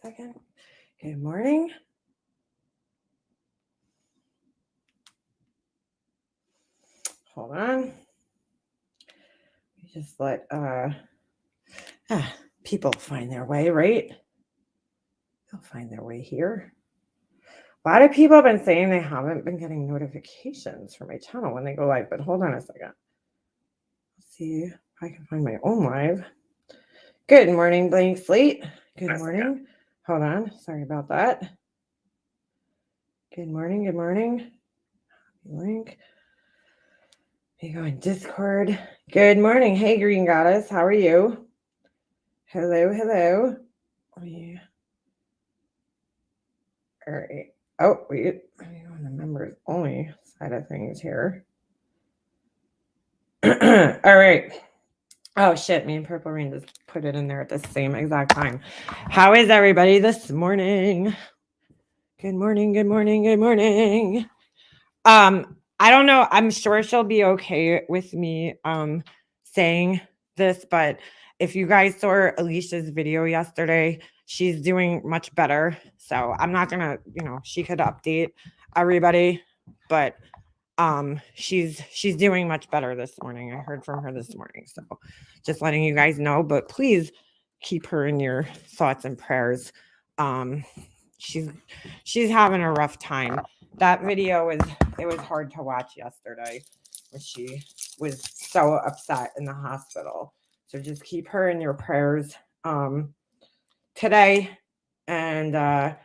second. Good morning. Hold on. We just let people find their way, right? They'll find their way here. A lot of people have been saying they haven't been getting notifications for my channel when they go live, but hold on a second. Let's see if I can find my own live. Good morning, Blank Slate. Good morning. Hold on. Sorry about that. Good morning. Good morning. Link. You go in Discord. Good morning. Hey, Green Goddess. How are you? Hello, hello. Yeah. All right. Oh, wait. I'm on the members only side of things here. All right. Oh, shit. Me and Purple Rain just put it in there at the same exact time. How is everybody this morning? Good morning. Good morning. Good morning. I don't know. I'm sure she'll be okay with me saying this, but if you guys saw Alicia's video yesterday, she's doing much better. So I'm not gonna, she could update everybody, but she's doing much better this morning. I heard from her this morning. So just letting you guys know, but please keep her in your thoughts and prayers. She's having a rough time. That video was hard to watch yesterday when she was so upset in the hospital. So just keep her in your prayers today. And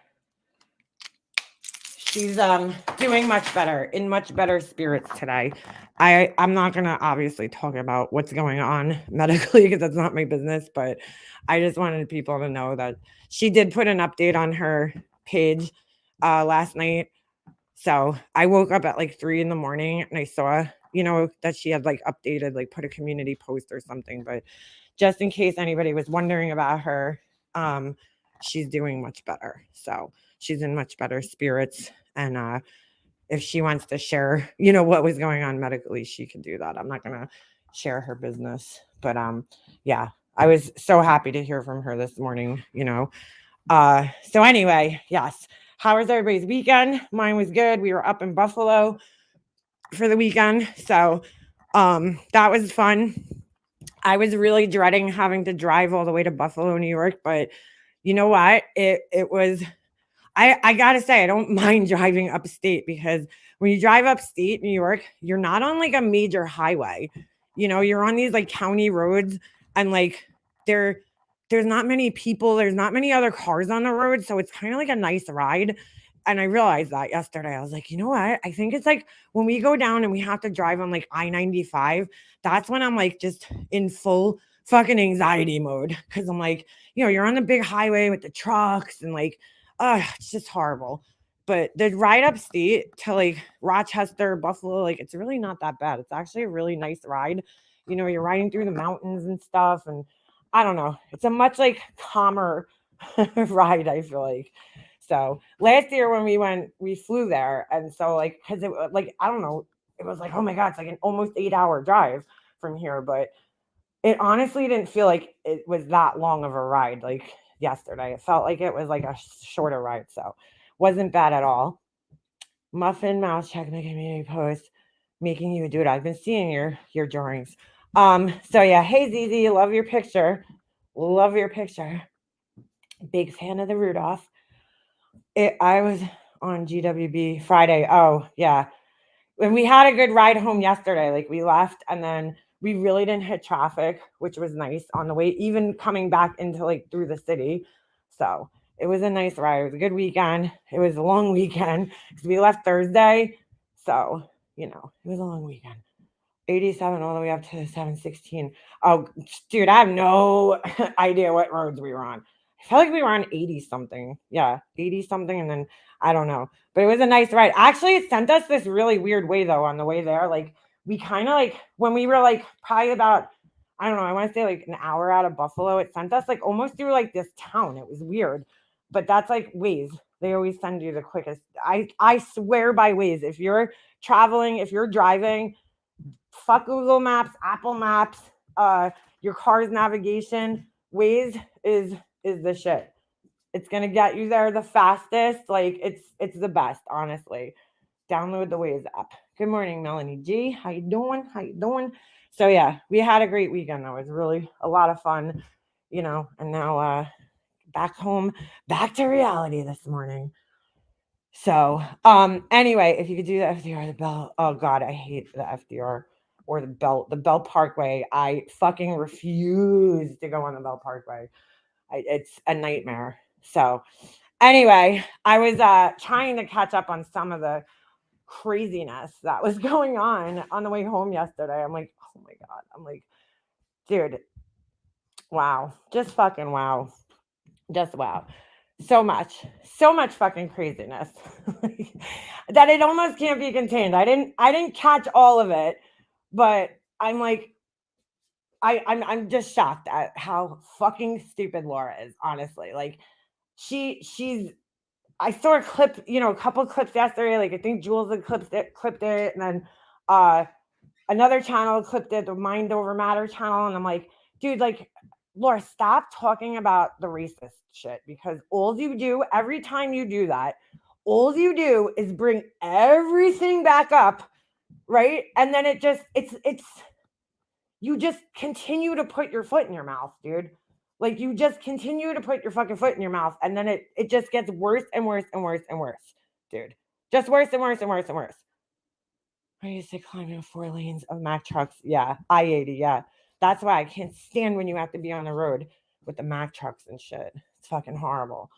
she's doing much better, in much better spirits today. I'm not gonna obviously talk about what's going on medically because that's not my business, but I just wanted people to know that she did put an update on her page last night. So I woke up at like 3 a.m. and I saw, that she had like updated, like put a community post or something. But just in case anybody was wondering about her, she's doing much better. So she's in much better spirits. And if she wants to share, what was going on medically, she can do that. I'm not going to share her business. But yeah, I was so happy to hear from her this morning, So anyway, yes. How was everybody's weekend? Mine was good. We were up in Buffalo for the weekend. So that was fun. I was really dreading having to drive all the way to Buffalo, New York, but you know what? It was I gotta say, I don't mind driving upstate because when you drive upstate New York, you're not on like a major highway. You're on these like county roads and like there's not many people, there's not many other cars on the road. So it's kind of like a nice ride. And I realized that yesterday. I was like, you know what? I think it's like when we go down and we have to drive on like I-95, that's when I'm like just in full fucking anxiety mode. Cause I'm like, you're on the big highway with the trucks and like, it's just horrible. But the ride upstate to like Rochester, Buffalo, like it's really not that bad. It's actually a really nice ride. You're riding through the mountains and stuff. And I don't know. It's a much like calmer ride, I feel like. So last year when we went, we flew there. And so like, cause it like, I don't know, it was like, oh my God, it's like an almost 8-hour drive from here. But it honestly didn't feel like it was that long of a ride like yesterday. It felt like it was like a shorter ride. So wasn't bad at all. Muffin Mouse checking the community post, making you a dude. I've been seeing your drawings. So yeah, hey ZZ, love your picture. Love your picture. Big fan of the Rudolph. I was on GWB Friday. Oh, yeah. And we had a good ride home yesterday. Like we left and then we really didn't hit traffic, which was nice on the way, even coming back into like through the city. So it was a nice ride. It was a good weekend. It was a long weekend because we left Thursday. So, it was a long weekend. 87 all the way up to 716. Oh, dude, I have no idea what roads we were on. I felt like we were on 80 something. Yeah, 80 something. And then I don't know. But it was a nice ride. Actually, it sent us this really weird way, though, on the way there. Like, we kind of like, when we were like probably about, I don't know, I want to say like an hour out of Buffalo, it sent us like almost through like this town. It was weird. But that's like Waze. They always send you the quickest. I swear by Waze. If you're traveling, if you're driving, fuck Google Maps, Apple Maps, your car's navigation. Waze is the shit. It's gonna get you there the fastest. Like it's the best, honestly. Download the Waze app. Good morning, Melanie G. How you doing? How you doing? So yeah, we had a great weekend. That was really a lot of fun, and now back home, back to reality this morning. So anyway, if you could do the FDR, the Bell, oh god, I hate the FDR or the Bell Parkway. I fucking refuse to go on the Bell Parkway. It's a nightmare. So anyway, I was trying to catch up on some of the craziness that was going on the way home yesterday. I'm like, oh my god. I'm like, dude, wow. Just fucking wow. Just wow. So much fucking craziness that it almost can't be contained. I didn't catch all of it, but I'm like, I'm just shocked at how fucking stupid Laura is, honestly. Like she's I saw a clip, a couple clips yesterday. Like I think Jules had clipped it, and then another channel clipped it, the Mind Over Matter channel, and I'm like, dude, like, Laura, stop talking about the racist shit because all you do every time you do that, all you do is bring everything back up, right? And then it's you just continue to put your foot in your mouth, dude. Like you just continue to put your fucking foot in your mouth, and then it just gets worse and worse and worse and worse, dude. Just worse and worse and worse and worse. I used to climb in 4 lanes of Mack trucks. Yeah, I-80. Yeah, that's why I can't stand when you have to be on the road with the Mack trucks and shit. It's fucking horrible.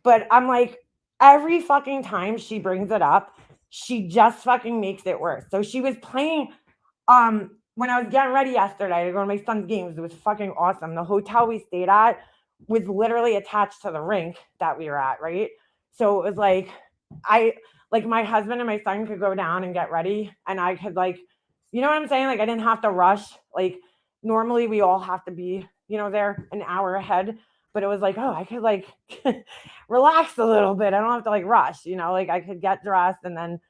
But I'm like, every fucking time she brings it up, she just fucking makes it worse. So she was playing when I was getting ready yesterday to go to my son's games. It was fucking awesome. The hotel we stayed at was literally attached to the rink that we were at, right? So it was like my husband and my son could go down and get ready, and I could you know what I'm saying? Like I didn't have to rush. Like normally we all have to be, there an hour ahead. But it was like, oh, I could relax a little bit. I don't have to rush, like I could get dressed and then,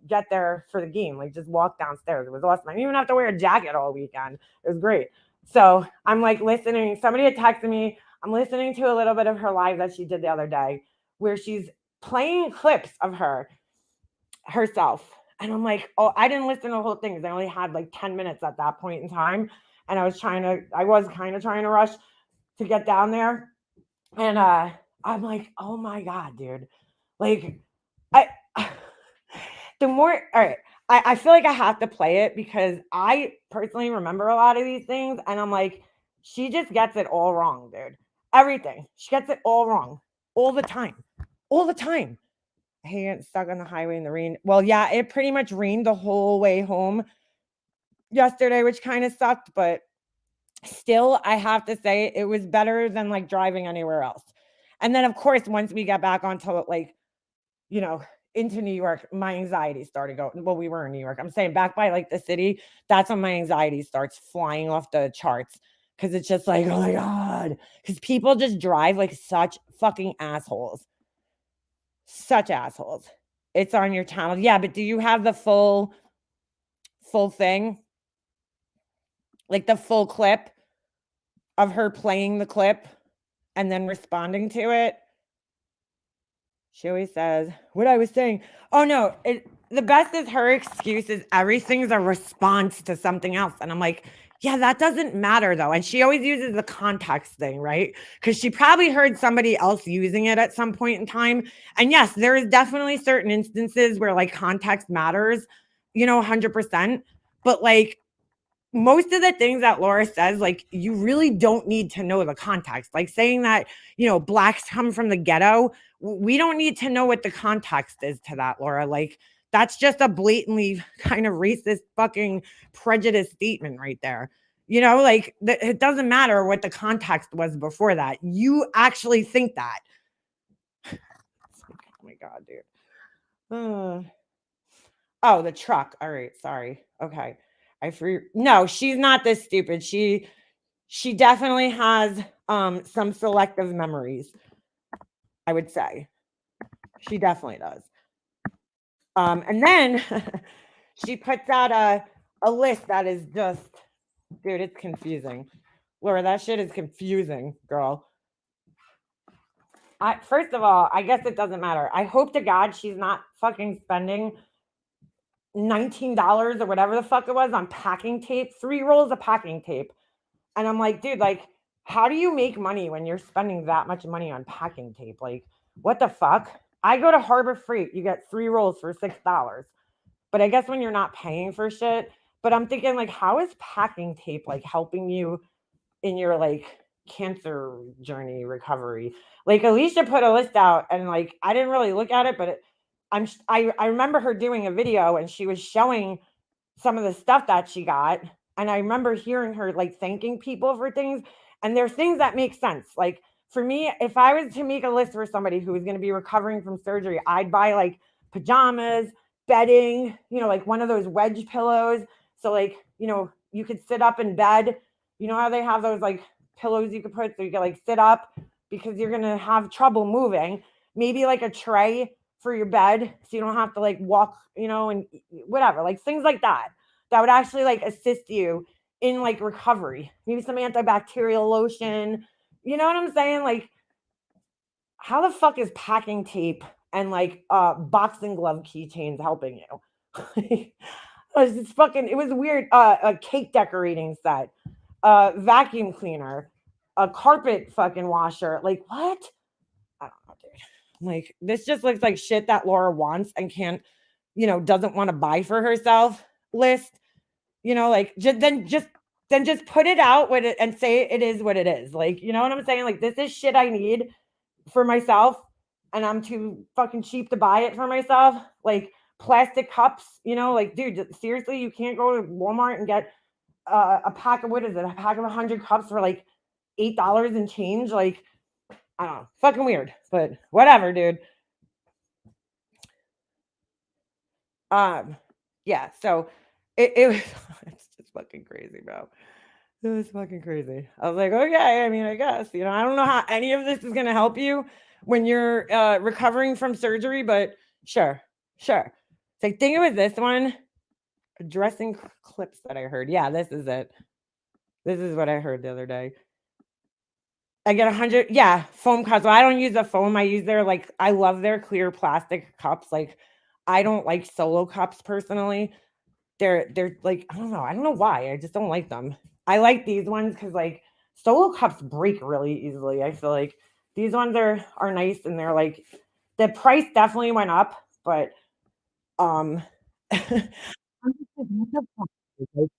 get there for the game, like just walk downstairs. It was awesome. I didn't even have to wear a jacket all weekend. It was great. So I'm listening. Somebody had texted me. I'm listening to a little bit of her live that she did the other day where she's playing clips of herself. And I'm like, oh, I didn't listen to the whole thing because I only had 10 minutes at that point in time. And I was kind of trying to rush to get down there. And I'm like, oh my God, dude. Like I the more all right, I feel like I have to play it because I personally remember a lot of these things, and I'm like, she just gets it all wrong, dude. Everything. She gets it all wrong. All the time. All the time. I hate getting stuck on the highway in the rain. Well, yeah, it pretty much rained the whole way home yesterday, which kind of sucked, but still, I have to say it was better than driving anywhere else. And then, of course, once we got back onto into New York, my anxiety started going. Well, we were in New York. I'm saying back by the city, that's when my anxiety starts flying off the charts because it's just like, oh my God, because people just drive like such fucking assholes. Such assholes. It's on your channel. Yeah, but do you have the full thing? Like the full clip of her playing the clip and then responding to it? She always says, what I was saying. Oh, no. The best is her excuse is everything's a response to something else. And I'm like, yeah, that doesn't matter, though. And she always uses the context thing, right? Because she probably heard somebody else using it at some point in time. And yes, there is definitely certain instances where context matters, 100%. But most of the things that Laura says, you really don't need to know the context. Like saying that, blacks come from the ghetto. We don't need to know what the context is to that, Laura. That's just a blatantly kind of racist fucking prejudice statement right there. It doesn't matter what the context was before that. You actually think that. Oh my God, dude. Oh, the truck. All right. Sorry. Okay. No, she's not this stupid. She definitely has some selective memories, I would say. She definitely does. And then she puts out a list that is just, dude, it's confusing. Laura, that shit is confusing, girl. First of all, I guess it doesn't matter. I hope to God she's not fucking spending $19 or whatever the fuck it was on packing tape, 3 rolls of packing tape. And I'm like, dude, like, how do you make money when you're spending that much money on packing tape? Like, what the fuck? I go to Harbor Freight, you get 3 rolls for $6. But I guess when you're not paying for shit, but I'm thinking, like, how is packing tape like helping you in your like cancer journey recovery? Like Alicia put a list out and like I didn't really look at it, but I remember her doing a video and she was showing some of the stuff that she got. And I remember hearing her like thanking people for things. And there's things that make sense. Like for me, if I was to make a list for somebody who was going to be recovering from surgery, I'd buy like pajamas, bedding, like one of those wedge pillows. So like, you could sit up in bed. You know how they have those like pillows you could put so you can like sit up because you're going to have trouble moving. Maybe like a tray for your bed so you don't have to like walk, and whatever, like things like that would actually like assist you in like recovery. Maybe some antibacterial lotion. You know what I'm saying? Like, how the fuck is packing tape and like boxing glove keychains helping you? It was weird. A cake decorating set, vacuum cleaner, a carpet fucking washer. Like, what? I don't know, dude. Like, this just looks like shit that Laura wants and can't, doesn't want to buy for herself list. Like just put it out with it and say it is what it is. Like, you know what I'm saying? Like, this is shit I need for myself, and I'm too fucking cheap to buy it for myself. Like plastic cups, like, dude, seriously, you can't go to Walmart and get a pack of, what is it? A pack of 100 cups for like $8 and change. Like, I don't know, fucking weird, but whatever, dude. Yeah, so it was it's just fucking crazy, bro. It was fucking crazy. I was like, okay, I mean, I guess, I don't know how any of this is gonna help you when you're recovering from surgery, but sure. It's like, think it was this one, addressing clips that I heard. Yeah, this is it. This is what I heard the other day. I get 100, yeah, foam cups. Well, I don't use the foam. I use their like, I love their clear plastic cups. Like, I don't like Solo cups personally. They're like, I don't know why. I just don't like them. I like these ones because like Solo cups break really easily. I feel like these ones are nice, and they're like, the price definitely went up, but I'm just like, what the fuck, dude? Like,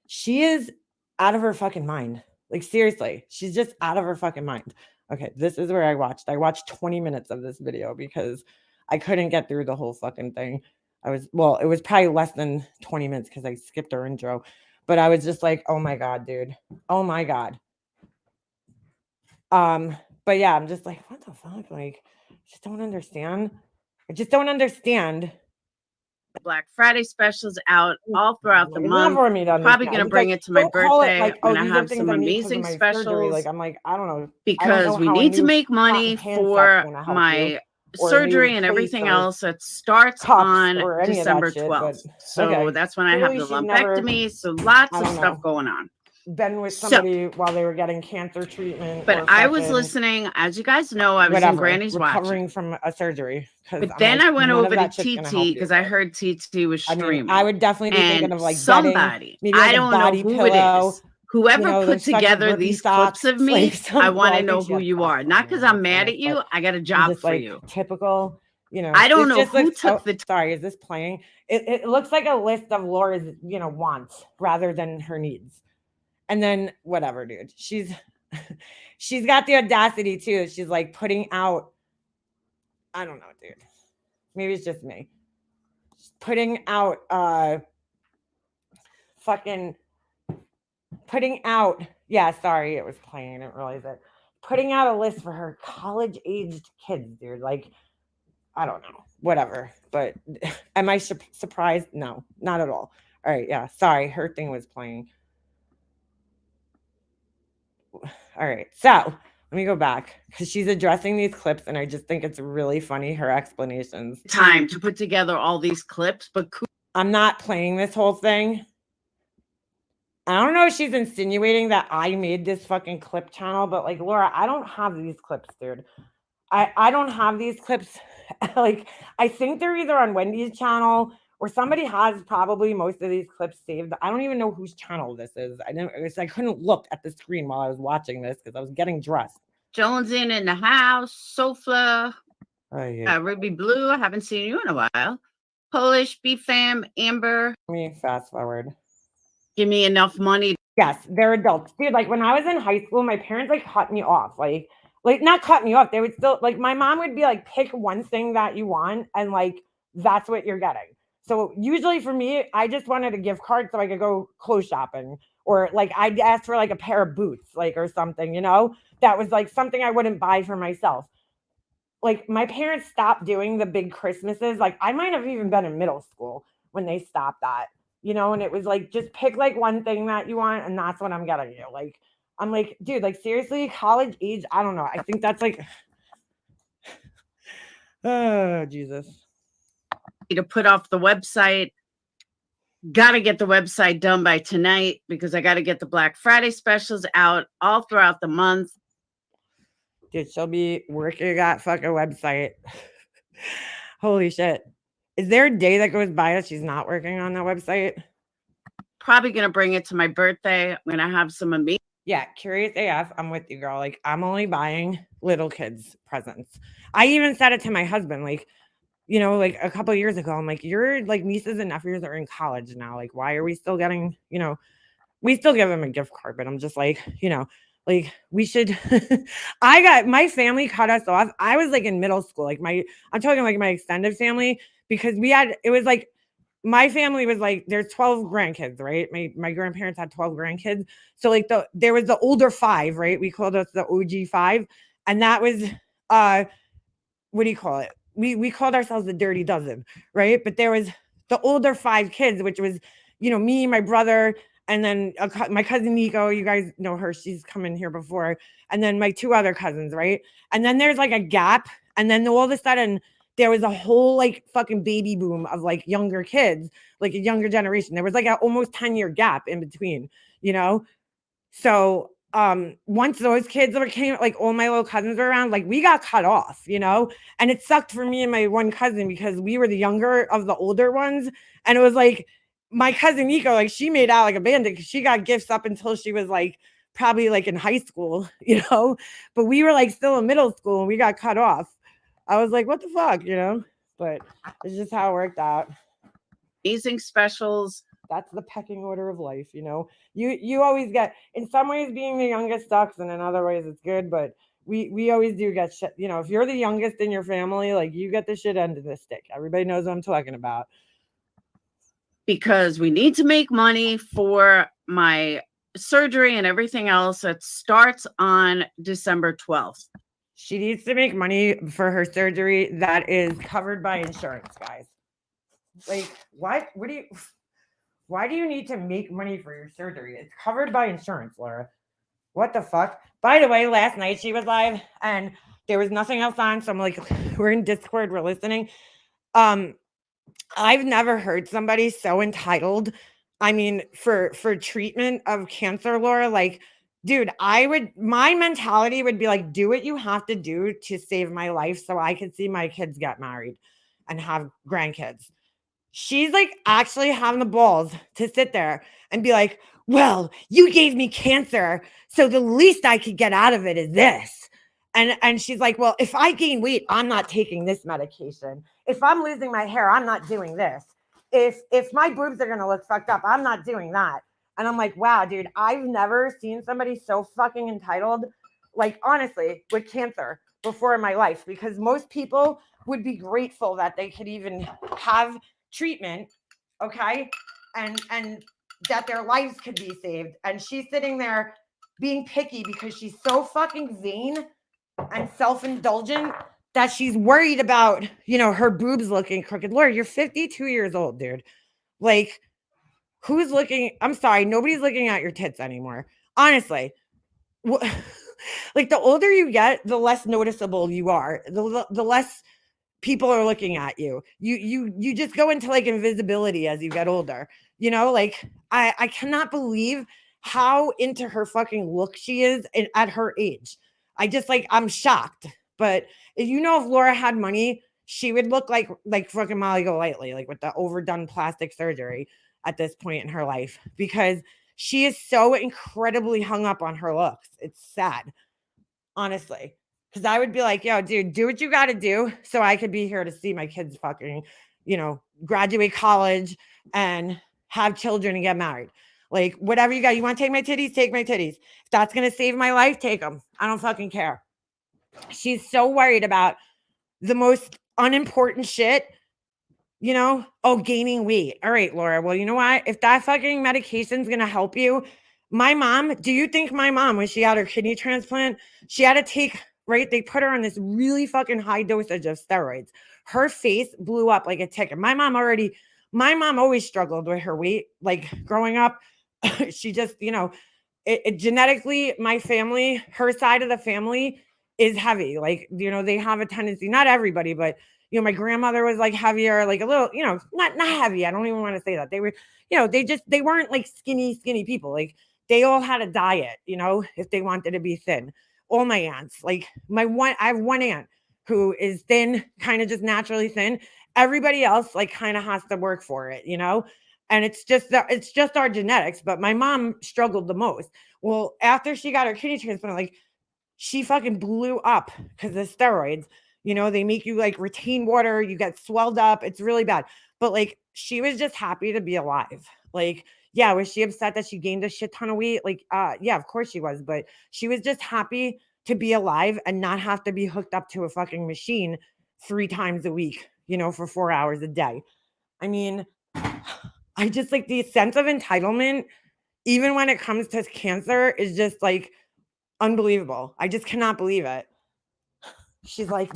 she is out of her fucking mind. Like, seriously, she's just out of her fucking mind. Okay, this is where I watched 20 minutes of this video because I couldn't get through the whole fucking thing. It was probably less than 20 minutes because I skipped her intro, but I was just like, oh my God, dude. Oh my God. But yeah, I'm just like, what the fuck? Like, I just don't understand. Black Friday specials out all throughout the It's not month. for me to Probably understand. going to It's bring like, it to my don't call it birthday. like, I'm oh, going to these are have things some I need because of amazing my surgery. specials Like, I'm like, I don't know because we how a need to new make money cotton pants set's for gonna help you, my or a new surgery and plate everything or else. It starts cups on or any of that December shit. But 12th. So okay, that's when I have clearly the she's never, lumpectomy. So lots I of don't stuff know, going on. been with So, somebody while they were getting cancer treatment but or I was fucking listening. As you guys know, I was in whatever, Granny's recovering watching. from a surgery. Because But I'm then like, I went none of over to that shit's gonna help TT you. because I But heard TT was I mean, I streaming. would definitely be thinking And of like bedding, somebody, maybe I like a don't know body who it pillow, is, whoever put those fucking together grippy these clips socks. of Like me, I some, well, want I to think know she who had you socks are. on Not because I'm underneath mad those, at but you. I got a I'm job just for like you. typical, I don't this know just who looks, took oh, the sorry, is this playing? It looks like a list of Laura's, wants rather than her needs. And then whatever, dude. She's got the audacity too. She's like putting out, I don't know, dude. Maybe it's just me. Putting out fucking putting out, yeah, sorry, it was playing. I didn't realize it. Putting out a list for her college aged kids, dude. Like, I don't know, whatever. But am I surprised? No, not at all. All right, yeah, sorry, her thing was playing. All right, so let me go back because she's addressing these clips, and I just think it's really funny, her explanations. time to put together all these clips, but I'm not playing this whole thing. I don't know if she's insinuating that I made this fucking clip channel, but like, Laura, I don't have these clips, dude. I don't have these clips. Like, I think they're either on Wendy's channel or somebody has probably most of these clips saved. I don't even know whose channel this is. I couldn't look at the screen while I was watching this because I was getting dressed. Jones in the house. Sofla. Oh, yeah. Ruby Blue. I haven't seen you in a while. Polish B fam. Amber. Let me fast forward. Give me enough money. Yes, they're adults. Dude, like when I was in high school, my parents like cut me off. Like not cut me off. They would still like my mom would be like, pick one thing that you want, and like that's what you're getting. So usually for me, I just wanted a gift card so I could go clothes shopping. Or like I'd ask for like a pair of boots, like or something, that was like something I wouldn't buy for myself. Like my parents stopped doing the big Christmases. Like I might have even been in middle school when they stopped that, and it was like just pick like one thing that you want, and that's what I'm getting you. Like I'm like, dude, like seriously, college age, I don't know. I think that's like oh Jesus. To put off the website. Got to get the website done by tonight because I got to get the Black Friday specials out all throughout the month. Dude, she'll be working that fucking website. Holy shit. Is there a day that goes by that she's not working on that website? Probably going to bring it to my birthday. I'm going to have some amazing. Yeah, Curious AF. I'm with you, girl. Like, I'm only buying little kids presents. I even said it to my husband, like, like a couple of years ago, I'm like, your like nieces and nephews are in college now. Like, why are we still getting, we still give them a gift card, but I'm just like, like we should. My family cut us off. I was like in middle school, like I'm talking like my extended family, because it was like my family was like, there's 12 grandkids, right? My grandparents had 12 grandkids. So like there was the older 5, right? We called us the OG 5. And that was, what do you call it? We called ourselves the Dirty Dozen, right? But there was the older 5 kids, which was, me, my brother, and then my cousin Nico. You guys know her. She's come in here before. And then my 2 other cousins, right? And then there's like a gap. And then all of a sudden, there was a whole like fucking baby boom of like younger kids, like a younger generation. There was like an almost 10-year gap in between, So once those kids came, like all my little cousins were around, like we got cut off, and it sucked for me and my one cousin because we were the younger of the older ones. And it was like my cousin Nico, like she made out like a bandit because she got gifts up until she was like probably like in high school, but we were like still in middle school and we got cut off. I was like, what the fuck, but it's just how it worked out. Amazing specials. That's the pecking order of life, you always get, in some ways being the youngest sucks, and in other ways it's good, but we always do get shit, if you're the youngest in your family, like you get the shit end of the stick. Everybody knows what I'm talking about. Because we need to make money for my surgery and everything else. It starts on December 12th. She needs to make money for her surgery that is covered by insurance, guys. Like, what? Why do you need to make money for your surgery? It's covered by insurance, Laura. What the fuck? By the way, last night she was live and there was nothing else on. So I'm like, we're in Discord, we're listening. I've never heard somebody so entitled. I mean, for treatment of cancer, Laura, like, dude, my mentality would be like, do what you have to do to save my life so I could see my kids get married and have grandkids. She's like actually having the balls to sit there and be like, well, you gave me cancer, so the least I could get out of it is this. And she's like, well, if I gain weight, I'm not taking this medication. If I'm losing my hair, I'm not doing this. If my boobs are going to look fucked up, I'm not doing that. And I'm like, wow, dude, I've never seen somebody so fucking entitled, like, honestly, with cancer before in my life, because most people would be grateful that they could even have treatment, okay? And that their lives could be saved. And she's sitting there being picky because she's so fucking vain and self-indulgent that she's worried about, her boobs looking crooked. Laura, you're 52 years old, dude. Like, who's looking? I'm sorry, nobody's looking at your tits anymore. Honestly, like the older you get, the less noticeable you are. The less people are looking at you. You just go into like invisibility as you get older. Like I cannot believe how into her fucking look she is at her age. I'm shocked. But if Laura had money, she would look like fucking Molly Golightly, like with the overdone plastic surgery at this point in her life, because she is so incredibly hung up on her looks. It's sad, honestly. Because I would be like, yo, dude, do what you got to do so I could be here to see my kids fucking, graduate college and have children and get married. Like, whatever you got. You want to take my titties? Take my titties. If that's going to save my life, take them. I don't fucking care. She's so worried about the most unimportant shit, gaining weight. All right, Laura. Well, you know what? If that fucking medication's going to help you, do you think my mom, when she had her kidney transplant, she had to take, right? They put her on this really fucking high dosage of steroids. Her face blew up like a ticket. My mom always struggled with her weight. Like growing up, she just, it genetically, my family, her side of the family is heavy. Like, they have a tendency, not everybody, but my grandmother was like heavier, like a little, not heavy. I don't even want to say that. They were, they weren't like skinny people. Like they all had a diet, if they wanted to be thin. All my aunts, like I have one aunt who is thin, kind of just naturally thin. Everybody else like kind of has to work for it, and it's just our genetics. But my mom struggled the most. Well, after she got her kidney transplant, like she fucking blew up because of steroids. They make you like retain water, you get swelled up. It's really bad. But like she was just happy to be alive. Like, yeah, was she upset that she gained a shit ton of weight? Like, yeah, of course she was, but she was just happy to be alive and not have to be hooked up to a fucking machine 3 times a week, for 4 hours a day. I mean, I just like the sense of entitlement, even when it comes to cancer, is just like unbelievable. I just cannot believe it. She's like,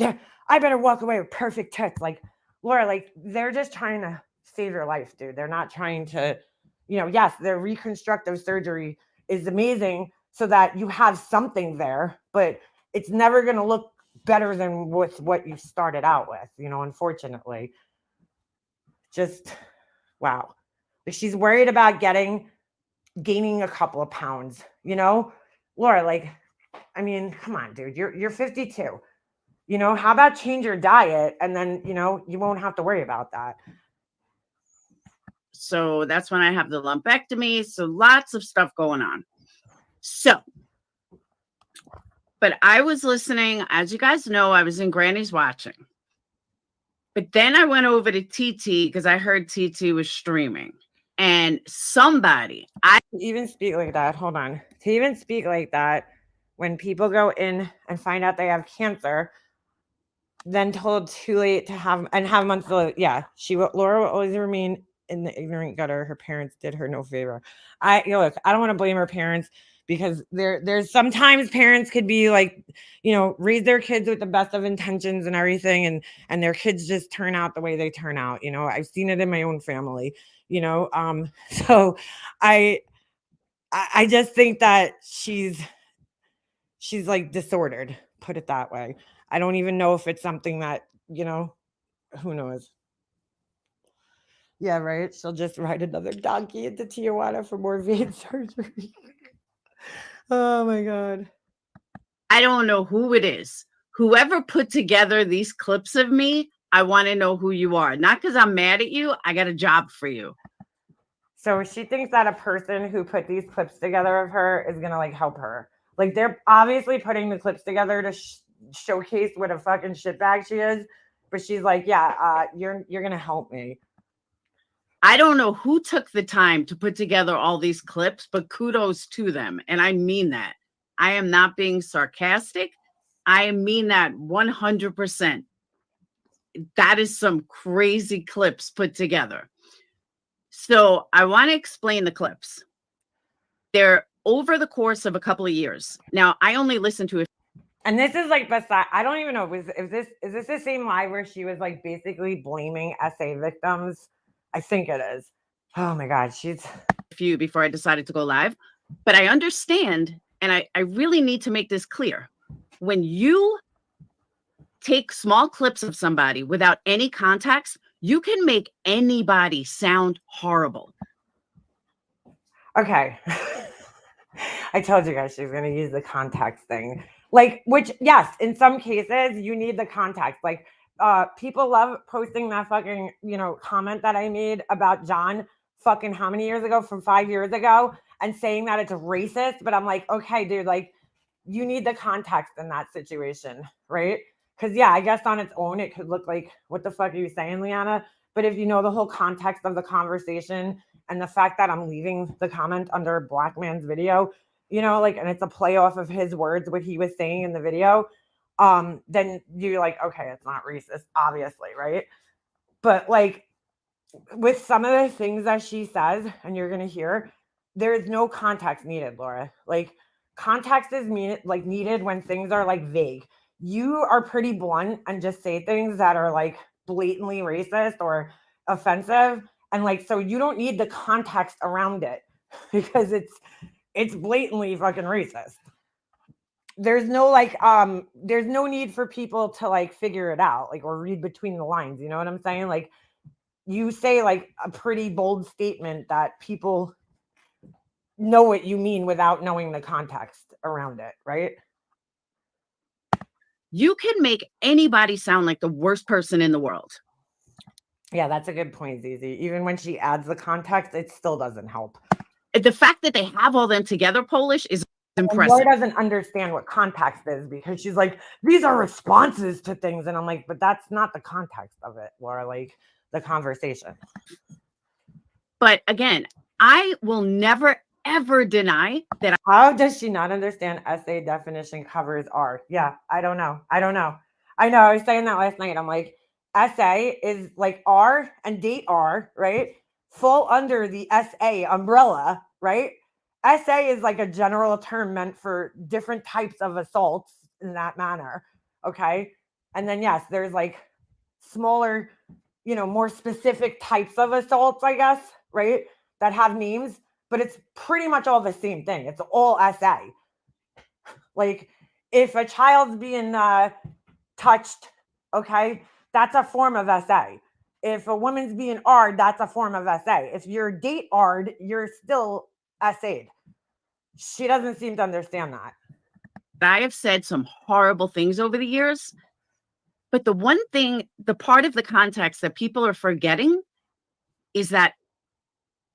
I better walk away with perfect tits. Like, Laura, like they're just trying to save your life, dude. They're not trying to, yes, their reconstructive surgery is amazing so that you have something there, but it's never going to look better than with what you started out with, unfortunately. Just, wow. She's worried about gaining a couple of pounds, Laura, like, I mean, come on, dude, you're 52. How about change your diet and then, you won't have to worry about that. So that's when I have the lumpectomy. So lots of stuff going on. So, but I was listening, as you guys know, I was in Granny's watching. But then I went over to TT because I heard TT was streaming. And somebody, even speak like that. Hold on. To even speak like that, when people go in and find out they have cancer, then told too late to have months to live. Yeah, Laura will always remain in the ignorant gutter. Her parents did her no favor. Look, I don't want to blame her parents because there's sometimes parents could be like, raise their kids with the best of intentions and everything, and their kids just turn out the way they turn out. I've seen it in my own family. So I just think that she's like disordered, put it that way. I don't even know if it's something that, who knows? Yeah, right. She'll just ride another donkey into Tijuana for more vein surgery. Oh my God. I don't know who it is. Whoever put together these clips of me, I want to know who you are. Not because I'm mad at you. I got a job for you. So she thinks that a person who put these clips together of her is going to like help her. Like they're obviously putting the clips together to showcase what a fucking shitbag she is. But she's like, yeah, you're going to help me. I don't know who took the time to put together all these clips, but kudos to them. And I mean that. I am not being sarcastic. I mean that 100%. That is some crazy clips put together. So I want to explain the clips. They're over the course of a couple of years. Now, I only listened to it. And this is like, I don't even know, is this the same live where she was like basically blaming SA victims? I think it is. Oh my God, she's a few before I decided to go live. But I understand, and I really need to make this clear. When you take small clips of somebody without any context, you can make anybody sound horrible. Okay. I told you guys she's gonna use the context thing. Like, which yes, in some cases you need the context. Like, people love posting that fucking, comment that I made about John fucking how many years ago, from 5 years ago, and saying that it's racist. But I'm like, okay, dude, like you need the context in that situation, right? Because yeah, I guess on its own it could look like, what the fuck are you saying, Liana? But if you know the whole context of the conversation and the fact that I'm leaving the comment under Black Man's video, like, and it's a play off of his words, what he was saying in the video, then you're like, okay, it's not racist, obviously, right? But like with some of the things that she says, and you're gonna hear, there is no context needed, Laura. Like context is needed when things are like vague. You are pretty blunt and just say things that are like blatantly racist or offensive, and like so you don't need the context around it because it's blatantly fucking racist. There's no need for people to like figure it out, like, or read between the lines, you know what I'm saying? Like you say like a pretty bold statement that people know what you mean without knowing the context around it, right? You can make anybody sound like the worst person in the world. Yeah, that's a good point, Zizi. Even when she adds the context, it still doesn't help. The fact that they have all them together Polish is impressive. Laura doesn't understand what context is because she's like, these are responses to things. And I'm like, but that's not the context of it, Laura, like the conversation. But again, I will never, ever deny that. How does she not understand essay definition covers are? Yeah, I don't know. I know. I was saying that last night. I'm like, essay is like R and date R, right? Fall under the SA umbrella, right? SA is like a general term meant for different types of assaults in that manner. Okay. And then, yes, there's like smaller, more specific types of assaults, I guess, right? That have names, but it's pretty much all the same thing. It's all SA. Like if a child's being touched, okay, that's a form of SA. If a woman's being R'd, that's a form of SA. If you're date R'd, you're still SA'd. She doesn't seem to understand that. I have said some horrible things over the years, but the one thing, the part of the context that people are forgetting is that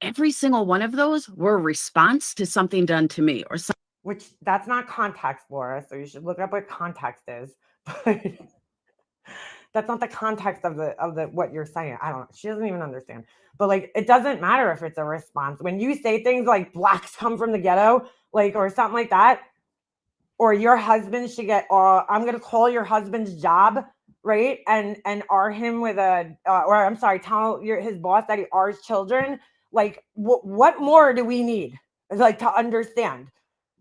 every single one of those were a response to something done to me or something. Which that's not context, Laura. So you should look up what context is. But that's not the context of the what you're saying. I don't know. She doesn't even understand. But like it doesn't matter if it's a response. When you say things like blacks come from the ghetto, like or something like that, or your husband should get, I'm gonna call your husband's job, right? And R him with a or I'm sorry, tell his boss that he R's children. Like what more do we need? Like to understand.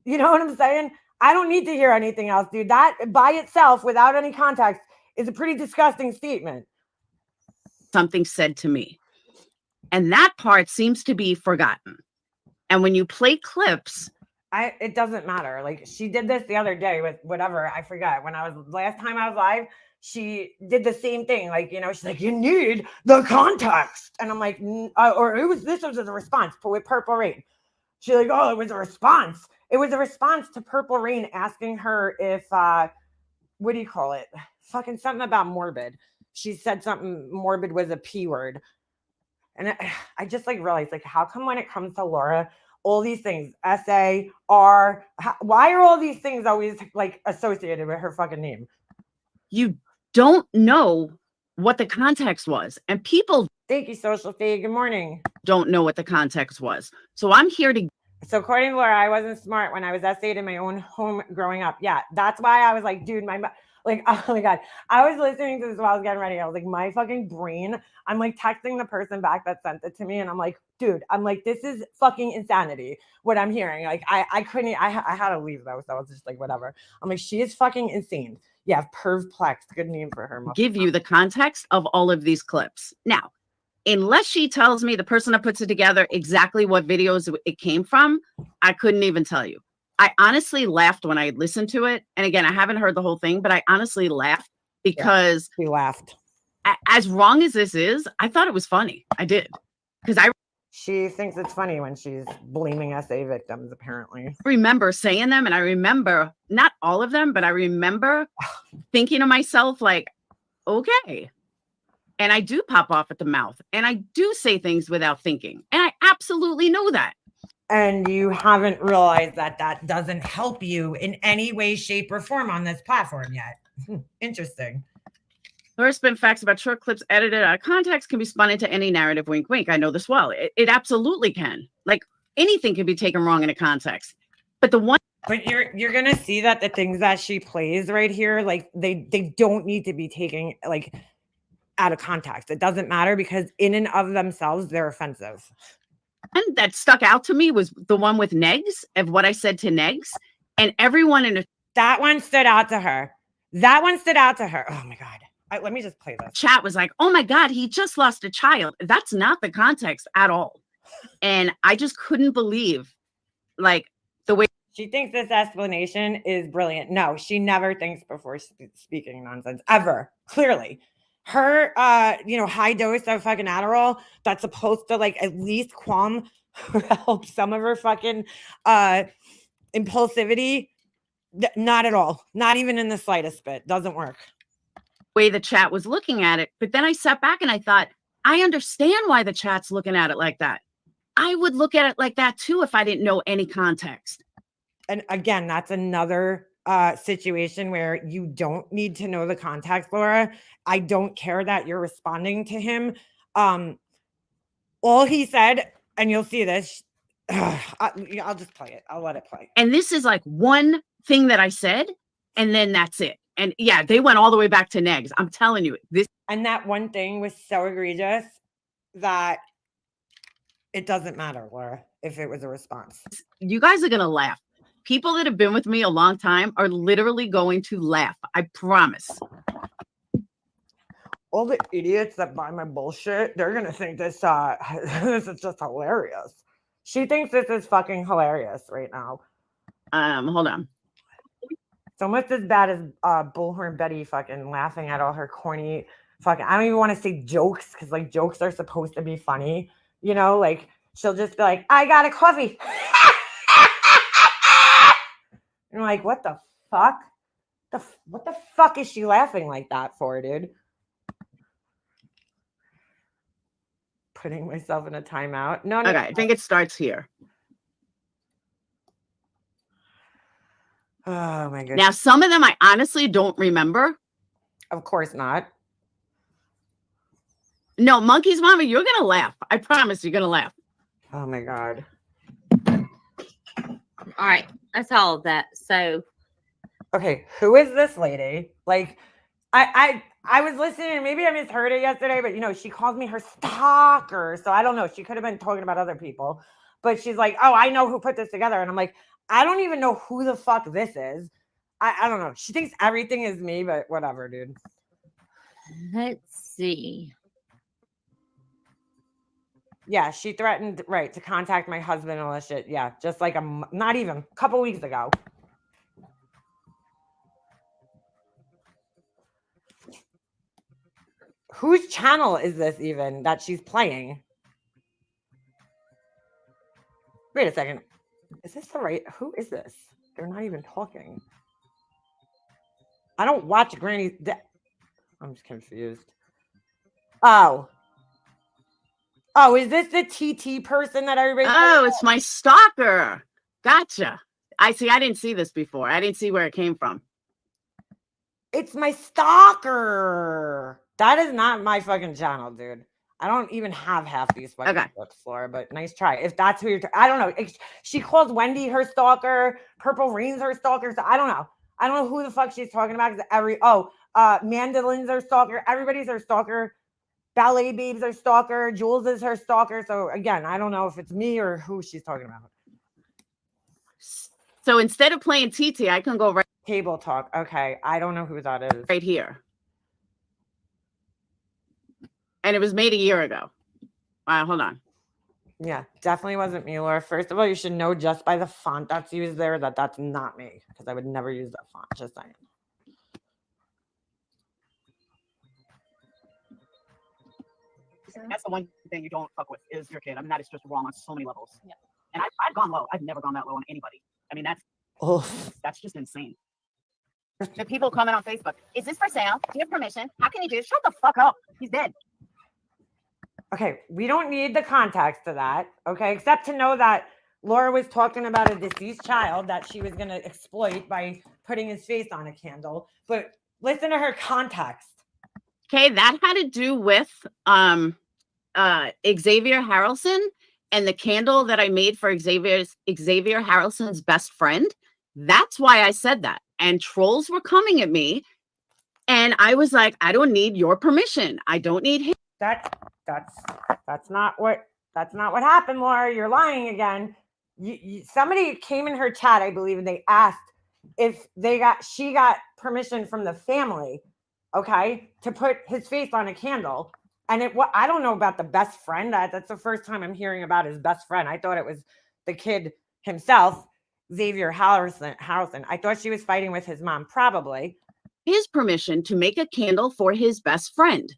You know what I'm saying? I don't need to hear anything else, dude. That by itself, without any context, is a pretty disgusting statement. Something said to me. And that part seems to be forgotten. And when you play clips, it doesn't matter. Like she did this the other day with whatever, I forgot. When last time I was live, she did the same thing. Like, she's like, you need the context. And I'm like, this was a response with Purple Rain. She's like, oh, it was a response. It was a response to Purple Rain asking her if, what do you call it? Fucking something about morbid. She said something morbid was a P word. And I just like realized, like, how come when it comes to Laura, all these things, SA, R, why are all these things always like associated with her fucking name? You don't know what the context was. And people, thank you, Social Fee. Good morning. Don't know what the context was. So I'm here to. So according to Laura, I wasn't smart when I was SA'd in my own home growing up. Yeah, that's why I was like, dude, oh my God. I was listening to this while I was getting ready. I was like, my fucking brain. I'm like texting the person back that sent it to me. And I'm like, dude, this is fucking insanity. What I'm hearing. Like, I couldn't, I had to leave though. So I was just like, whatever. I'm like, she is fucking insane. Yeah, pervplex. Good name for her. Give you the context of all of these clips. Now, unless she tells me, the person that puts it together, exactly what videos it came from, I couldn't even tell you. I honestly laughed when I listened to it. And again, I haven't heard the whole thing, but I honestly laughed because we laughed. As wrong as this is, I thought it was funny. I did. Because She thinks it's funny when she's blaming SA victims, apparently. Remember saying them, and I remember not all of them, but I remember thinking to myself, like, okay. And I do pop off at the mouth, and I do say things without thinking, and I absolutely know that. And you haven't realized that that doesn't help you in any way, shape, or form on this platform yet. Interesting. Laura spin facts about short clips edited out of context can be spun into any narrative. Wink, wink. I know this well. It absolutely can. Like anything can be taken wrong in a context. But the one. But you're gonna see that the things that she plays right here, like they don't need to be taken like out of context. It doesn't matter because in and of themselves they're offensive. And that stuck out to me was the one with Negs, of what I said to Negs, and everyone in that one stood out to her. That one stood out to her. Oh my god. Let me just play this. Chat was like, oh my God, he just lost a child. That's not the context at all. And I just couldn't believe like the way she thinks this explanation is brilliant. No, she never thinks before speaking nonsense ever. Clearly. Her high dose of fucking Adderall that's supposed to like at least calm help some of her fucking impulsivity. Not at all. Not even in the slightest bit. Doesn't work. Way the chat was looking at it. But then I sat back and I thought, I understand why the chat's looking at it like that. I would look at it like that too if I didn't know any context. And again, that's another situation where you don't need to know the context, Laura. I don't care that you're responding to him. All he said, and you'll see this, I'll just play it. I'll let it play. And this is like one thing that I said, and then that's it. And yeah, they went all the way back to Negs. I'm telling you this. And that one thing was so egregious that it doesn't matter, Laura, if it was a response. You guys are going to laugh. People that have been with me a long time are literally going to laugh. I promise. All the idiots that buy my bullshit, they're going to think this this is just hilarious. She thinks this is fucking hilarious right now. Hold on. It's almost as bad as Bullhorn Betty fucking laughing at all her corny fucking, I don't even want to say jokes because like jokes are supposed to be funny, you know, like she'll just be like, I got a coffee. And I'm like, what the fuck? What the fuck is she laughing like that for, dude? Putting myself in a timeout. No. Okay, I think it starts here. Oh my goodness. Now, some of them I honestly don't remember. Of course not. No, Monkey's Mama, you're going to laugh. I promise you're going to laugh. Oh my God. All right. That's all of that. So. Okay. Who is this lady? Like, I was listening, maybe I misheard it yesterday, but you know, she calls me her stalker. So I don't know. She could have been talking about other people, but she's like, oh, I know who put this together. And I'm like, I don't even know who the fuck this is. I don't know. She thinks everything is me, but whatever, dude. Let's see. Yeah, she threatened, right, to contact my husband and all that shit. Yeah, just like not even a couple weeks ago. Whose channel is this even that she's playing? Wait a second. Is this the right? Who is this? They're not even talking. I don't watch Granny. I'm just confused. Oh, is this the TT person that everybody? Oh, it's my stalker. Gotcha. I see. I didn't see this before. I didn't see where it came from. It's my stalker. That is not my fucking channel, dude. I don't even have half these fucking books, Flora, but nice try. If that's who you're, I don't know. She calls Wendy her stalker, Purple Rain's her stalker. So I don't know. I don't know who the fuck she's talking about. Mandolin's her stalker. Everybody's her stalker. Ballet Babes her stalker. Jules is her stalker. So again, I don't know if it's me or who she's talking about. So instead of playing TT, I can go right. Table talk. Okay. I don't know who that is. Right here. And it was made a year ago. Hold on. Yeah, definitely wasn't me, Laura. First of all, you should know just by the font that's used there that that's not me because I would never use that font. Just saying. That's the one thing you don't fuck with is your kid. I mean, that is just wrong on so many levels. Yeah. And I've gone low. I've never gone that low on anybody. I mean, that's just insane. The people comment on Facebook, is this for sale? Do you have permission? How can you do? Shut the fuck up. He's dead. Okay, we don't need the context of that, okay, except to know that Laura was talking about a deceased child that she was going to exploit by putting his face on a candle. But listen to her context. Okay, that had to do with Xavier Harrelson and the candle that I made for Xavier Harrelson's best friend. That's why I said that. And trolls were coming at me, and I was like, I don't need your permission. I don't need him. That's not what happened, Laura. You're lying again. Somebody came in her chat, I believe, and they asked if she got permission from the family, okay, to put his face on a candle. And I don't know about the best friend. That's the first time I'm hearing about his best friend. I thought it was the kid himself, Xavier Harrelson. I thought she was fighting with his mom, probably. His permission to make a candle for his best friend.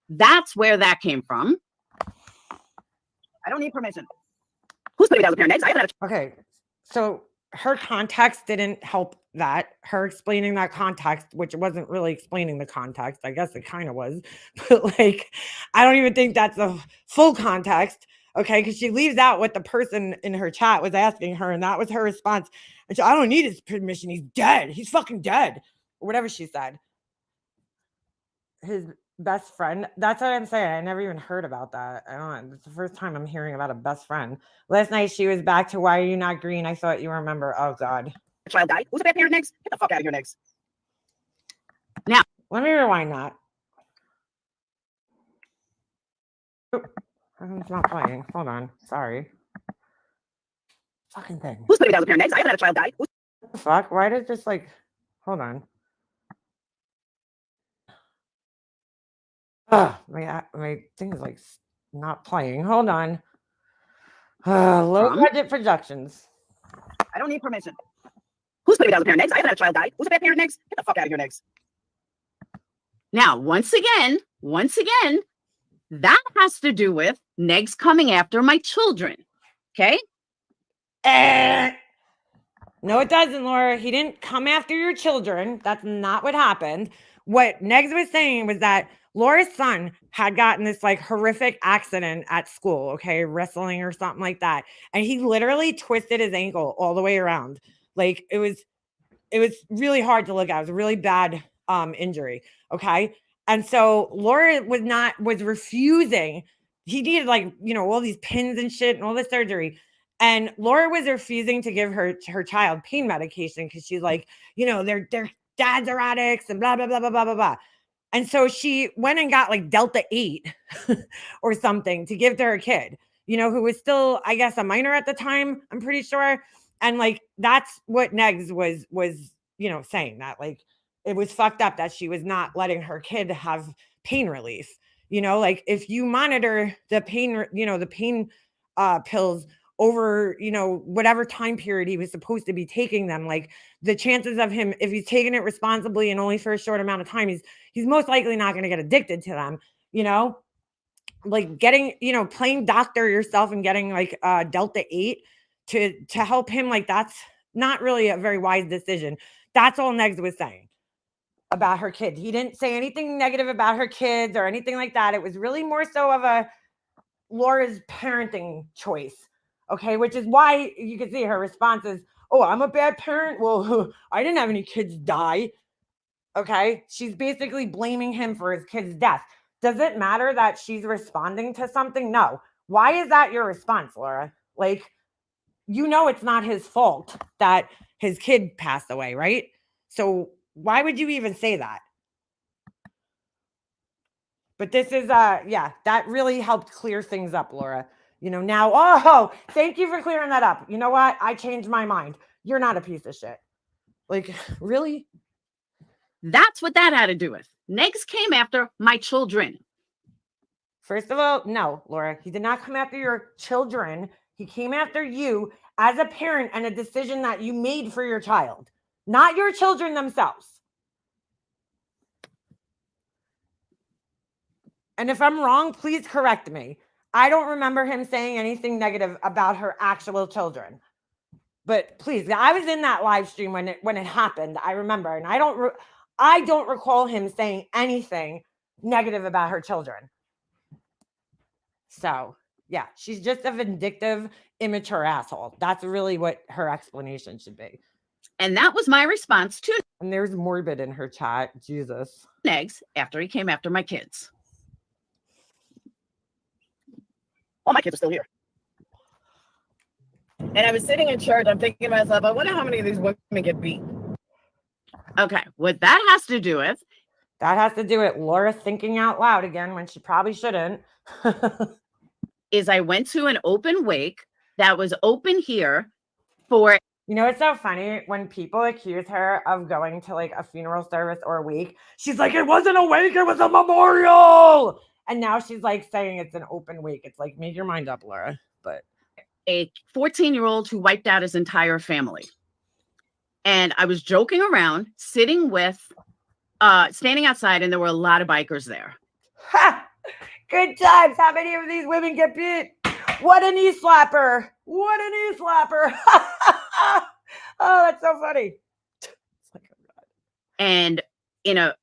That's where that came from. I don't need permission. Who's putting that with your next? Okay, so her context didn't help that. Her explaining that context, which wasn't really explaining the context. I guess it kind of was. But like, I don't even think that's the full context. Okay, because she leaves out what the person in her chat was asking her, and that was her response. And I don't need his permission. He's dead. He's fucking dead. Or whatever she said. His best friend. That's what I'm saying. I never even heard about that. I don't know. It's the first time I'm hearing about a best friend. Last night she was back to why are you not green? I thought you remember. Oh God. Child died. Who's a bad parent next? Get the fuck out of here next. Now, let me rewind that. It's not playing. Hold on. Sorry. Fucking thing. Who's putting that with your next? I haven't had a child die. What the fuck? Why did this like hold on? My thing is like not playing. Hold on. Low budget productions. I don't need permission. Who's putting that with your next? I haven't had a child die. Who's a bad parent next? Get the fuck out of here next. Now, once again, that has to do with Negs coming after my children. Okay? No, it doesn't, Laura. He didn't come after your children. That's not what happened. What Negs was saying was that Laura's son had gotten this like horrific accident at school, okay, wrestling or something like that. And he literally twisted his ankle all the way around. Like it was really hard to look at. It was a really bad injury. Okay. And so Laura was refusing. He needed like, all these pins and shit and all this surgery. And Laura was refusing to give her child pain medication because she's like, their dads are addicts and blah, blah, blah, blah, blah, blah, blah. And so she went and got like Delta 8 or something to give to her kid, who was still, I guess, a minor at the time, I'm pretty sure. And like, that's what Negs was, saying that like, it was fucked up that she was not letting her kid have pain relief. Like if you monitor the pain, the pain pills over, whatever time period he was supposed to be taking them, like the chances of him, if he's taking it responsibly and only for a short amount of time, he's most likely not going to get addicted to them, like getting, playing doctor yourself and getting like Delta 8 to help him. Like, that's not really a very wise decision. That's all Negs was saying about her kids. He didn't say anything negative about her kids or anything like that. It was really more so of a Laura's parenting choice. Okay. Which is why you can see her response is, oh, I'm a bad parent. Well, I didn't have any kids die. Okay. She's basically blaming him for his kid's death. Does it matter that she's responding to something? No. Why is that your response, Laura? Like, it's not his fault that his kid passed away, right? So why would you even say that? But this is, that really helped clear things up, Laura. Now, thank you for clearing that up. You know what? I changed my mind. You're not a piece of shit. Like, really? That's what that had to do with. Negs came after my children. First of all, no, Laura, he did not come after your children. He came after you as a parent and a decision that you made for your child, not your children themselves. And if I'm wrong, please correct me. I don't remember him saying anything negative about her actual children. But please, I was in that live stream when it happened. I remember, and I don't recall him saying anything negative about her children. So, yeah, she's just a vindictive, immature asshole. That's really what her explanation should be. And that was my response to And there's morbid in her chat. Jesus. Negs after he came after my kids. All my kids are still here. And I was sitting in church. I'm thinking to myself, I wonder how many of these women get beat. Okay, what that has to do with That has to do with Laura thinking out loud again when she probably shouldn't. is I went to an open wake that was open here for You know, it's so funny when people accuse her of going to like a funeral service or a wake. She's like, it wasn't a wake, it was a memorial. And now she's like saying it's an open wake. It's like, make your mind up, Laura. But a 14-year-old who wiped out his entire family. And I was joking around, sitting with, standing outside, and there were a lot of bikers there. ha! Good times. How many of these women get beat? What a knee slapper. What a knee slapper. Oh, that's so funny. And in a,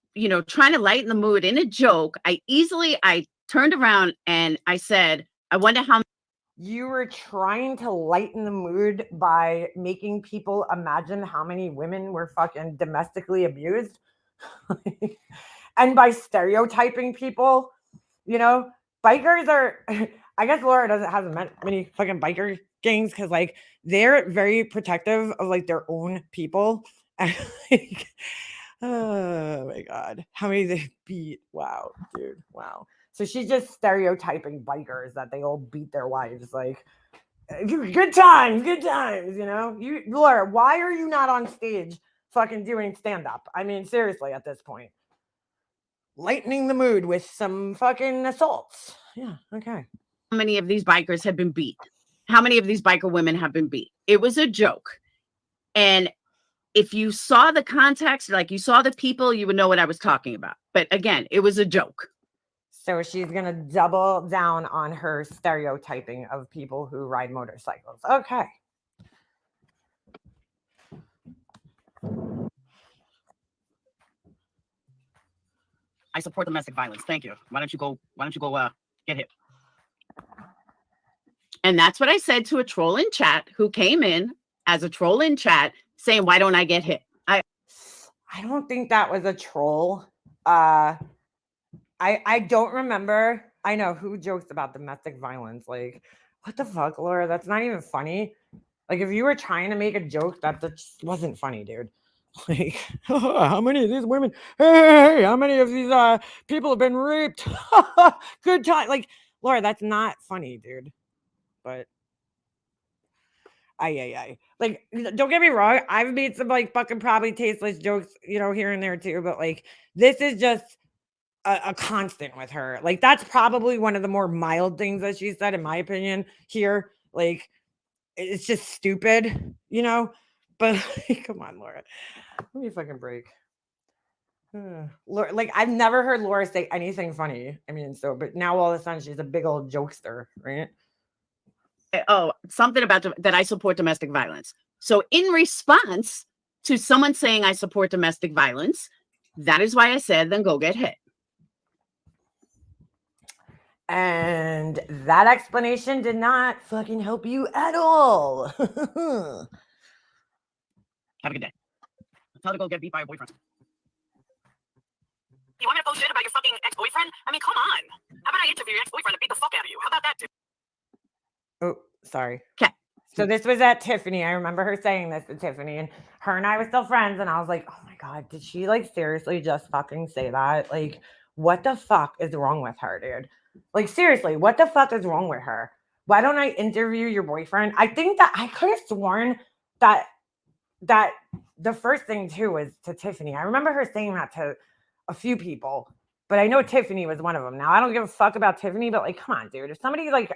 trying to lighten the mood in a joke, I turned around and I said, I wonder how You were trying to lighten the mood by making people imagine how many women were fucking domestically abused. And by stereotyping people, bikers are, I guess Laura doesn't have many fucking biker gangs because like they're very protective of like their own people. And, like, oh my God. How many they beat? Wow, dude. Wow. So she's just stereotyping bikers that they all beat their wives. Like, good times, Laura, why are you not on stage fucking doing stand-up? I mean, seriously, at this point. Lightening the mood with some fucking assaults. Yeah, okay. How many of these bikers have been beat? How many of these biker women have been beat? It was a joke. And if you saw the context, like you saw the people, you would know what I was talking about. But again, it was a joke. So she's going to double down on her stereotyping of people who ride motorcycles. Okay. I support domestic violence. Thank you. Why don't you go get hit? And that's what I said to a troll in chat who came in as a troll in chat saying, why don't I get hit? I don't think that was a troll. I don't remember. I know who jokes about domestic violence. Like, what the fuck, Laura? That's not even funny. Like, if you were trying to make a joke, that just wasn't funny, dude. Like, how many of these women? Hey, how many of these people have been raped? Good time. Like, Laura, that's not funny, dude. But like, don't get me wrong. I've made some like fucking probably tasteless jokes, here and there too. But like, this is just a constant with her. Like, that's probably one of the more mild things that she said, in my opinion. Here, like, it's just stupid, But like, come on, Laura. Let me fucking break. Laura, like, I've never heard Laura say anything funny. I mean, but now all of a sudden she's a big old jokester, right? Oh, something about that I support domestic violence. So in response to someone saying I support domestic violence, that is why I said, then go get hit. And that explanation did not fucking help you at all. Have a good day. Tell her to go get beat by a boyfriend. You want me to post shit about your fucking ex-boyfriend? I mean, come on. How about I interview your ex-boyfriend and beat the fuck out of you? How about that, dude? Oh, sorry. Okay. So this was at Tiffany. I remember her saying this to Tiffany, and her and I were still friends. And I was like, oh my God, did she like seriously just fucking say that? Like, what the fuck is wrong with her, dude? Like, seriously, what the fuck is wrong with her? Why don't I interview your boyfriend? I think that I could have sworn that the first thing too was to Tiffany. I remember her saying that to a few people, but I know Tiffany was one of them. Now, I don't give a fuck about Tiffany, but like, come on, dude. If somebody like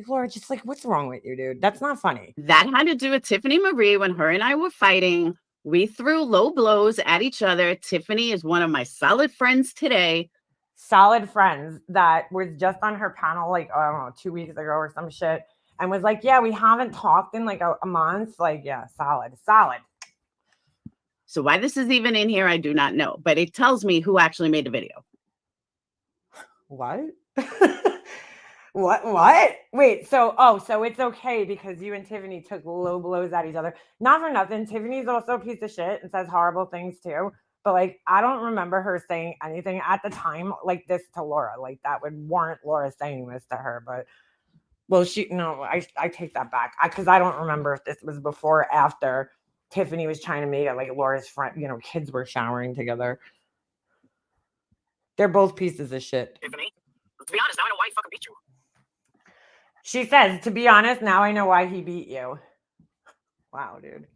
Laura, just like, what's wrong with you, dude? That's not funny. That had to do with Tiffany Marie. When her and I were fighting, we threw low blows at each other. Tiffany is one of my solid friends today. solid friends that was just on her panel, like, I don't know, 2 weeks ago or some shit, and was like, yeah, we haven't talked in like a month. Like, yeah, solid. So why this is even in here, I do not know, but it tells me who actually made the video. What? What? Wait, so it's okay because you and Tiffany took low blows at each other. Not for nothing. Tiffany's also a piece of shit and says horrible things too. But like, I don't remember her saying anything at the time like this to Laura. Like, that would warrant Laura saying this to her. But well, I take that back. Because I don't remember if this was before or after Tiffany was trying to make it like Laura's friend, kids were showering together. They're both pieces of shit. Tiffany, to be honest, now I know why he fucking beat you. She says, to be honest, now I know why he beat you. Wow, dude.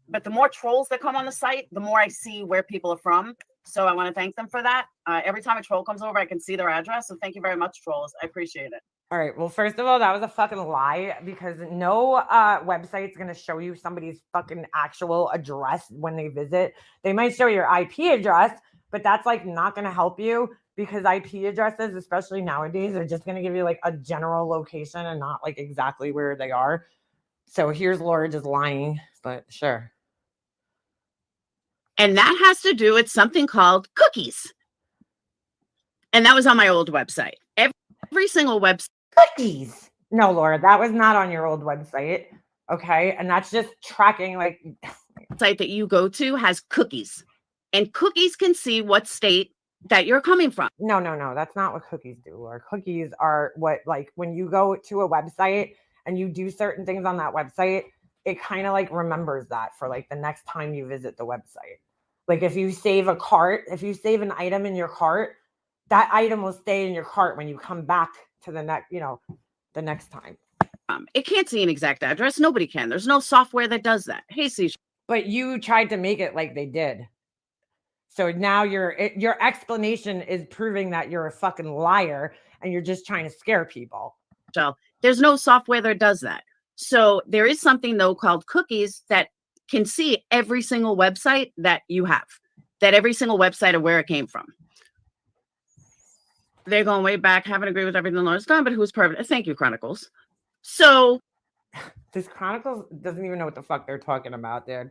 But the more trolls that come on the site, the more I see where people are from. So I want to thank them for that. Every time a troll comes over, I can see their address. So thank you very much, trolls. I appreciate it. All right. Well, first of all, that was a fucking lie because no website's going to show you somebody's fucking actual address when they visit. They might show your IP address, but that's like not going to help you because IP addresses, especially nowadays, are just going to give you like a general location and not like exactly where they are. So here's Laura just lying, but sure. And that has to do with something called cookies. And that was on my old website. Every single website. Cookies. No, Laura, that was not on your old website. Okay. And that's just tracking like site that you go to has cookies. And cookies can see what state that you're coming from. No. That's not what cookies do, Laura. Cookies are what, like, when you go to a website and you do certain things on that website, it kind of like remembers that for like the next time you visit the website. Like if you save a cart, if you save an item in your cart, that item will stay in your cart when you come back to the next time. It can't see an exact address. Nobody can. There's no software that does that. Hey, Seisha. But you tried to make it like they did. So now your explanation is proving that you're a fucking liar and you're just trying to scare people. So there's no software that does that. So there is something though called cookies that can see every single website that you have, that every single website of where it came from. They're going way back. Haven't agreed with everything Laura's done, but who's perfect? Thank you, Chronicles. So this Chronicles doesn't even know what the fuck they're talking about, dude.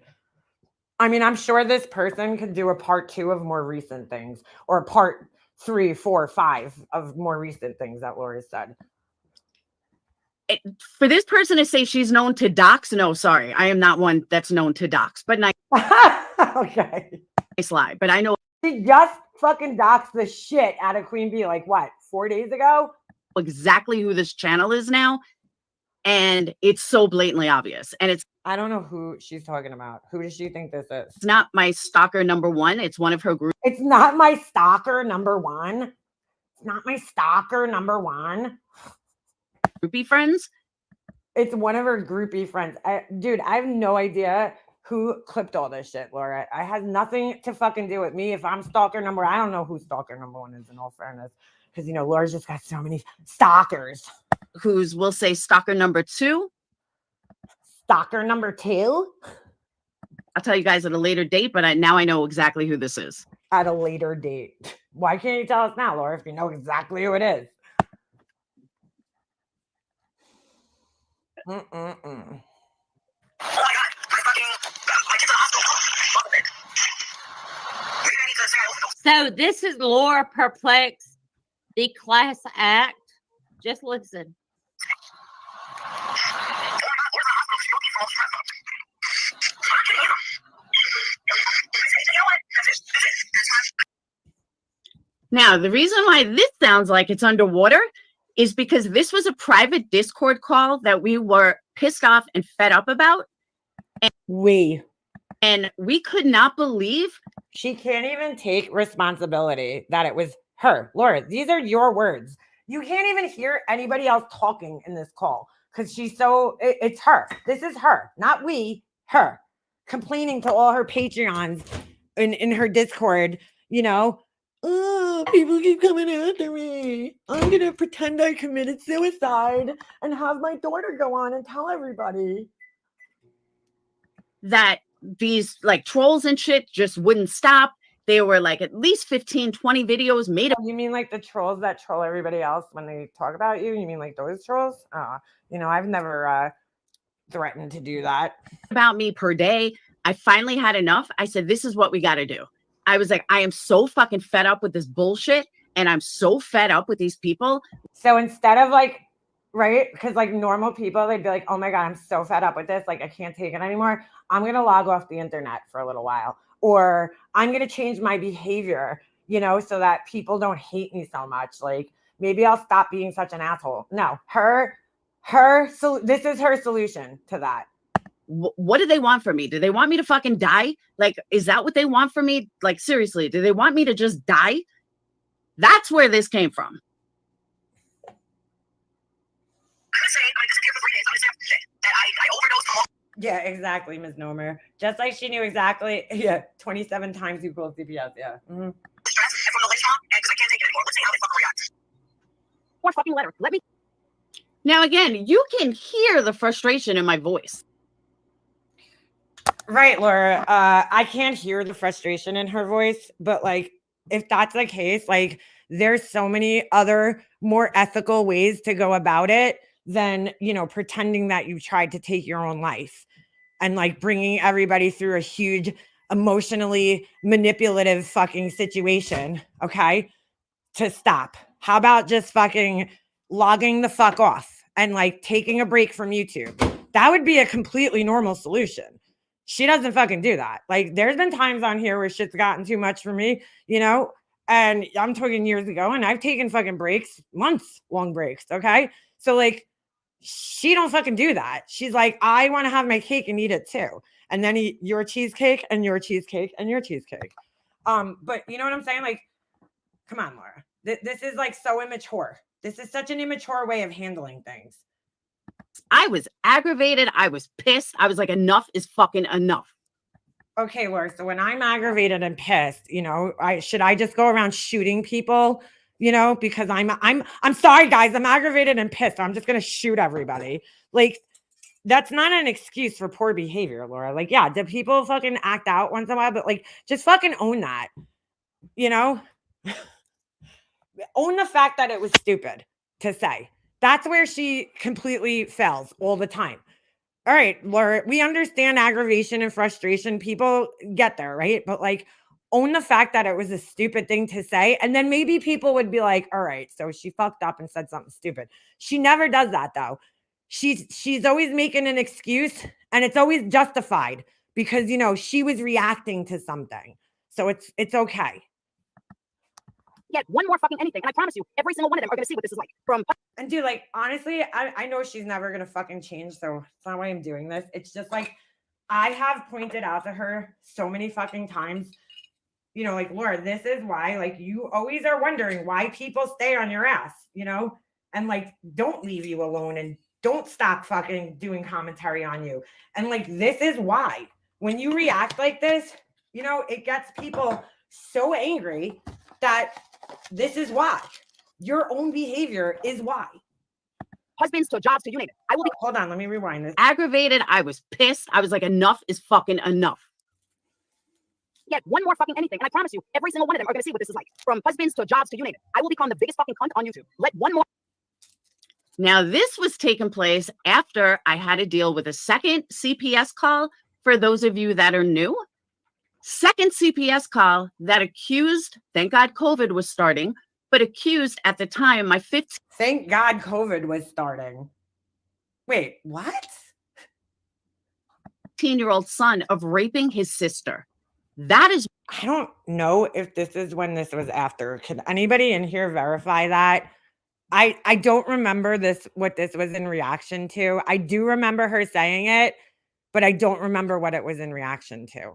I mean, I'm sure this person could do a part 2 of more recent things or a part 3, 4, 5 of more recent things that Laura said. For this person to say she's known to dox, no, sorry, I am not one that's known to dox, but nice. Okay. Nice lie, but I know she just fucking doxed the shit out of Queen Bee like what, 4 days ago? Exactly who this channel is now, and it's so blatantly obvious. And I don't know who she's talking about. Who does she think this is? It's not my stalker number 1. It's one of her group. It's not my stalker number 1. It's not my stalker number 1. Groupie friends. It's one of her groupie friends. Dude, I have no idea who clipped all this shit, Laura. It has nothing to fucking do with me. If I'm stalker number, I don't know who stalker number 1 is in all fairness. Because, Laura's just got so many stalkers. Who's, we'll say, stalker number 2. Stalker number 2? I'll tell you guys at a later date, but now I know exactly who this is. At a later date. Why can't you tell us now, Laura, if you know exactly who it is? Oh my God, I get to the hospital. Maybe I need to say I So this is Laura Perplex, the class act. Just listen. Now, the reason why this sounds like it's underwater is because this was a private Discord call that we were pissed off and fed up about. And we could not believe. She can't even take responsibility that it was her. Laura, these are your words. You can't even hear anybody else talking in this call because it's her. This is her, not we, her, complaining to all her Patreons in her Discord, oh, people keep coming after me. I'm going to pretend I committed suicide and have my daughter go on and tell everybody. That these like trolls and shit just wouldn't stop. There were like at least 15, 20 videos made You mean like the trolls that troll everybody else when they talk about you? You mean like those trolls? I've never threatened to do that. about me per day. I finally had enough. I said, this is what we got to do. I was like, I am so fucking fed up with this bullshit. And I'm so fed up with these people. So instead of like, right, because like normal people, they'd be like, oh my God, I'm so fed up with this. Like, I can't take it anymore. I'm going to log off the internet for a little while. Or I'm going to change my behavior, so that people don't hate me so much. Like, maybe I'll stop being such an asshole. No, this is her solution to that. What do they want from me? Do they want me to fucking die? Like, is that what they want from me? Like, seriously, do they want me to just die? That's where this came from. Yeah, exactly, Ms. Nomer. Just like she knew exactly, 27 times equals CPS, yeah. Mm-hmm. More fucking letter. Let me. Now, again, you can hear the frustration in my voice. Right, Laura. I can't hear the frustration in her voice, but like, if that's the case, like, there's so many other more ethical ways to go about it than, pretending that you tried to take your own life and like bringing everybody through a huge emotionally manipulative fucking situation. Okay. To stop. How about just fucking logging the fuck off and like taking a break from YouTube? That would be a completely normal solution. She doesn't fucking do that. Like, there's been times on here where shit's gotten too much for me, and I'm talking years ago, and I've taken fucking breaks, months long breaks. Okay. So like, she don't fucking do that. She's like, I want to have my cake and eat it too. And then eat your cheesecake and your cheesecake and your cheesecake. But you know what I'm saying? Like, come on, Laura. This is like so immature. This is such an immature way of handling things. I was aggravated. I was pissed. I was like, enough is fucking enough. Okay, Laura. So when I'm aggravated and pissed, should I just go around shooting people? Because I'm sorry, guys. I'm aggravated and pissed. So I'm just gonna shoot everybody. Like, that's not an excuse for poor behavior, Laura. Like, yeah, do people fucking act out once in a while? But like, just fucking own that. Own the fact that it was stupid to say. That's where she completely fails all the time. All right, Laura, we understand aggravation and frustration. People get there, right? But like, own the fact that it was a stupid thing to say. And then maybe people would be like, all right, so she fucked up and said something stupid. She never does that though. She's always making an excuse, and it's always justified because, she was reacting to something. So it's okay. Get one more fucking anything, and I promise you, every single one of them are gonna see what this is like. And dude, like, honestly, I know she's never gonna fucking change, so it's not why I'm doing this. It's just like, I have pointed out to her so many fucking times, like, Laura, this is why, like, you always are wondering why people stay on your ass, and like, don't leave you alone and don't stop fucking doing commentary on you. And like, this is why when you react like this, it gets people so angry that this is why. Your own behavior is why. Husbands to jobs to you name it. I will be. Hold on, let me rewind this. Aggravated. I was pissed. I was like, enough is fucking enough. Get one more fucking anything, and I promise you, every single one of them are gonna see what this is like. From husbands to jobs to you name it. I will become the biggest fucking cunt on YouTube. Let one more. Now, this was taking place after I had to deal with a second CPS call. For those of you that are new, second CPS call that accused, thank God COVID was starting, but accused at the time my 15. Thank God COVID was starting. Wait, what? 15-year-old son of raping his sister. That is. I don't know if this is when this was after. Can anybody in here verify that? I don't remember what this was in reaction to. I do remember her saying it, but I don't remember what it was in reaction to.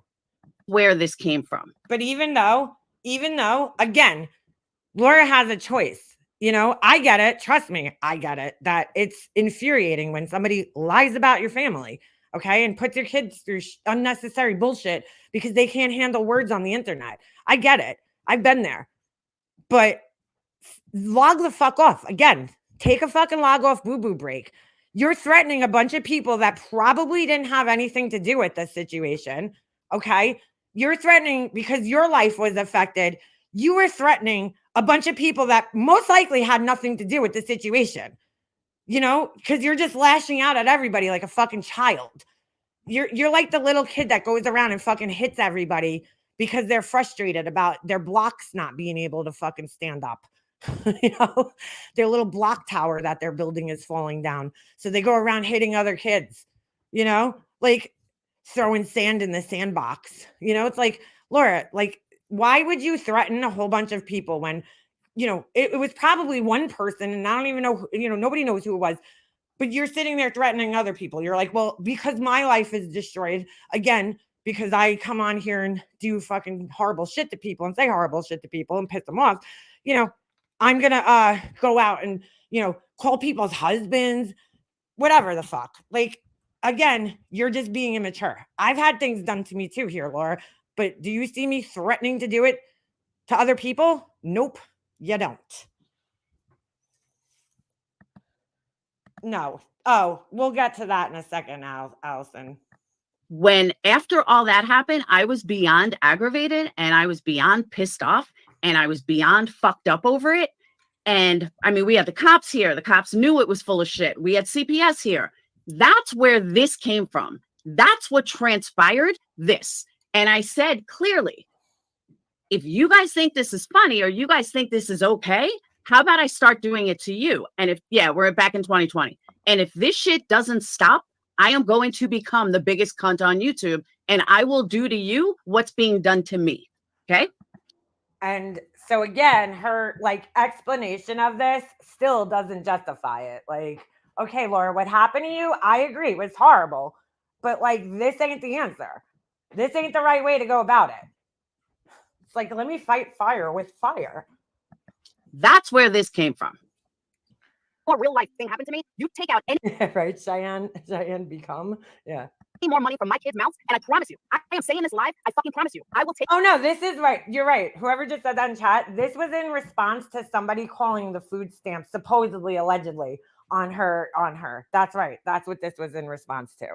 Where this came from. But even though, again, Laura has a choice. I get it. Trust me, I get it. That it's infuriating when somebody lies about your family, okay, and puts your kids through unnecessary bullshit because they can't handle words on the internet. I get it. I've been there. But log the fuck off. Again, take a fucking log off boo-boo break. You're threatening a bunch of people that probably didn't have anything to do with this situation, okay? you're threatening because your life was affected. You were threatening a bunch of people that most likely had nothing to do with the situation, you know, because you're just lashing out at everybody like a fucking child. You're like the little kid that goes around and fucking hits everybody because they're frustrated about their blocks not being able to fucking stand up. You know, their little block tower that they're building is falling down. So they go around hitting other kids, you know, like throwing sand in the sandbox. You know, it's like, Laura, like, why would you threaten a whole bunch of people when, you know, it was probably one person and I don't even know, you know, nobody knows who it was, but you're sitting there threatening other people. You're like, well, because my life is destroyed again, because I come on here and do fucking horrible shit to people and say horrible shit to people and piss them off, you know, I'm going to go out and, you know, call people's husbands, whatever the fuck. Like, again, you're just being immature. I've had things done to me too here, Laura, but do you see me threatening to do it to other people? Nope, you don't. No. Oh, we'll get to that in a second, Allison. When after all that happened, I was beyond aggravated and I was beyond pissed off and I was beyond fucked up over it. And I mean, we had the cops here. The cops knew it was full of shit. We had CPS here. That's where this came from. That's what transpired, this. And I said clearly, if you guys think this is funny or you guys think this is okay, how about I start doing it to you? And if, yeah, we're back in 2020. And if this shit doesn't stop, I am going to become the biggest cunt on YouTube and I will do to you what's being done to me. Okay. And so again, her like explanation of this still doesn't justify it. Like, okay, Laura, what happened to you? I agree, it was horrible, but like, this ain't the answer. This ain't the right way to go about it. It's like, let me fight fire with fire. That's where this came from. Or real life thing happened to me, you take out any Right, Cheyenne become, yeah. more money from my kid's mouth, and I promise you, I am saying this live, I fucking promise you, I will take. Oh no, this is right. You're right. Whoever just said that in chat, this was in response to somebody calling the food stamps supposedly, allegedly on her. That's right. That's what this was in response to.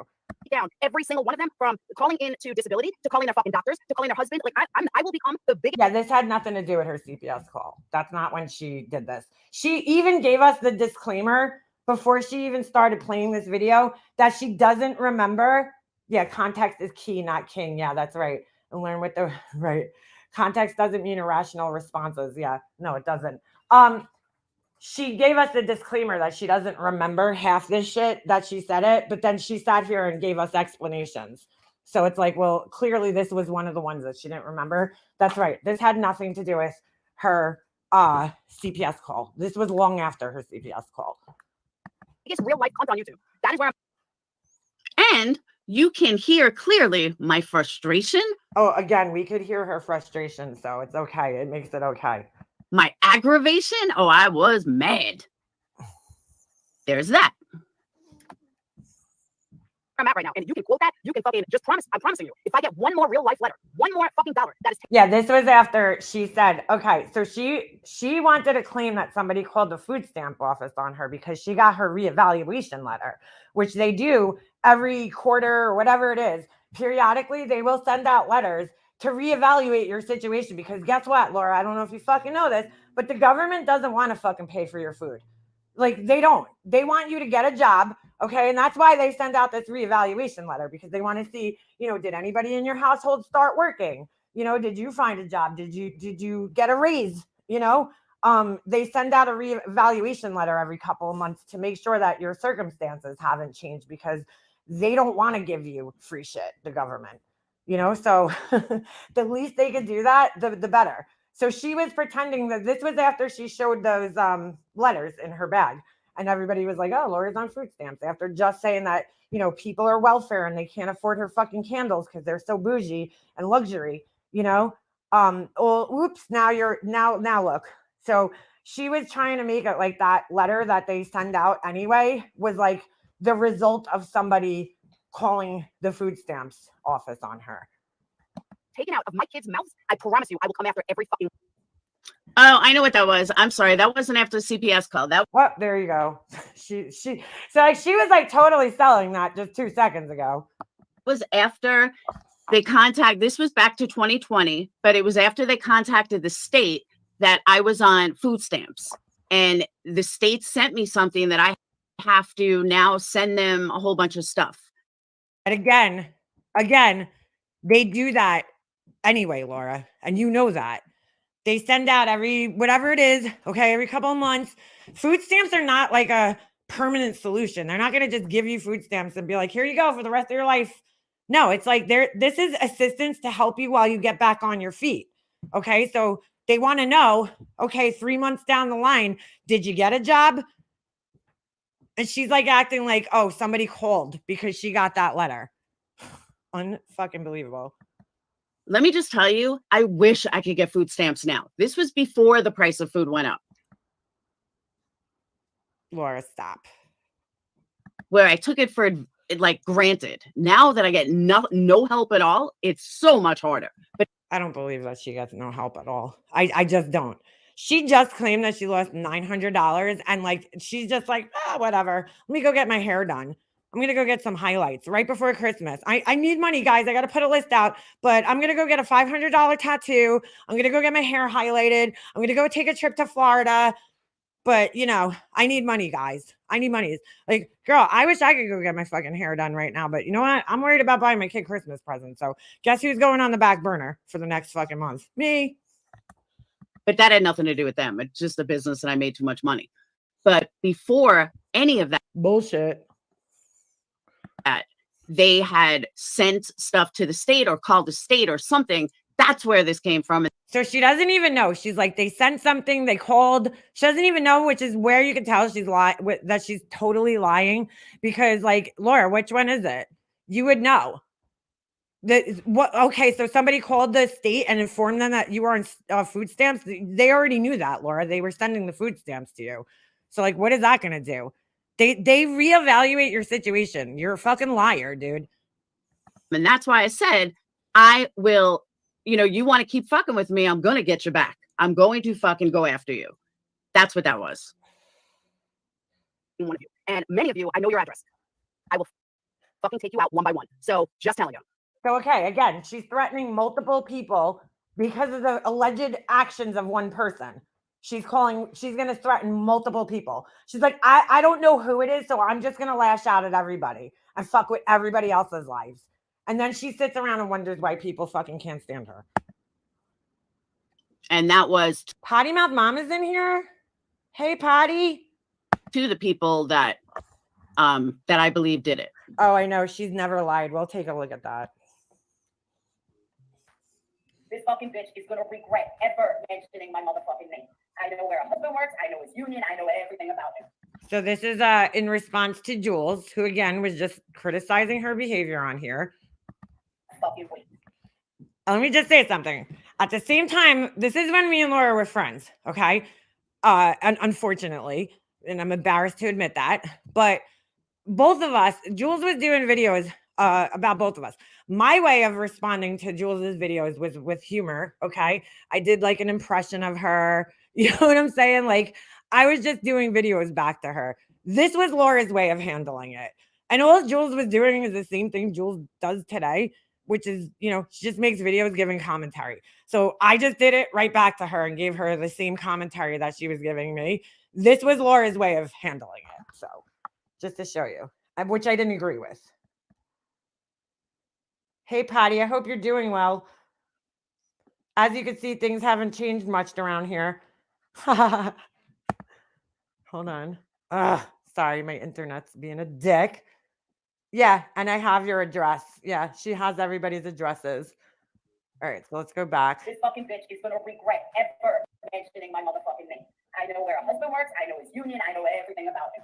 Down every single one of them, from calling in to disability to calling their fucking doctors to calling their husband. Like I will become the biggest. Yeah, this had nothing to do with her CPS call. That's not when she did this. She even gave us the disclaimer before she even started playing this video that she doesn't remember. Yeah, context is key, not king. Yeah, that's right. And learn what the right context doesn't mean irrational responses. Yeah, no, it doesn't. She gave us the disclaimer that she doesn't remember half this shit that she said it, but then she sat here and gave us explanations. So it's like, well, clearly this was one of the ones that she didn't remember. That's right. This had nothing to do with her CPS call. This was long after her CPS call. Biggest real life cunt on YouTube. That is where And you can hear clearly my frustration. Oh, again, we could hear her frustration, so it's okay. It makes it okay. My aggravation. Oh, I was mad. There's that. I'm at right now, and you can quote that. You can fucking just promise. I'm promising you, if I get one more real life letter, one more fucking dollar, that is. Yeah, this was after she said, okay, so she wanted to claim that somebody called the food stamp office on her because she got her reevaluation letter, which they do every quarter or whatever it is. Periodically, they will send out letters to reevaluate your situation because guess what, Laura? I don't know if you fucking know this, but the government doesn't want to fucking pay for your food. Like, they don't. They want you to get a job, okay? And that's why they send out this reevaluation letter, because they want to see, you know, did anybody in your household start working? You know, did you find a job? Did you get a raise? You know, they send out a reevaluation letter every couple of months to make sure that your circumstances haven't changed, because they don't want to give you free shit, the government. You know, so the least they could do that, the better. So she was pretending that this was after she showed those letters in her bag. And everybody was like, oh, Laura's on food stamps, after just saying that, you know, people are welfare and they can't afford her fucking candles because they're so bougie and luxury, you know. Well, oops, now look. So she was trying to make it like that letter that they send out anyway was like the result of somebody calling the food stamps office on her. Taken out of my kids' mouths, I promise you, I will come after every fucking. Oh, I know what that was. I'm sorry. That wasn't after the CPS call. That Well, there you go. So like she was like totally selling that just 2 seconds ago. was after This was back to 2020, but it was after they contacted the state that I was on food stamps. And the state sent me something that I have to now send them a whole bunch of stuff. And again, they do that anyway, Laura, and you know that. They send out whatever it is, okay, every couple of months. Food stamps are not like a permanent solution. They're not going to just give you food stamps and be like, here you go for the rest of your life. No, it's like this is assistance to help you while you get back on your feet. Okay, so they want to know, okay, 3 months down the line, did you get a job? And she's like acting like, oh, somebody called because she got that letter. Unfucking believable. Let me just tell you, I wish I could get food stamps now. This was before the price of food went up. Laura, stop. Where I took it for like granted. Now that I get no help at all, it's so much harder. But I don't believe that she gets no help at all. I just don't. She just claimed that she lost $900 and like she's just like, whatever. Let me go get my hair done. I'm going to go get some highlights right before Christmas. I need money, guys. I got to put a list out, but I'm going to go get a $500 tattoo. I'm going to go get my hair highlighted. I'm going to go take a trip to Florida. But, you know, I need money, guys. I need money. Like, girl, I wish I could go get my fucking hair done right now. But you know what? I'm worried about buying my kid Christmas presents. So guess who's going on the back burner for the next fucking month? Me. But that had nothing to do with them. It's just a business and I made too much money. But before any of that bullshit, they had sent stuff to the state or called the state or something. That's where this came from. So she doesn't even know. She's like, they sent something, they called. She doesn't even know, which is where you can tell she's that she's totally lying. Because, like, Laura, which one is it? You would know. Okay, so somebody called the state and informed them that you were on food stamps. They already knew that, Laura. They were sending the food stamps to you. So, like, what is that going to do? They reevaluate your situation. You're a fucking liar, dude. And that's why I said, I will, you know, you want to keep fucking with me, I'm going to get you back. I'm going to fucking go after you. That's what that was. One of you. And many of you, I know your address. I will fucking take you out one by one. So just telling you. So, okay, again, she's threatening multiple people because of the alleged actions of one person. She's going to threaten multiple people. She's like, I don't know who it is, so I'm just going to lash out at everybody and fuck with everybody else's lives. And then she sits around and wonders why people fucking can't stand her. And that was Potty Mouth Mom is in here. Hey, Potty. To the people that I believe did it. Oh, I know. She's never lied. We'll take a look at that. This fucking bitch is going to regret ever mentioning my motherfucking name. I know where her husband works. I know his union. I know everything about him. So this is in response to Jules, who again was just criticizing her behavior on here. Fucking wait. Let me just say something. At the same time, this is when me and Laura were friends, okay? And unfortunately, and I'm embarrassed to admit that, but both of us, Jules was doing videos about both of us. My way of responding to Jules's videos was with humor, okay? I did like an impression of her. You know what I'm saying? Like, I was just doing videos back to her. This was Laura's way of handling it. And all Jules was doing is the same thing Jules does today, which is, you know, she just makes videos giving commentary. So I just did it right back to her and gave her the same commentary that she was giving me. This was Laura's way of handling it. So just to show you, which I didn't agree with. Hey, Patty, I hope you're doing well. As you can see, things haven't changed much around here. Hold on. Sorry, my internet's being a dick. Yeah, and I have your address. Yeah, she has everybody's addresses. All right, so let's go back. This fucking bitch is going to regret ever mentioning my motherfucking name. I know where her husband works. I know his union. I know everything about him.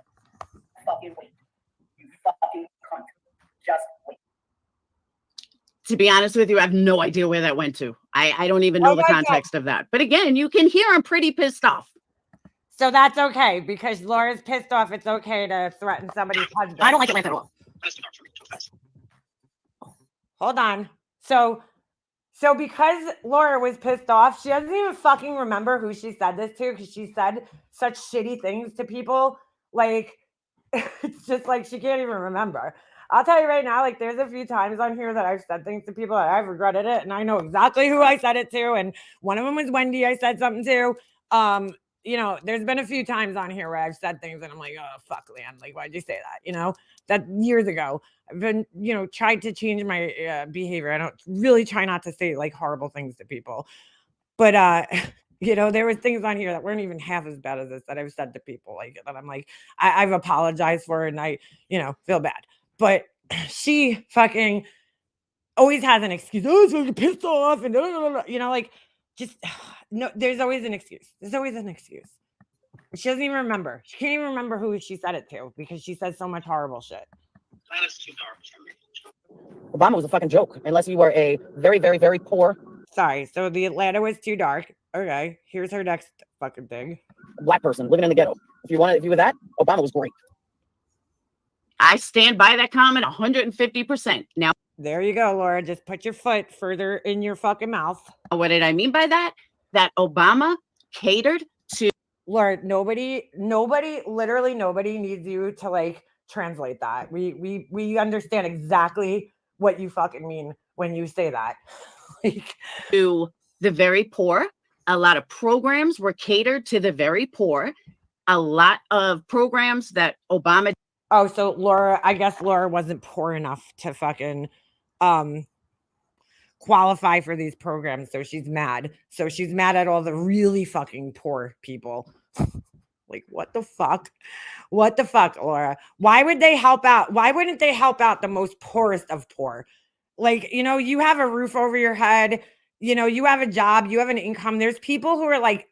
Fucking wait. You fucking cunt. Just wait. To be honest with you, I have no idea where that went to. I don't even know the context of that. But again, you can hear I'm pretty pissed off. So that's okay because Laura's pissed off. It's okay to threaten somebody's husband. I don't like it at all. Hold on. So because Laura was pissed off, she doesn't even fucking remember who she said this to because she said such shitty things to people. Like, it's just like she can't even remember. I'll tell you right now, like there's a few times on here that I've said things to people and I've regretted it, and I know exactly who I said it to. And one of them was Wendy. I said something to. You know, there's been a few times on here where I've said things and I'm like, oh fuck, Leanne, like why'd you say that? You know, that years ago. I've been, you know, tried to change my behavior. I don't really try not to say like horrible things to people, but you know, there was things on here that weren't even half as bad as this that I've said to people like that. I'm like, I've apologized for it and I, you know, feel bad. But she fucking always has an excuse. Oh, so you're pissed off and you know, like just no, there's always an excuse. There's always an excuse. She doesn't even remember. She can't even remember who she said it to because she says so much horrible shit. Obama was a fucking joke, unless you were a very, very, very poor Sorry. So the Atlanta was too dark. Okay. Here's her next fucking thing. black person living in the ghetto. If you were that, Obama was great. I stand by that comment 150%. Now, There you go, Laura. Just put your foot further in your fucking mouth. what did I mean by that? That Obama catered to Laura, literally nobody needs you to like translate that. We understand exactly what you fucking mean when you say that. Like, the very poor. A lot of programs were catered to the very poor. A lot of programs that Obama oh, so Laura, I guess Laura wasn't poor enough to fucking qualify for these programs, so she's mad. So she's mad at all the really fucking poor people. Like, what the fuck? What the fuck, Laura? Why would they help out? Why wouldn't they help out the most poorest of poor? Like, you know, you have a roof over your head, you know, you have a job, you have an income. There's people who are like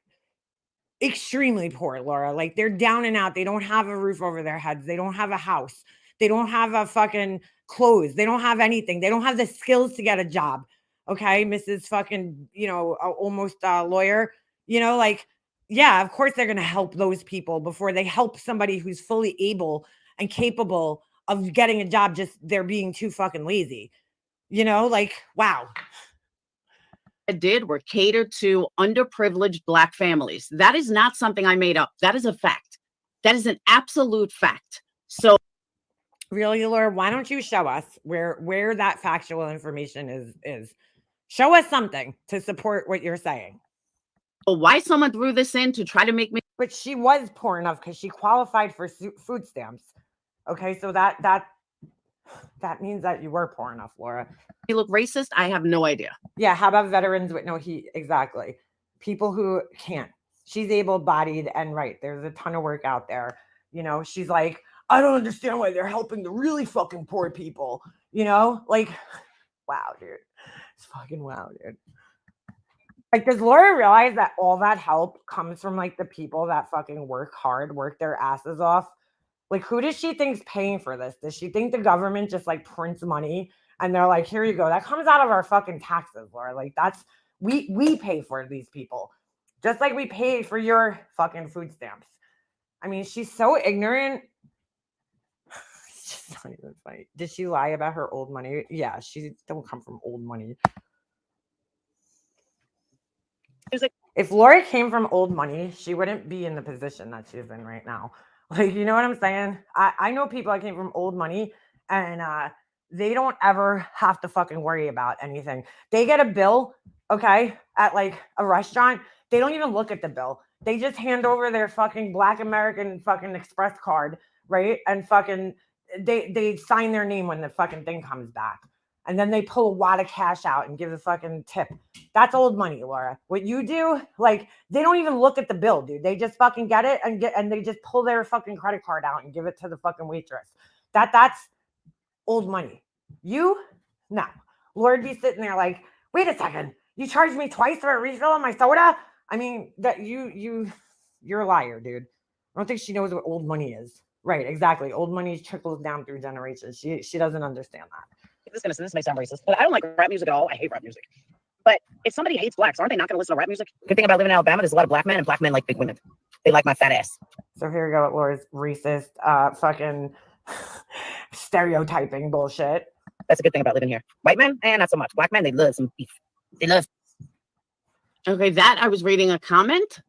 extremely poor, Laura. Like, they're down and out. They don't have a roof over their heads. They don't have a house. They don't have a fucking clothes. They don't have anything. They don't have the skills to get a job. Okay, Mrs. fucking, you know, almost lawyer, you know, like, yeah, of course they're going to help those people before they help somebody who's fully able and capable of getting a job. Just they're being too fucking lazy, you know, like, wow. did were catered to underprivileged Black families. That is not something I made up. That is a fact. That is an absolute fact. So Really, Laura, why don't you show us where that factual information is? Show us something to support what you're saying. why someone threw this in to try to make me But she was poor enough because she qualified for food stamps. Okay, so that means that you were poor enough, Laura. look racist, I have no idea. Yeah, how about veterans with no heat? Exactly. People who can't. She's able-bodied and right. There's a ton of work out there. You know, she's like, I don't understand why they're helping the really fucking poor people. You know, like, wow, dude. It's fucking wow, dude. Like, does Laura realize that all that help comes from like the people that fucking work hard, work their asses off? Like, who does she think's paying for this? Does she think the government just like prints money and they're like, here you go? That comes out of our fucking taxes, Laura. Like, that's we pay for these people. Just like we pay for your fucking food stamps. I mean, she's so ignorant. It's just not even funny. Did she lie about her old money? Yeah, she don't come from old money. If Laura came from old money, she wouldn't be in the position that she's in right now. Like, you know what I'm saying? I know people that came from old money and they don't ever have to fucking worry about anything. They get a bill, okay, at like a restaurant. They don't even look at the bill. They just hand over their fucking Black American fucking Express card, right? And fucking they sign their name when the fucking thing comes back. And then they pull a wad of cash out and give a fucking tip. That's old money, Laura. What you do, like, they don't even look at the bill, dude. They just fucking get it and they just pull their fucking credit card out and give it to the fucking waitress. That's old money. You? No. Laura'd be sitting there like, wait a second. You charged me twice for a refill on my soda? I mean, that you're a liar, dude. I don't think she knows what old money is. Right, exactly. Old money trickles down through generations. She doesn't understand that. This may sound racist, but I don't like rap music at all. I hate rap music. But if somebody hates blacks, aren't they not going to listen to rap music? Good thing about living in Alabama, there's a lot of black men, and black men like big women. They like my fat ass. So here we go with Laura's racist, fucking stereotyping bullshit. That's a good thing about living here. White men, not so much. Black men, they love some beef. They love. Okay, that I was reading a comment.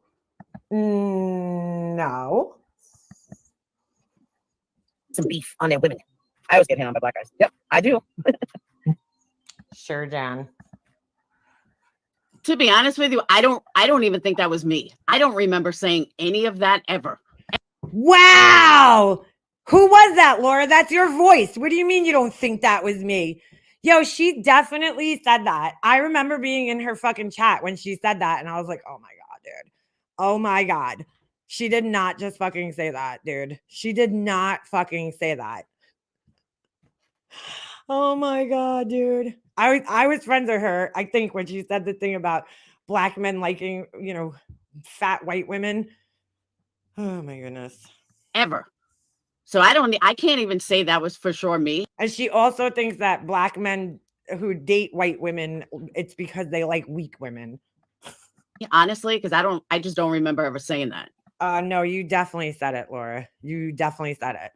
No. Some beef on their women. I always get hit on by black guys. Yep, I do. Sure, Jan. To be honest with you, I don't even think that was me. I don't remember saying any of that ever. Wow. Who was that, Laura? That's your voice. What do you mean you don't think that was me? Yo, she definitely said that. I remember being in her fucking chat when she said that, and I was like, oh my God, dude. Oh my God. She did not just fucking say that, dude. She did not fucking say that. Oh my God, dude. I was friends with her, I think, when she said the thing about black men liking, fat white women. Oh my goodness. Ever. So I can't even say that was for sure me. And she also thinks that black men who date white women, it's because they like weak women. Honestly, because I just don't remember ever saying that. No, you definitely said it, Laura. You definitely said it.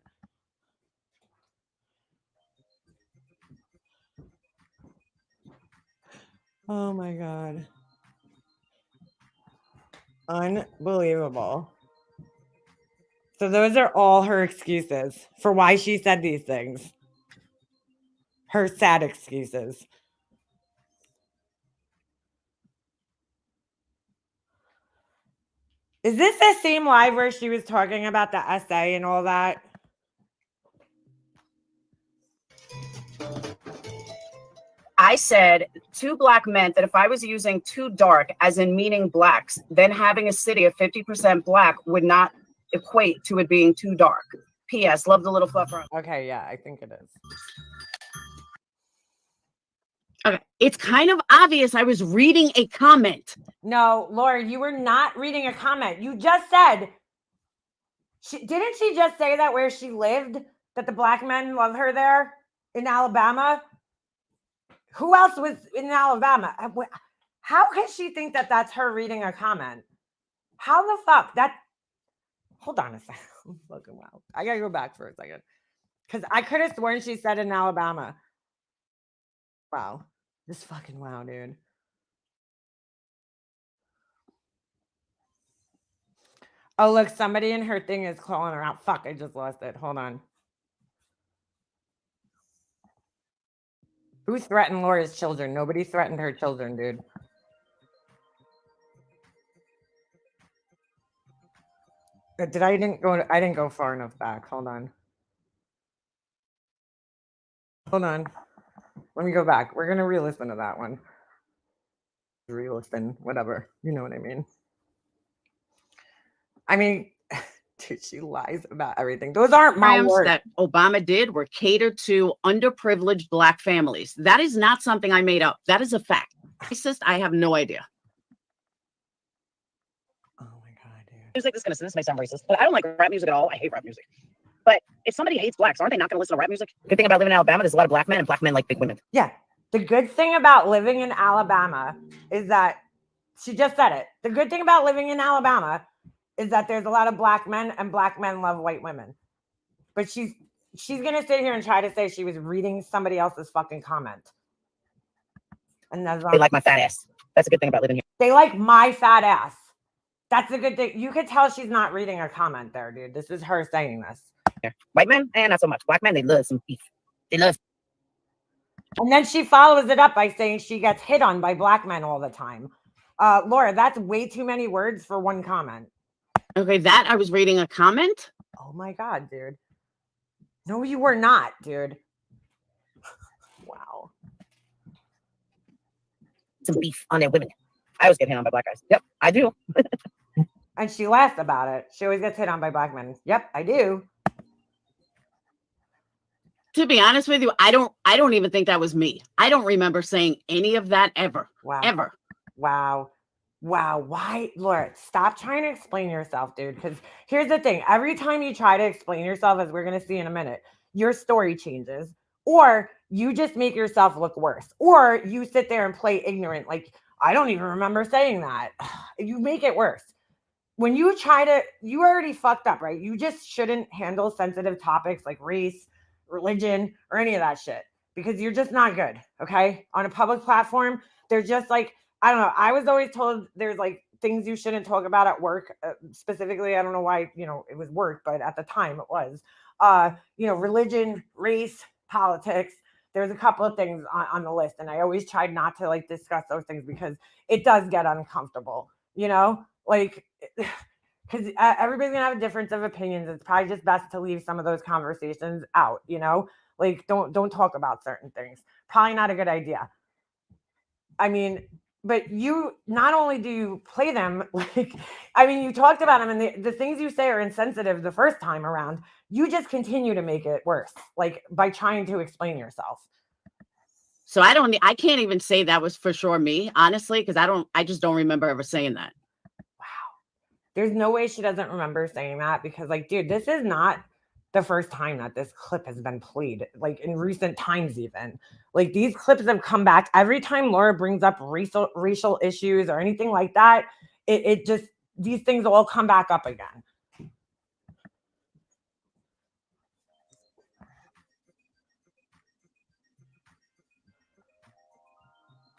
Oh my God. Unbelievable. So those are all her excuses for why she said these things. Her sad excuses. Is this the same live where she was talking about the essay and all that? I said too black meant that if I was using too dark, as in meaning blacks, then having a city of 50% black would not equate to it being too dark. P.S. Love the little fluffer. Okay, yeah, I think it is. Okay. It's kind of obvious I was reading a comment. No, Laura, you were not reading a comment. You just said, didn't she just say that where she lived, that the black men love her there in Alabama? Who else was in Alabama? How can she think that that's her reading a comment? How the fuck? Hold on a second. I'm fucking wild. I gotta go back for a second. Because I could have sworn she said in Alabama. Wow. This fucking wow, dude. Oh, look, somebody in her thing is calling her out. Fuck, I just lost it. Hold on. Who threatened Laura's children? Nobody threatened her children, dude. I didn't go far enough back. Hold on. Hold on. Let me go back. We're gonna re-listen to that one. Re-listen, whatever. You know what I mean. I mean, dude, she lies about everything. Those aren't my Programs words. that Obama did were catered to underprivileged black families. That is not something I made up. That is a fact. Racist, I have no idea. Oh my God, dude. Music, this may sound racist, but I don't like rap music at all. I hate rap music. But if somebody hates blacks, aren't they not going to listen to rap music? Good thing about living in Alabama, there's a lot of black men, and black men like big women. Yeah. The good thing about living in Alabama is that she just said it. The good thing about living in Alabama is that there's a lot of black men, and black men love white women. But she's gonna sit here and try to say she was reading somebody else's fucking comment. And that's They like my fat ass. That's a good thing about living here. They like my fat ass. That's a good thing. You could tell she's not reading a comment there, dude. This is her saying this. White men, not so much. Black men, they love some beef. They love. And then she follows it up by saying she gets hit on by black men all the time. Laura, that's way too many words for one comment. Okay, that I was reading a comment. Oh my God, dude. No, you were not, dude. Wow. Some beef on their women. I always get hit on by black guys. Yep, I do. And she laughs about it. She always gets hit on by black men. Yep, I do. To be honest with you, I don't even think that was me. I don't remember saying any of that ever. Wow. Ever. Wow. Wow. Why, Laura, stop trying to explain yourself, dude. Because here's the thing. Every time you try to explain yourself, as we're going to see in a minute, your story changes. Or you just make yourself look worse. Or you sit there and play ignorant. Like, I don't even remember saying that. You make it worse. When you you already fucked up, right? You just shouldn't handle sensitive topics like race, religion, or any of that shit, because you're just not good. Okay. On a public platform, they're just like, I don't know. I was always told there's like things you shouldn't talk about at work. Specifically, I don't know why, it was work, but at the time it was. religion, race, politics. There's a couple of things on the list, and I always try not to like discuss those things because it does get uncomfortable, like because everybody's gonna have a difference of opinions. It's probably just best to leave some of those conversations out, like don't talk about certain things. Probably not a good idea. I mean, but you not only do you play them, like, I mean, you talked about them and the things you say are insensitive the first time around. You just continue to make it worse, like by trying to explain yourself. So I can't even say that was for sure me, honestly, because I just don't remember ever saying that. Wow. There's no way she doesn't remember saying that because, like, dude, this is not the first time that this clip has been played, like in recent times, even. Like these clips have come back every time Laura brings up racial issues or anything like that. It just, these things all come back up again.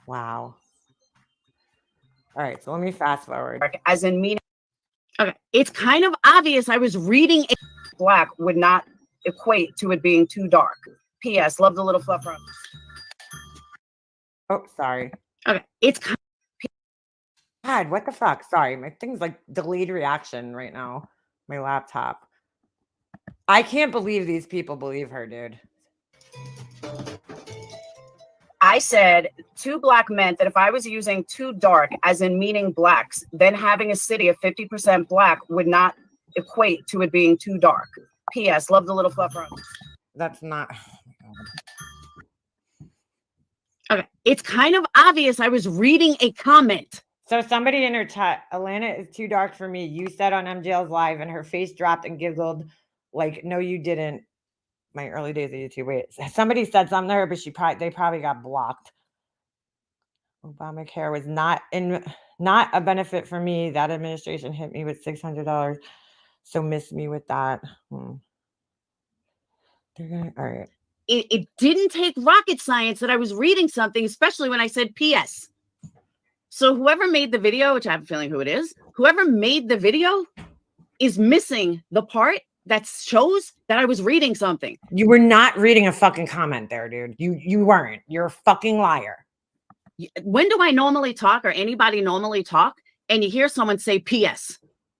Wow. All right, so let me fast forward. As in meaning, okay, it's kind of obvious I was reading black would not equate to it being too dark. P.S. Love the little fluff run. Oh, sorry. Okay, it's God, what the fuck? Sorry, my thing's like delayed reaction right now. My laptop. I can't believe these people believe her, dude. I said too black meant that if I was using too dark, as in meaning blacks, then having a city of 50% black would not equate to it being too dark. P.S. Love the little fluff run. That's not. okay. It's kind of obvious I was reading a comment. So somebody in her chat, Alana is too dark for me. You said on MJL's live, and her face dropped and giggled like, "No, you didn't." My early days of YouTube. Wait, somebody said something to her, but they probably got blocked. Obamacare was not a benefit for me. That administration hit me with $600, so miss me with that. All right. It didn't take rocket science that I was reading something, especially when I said P.S. So whoever made the video, which I have a feeling who it is, whoever made the video is missing the part that shows that I was reading something. You were not reading a fucking comment there, dude. You weren't. You're a fucking liar. When do I normally talk or anybody normally talk and you hear someone say P.S.?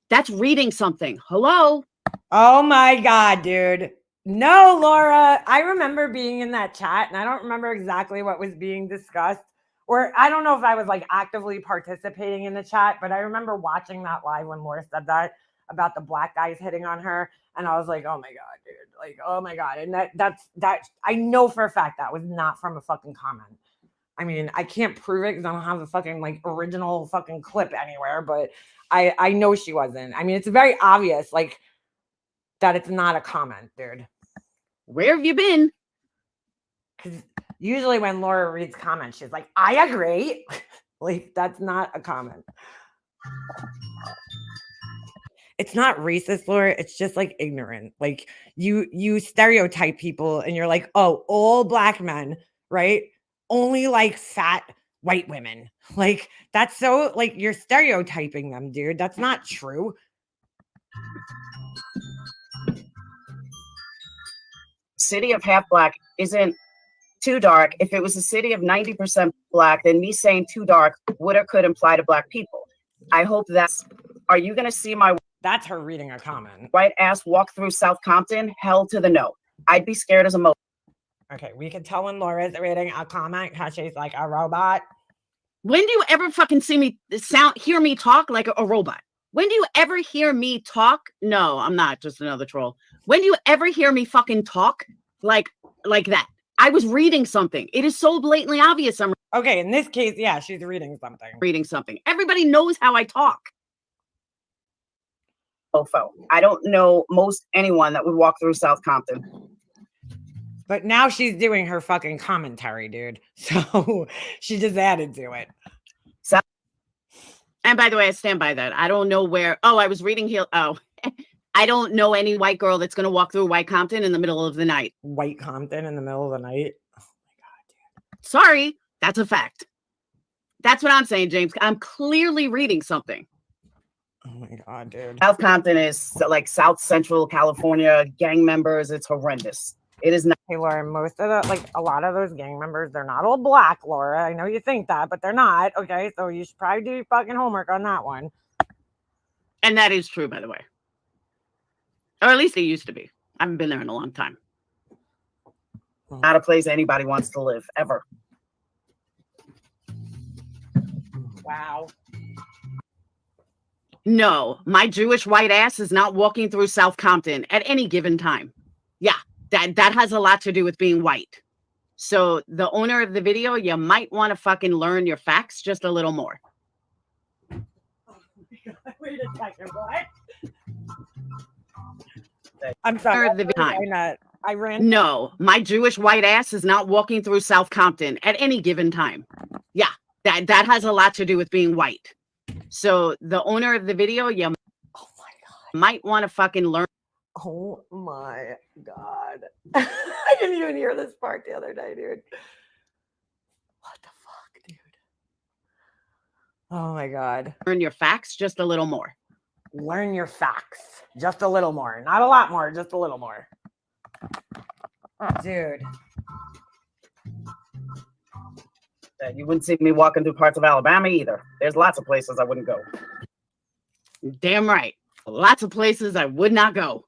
That's reading something. Hello? Oh my God, dude. No, Laura. I remember being in that chat and I don't remember exactly what was being discussed. Or I don't know if I was like actively participating in the chat, but I remember watching that live when Laura said that about the black guys hitting on her. And I was like, oh my God, dude. Like, oh my God. And that's I know for a fact that was not from a fucking comment. I mean, I can't prove it because I don't have a fucking like original fucking clip anywhere, but I know she wasn't. I mean, it's very obvious, like, that it's not a comment, dude. Where have you been? Because usually when Laura reads comments, she's like, I agree. Like, that's not a comment. It's not racist, Laura. It's just like ignorant. Like you stereotype people and you're like, oh, all black men, right? Only like fat white women. Like that's so like you're stereotyping them, dude. That's not true. City of half black isn't too dark. If it was a city of 90% black, then me saying too dark would or could imply to black people. I hope that's, are you going to see my That's her reading a comment. white ass walk through South Compton? Hell to the no. I'd be scared as a mo. Okay, we can tell when Laura's reading a comment because she's like a robot. When do you ever fucking hear me talk like a robot? When do you ever hear me talk? No, I'm not just another troll. When do you ever hear me fucking talk like that? I was reading something. It is so blatantly obvious I'm Okay, in this case, yeah, she's reading something. reading something. Everybody knows how I talk. Mofo. I don't know most anyone that would walk through South Compton. But now she's doing her fucking commentary, dude. So she just added to it. And by the way, I stand by that. I don't know where. Oh, I was reading here. Oh, I don't know any white girl that's going to walk through White Compton in the middle of the night. White Compton in the middle of the night. Oh my God, dude. Sorry. That's a fact. That's what I'm saying, James. I'm clearly reading something. Oh my god, dude. South Compton is like South Central California. Gang members, it's horrendous. It is not. Hey, Laura, most of the, like, a lot of those gang members, they're not all black, Laura. I know you think that, but they're not. Okay, so you should probably do your fucking homework on that one. And that is true, by the way. Or at least it used to be. I haven't been there in a long time. Not a place anybody wants to live, ever. Wow. No, my Jewish white ass is not walking through South Compton at any given time. Yeah, that has a lot to do with being white. So the owner of the video, you might want to fucking learn your facts just a little more. Wait a second, what? I'm sorry. Owner of the time. I ran. No, my Jewish white ass is not walking through South Compton at any given time. Yeah, that has a lot to do with being white. So the owner of the video, you Oh my god. might want to fucking learn. Oh my god. I didn't even hear this part the other day, dude. What the fuck, dude? Oh my god. Learn your facts just a little more. Learn your facts. Just a little more. Not a lot more, just a little more. Dude. You wouldn't see me walking through parts of Alabama either. There's lots of places I wouldn't go. Damn right. Lots of places I would not go.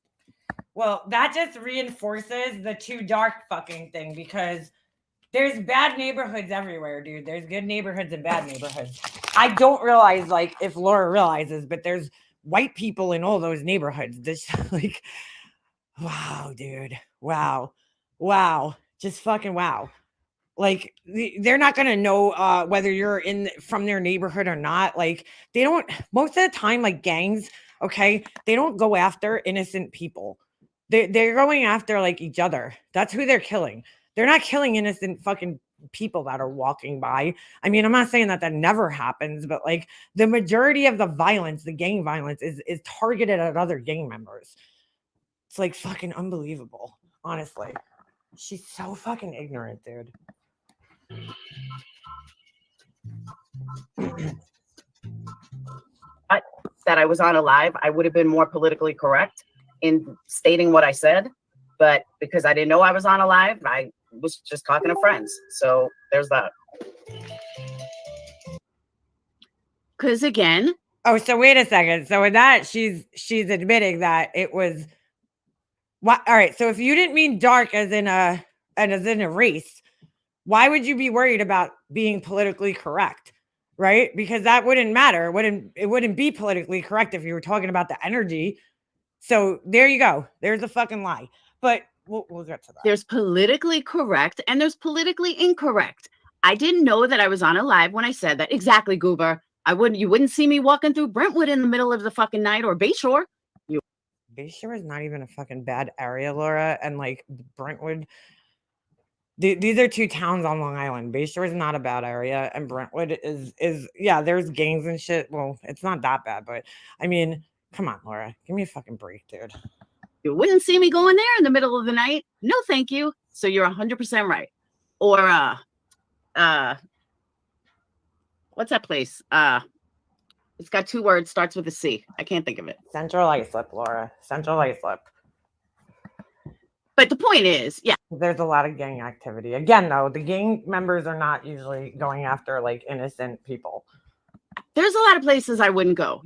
Well, that just reinforces the too dark fucking thing because there's bad neighborhoods everywhere, dude. There's good neighborhoods and bad neighborhoods. I don't realize, like, if Laura realizes, but there's white people in all those neighborhoods. This, like, wow, dude. Wow. Wow. Just fucking wow. Like, they're not going to know whether you're from their neighborhood or not. Like, they don't, most of the time, like gangs, okay, they don't go after innocent people. They're going after like each other. That's who they're killing. They're not killing innocent fucking people that are walking by. I mean, I'm not saying that never happens, but like the majority of the violence, the gang violence is targeted at other gang members. It's like fucking unbelievable, honestly. She's so fucking ignorant, dude. That I was on a live, I would have been more politically correct in stating what I said, but because I didn't know I was on a live, I was just talking to friends. So there's that. Because again, oh, so wait a second. So with that, she's admitting that it was what? All right. So if you didn't mean dark as in a race, why would you be worried about being politically correct? Right? Because that wouldn't matter. It wouldn't be politically correct if you were talking about the energy. So there you go. There's a fucking lie. But we'll get to that. there's politically correct and there's politically incorrect. I didn't know that I was on a live when I said that. Exactly, Goober. You wouldn't see me walking through Brentwood in the middle of the fucking night or Bayshore. Bayshore is not even a fucking bad area, Laura. And like Brentwood, these are two towns on Long Island. Bayshore is not a bad area, and Brentwood is yeah. There's gangs and shit. Well, it's not that bad, but I mean, come on, Laura, give me a fucking break, dude. You wouldn't see me going there in the middle of the night. No, thank you. So you're 100% right. Or what's that place? It's got two words, starts with a C. I can't think of it. Central Islip, Laura. Central Islip. But the point is, yeah, There's a lot of gang activity. Again, though, the gang members are not usually going after like innocent people. there's a lot of places I wouldn't go.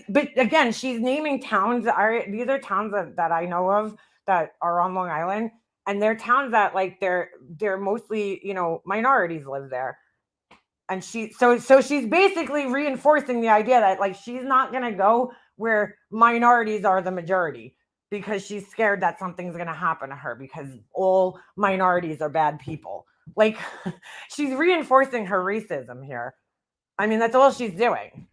But again, she's naming towns. These are towns that I know of that are on Long Island, and they're towns that like they're mostly, you know, minorities live there. And so she's basically reinforcing the idea that like she's not gonna go where minorities are the majority because she's scared that something's gonna happen to her because all minorities are bad people. Like she's reinforcing her racism here. I mean, that's all she's doing.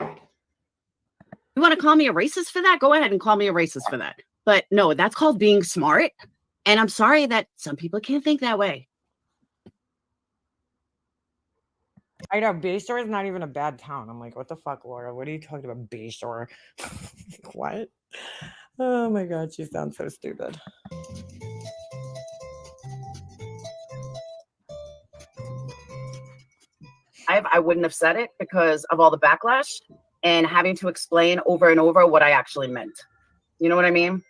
You want to call me a racist for that? Go ahead and call me a racist for that. But no, that's called being smart. And I'm sorry that some people can't think that way. I know Bayshore is not even a bad town. I'm like, what the fuck, Laura? What are you talking about, Bayshore? What? Oh my god, she sounds so stupid. I wouldn't have said it because of all the backlash. and having to explain over and over what I actually meant. You know what I mean?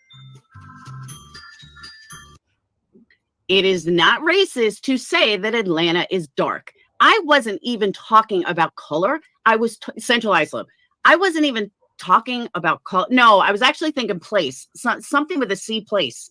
It is not racist to say that Atlanta is dark. I wasn't even talking about color. I was Central Islip. I wasn't even talking about color. No, I was actually thinking place, something with a C, place.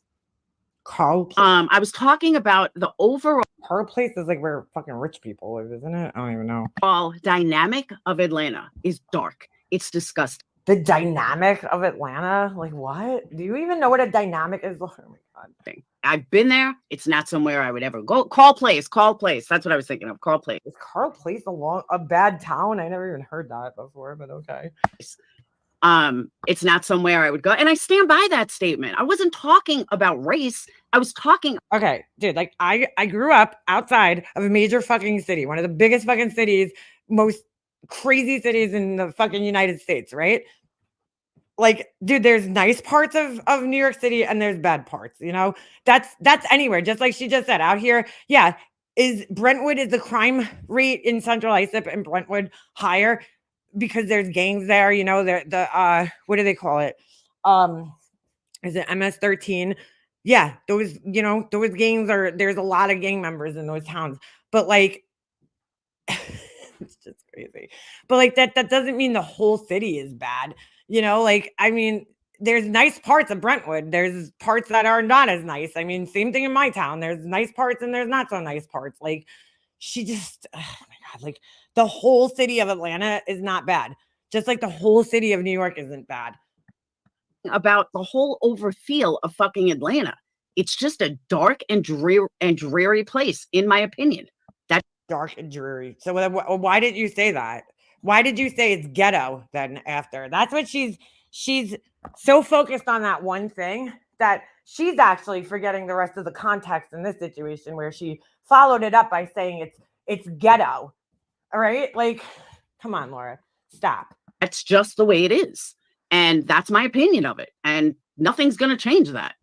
Carl, I was talking about the overall her place is like where fucking rich people live, isn't it? I don't even know. dynamic of Atlanta is dark. It's disgusting. The dynamic of Atlanta? Like what? Do you even know what a dynamic is? Oh my god. I've been there. It's not somewhere I would ever go. Call Place. That's what I was thinking of. Call Place. Is Carl Place a bad town? I never even heard that before, but okay. It's not somewhere I would go. And I stand by that statement. I wasn't talking about race. I was talking. Okay, dude, like I grew up outside of a major fucking city, one of the biggest fucking cities, most crazy cities in the fucking United States, right? Like, dude, there's nice parts of New York City and there's bad parts, you know? That's anywhere, just like she just said. Out here, yeah, is the crime rate in Central Islip and Brentwood higher because there's gangs there, you know, what do they call it? Is it MS-13? Yeah, those, you know, those gangs there's a lot of gang members in those towns. But like it's just crazy. But like that doesn't mean the whole city is bad. You know, like I mean, there's nice parts of Brentwood. There's parts that are not as nice. I mean, same thing in my town. There's nice parts and there's not so nice parts. Like she just, oh my god, like the whole city of Atlanta is not bad. Just like the whole city of New York isn't bad. About the whole overfeel of fucking Atlanta. It's just a dark and dreary place, in my opinion. That's dark and dreary. So why did you say that? Why did you say it's ghetto then after? That's what she's so focused on that one thing that she's actually forgetting the rest of the context in this situation where she followed it up by saying it's ghetto. All right? Like, come on, Laura. Stop. That's just the way it is. And that's my opinion of it. And nothing's going to change that.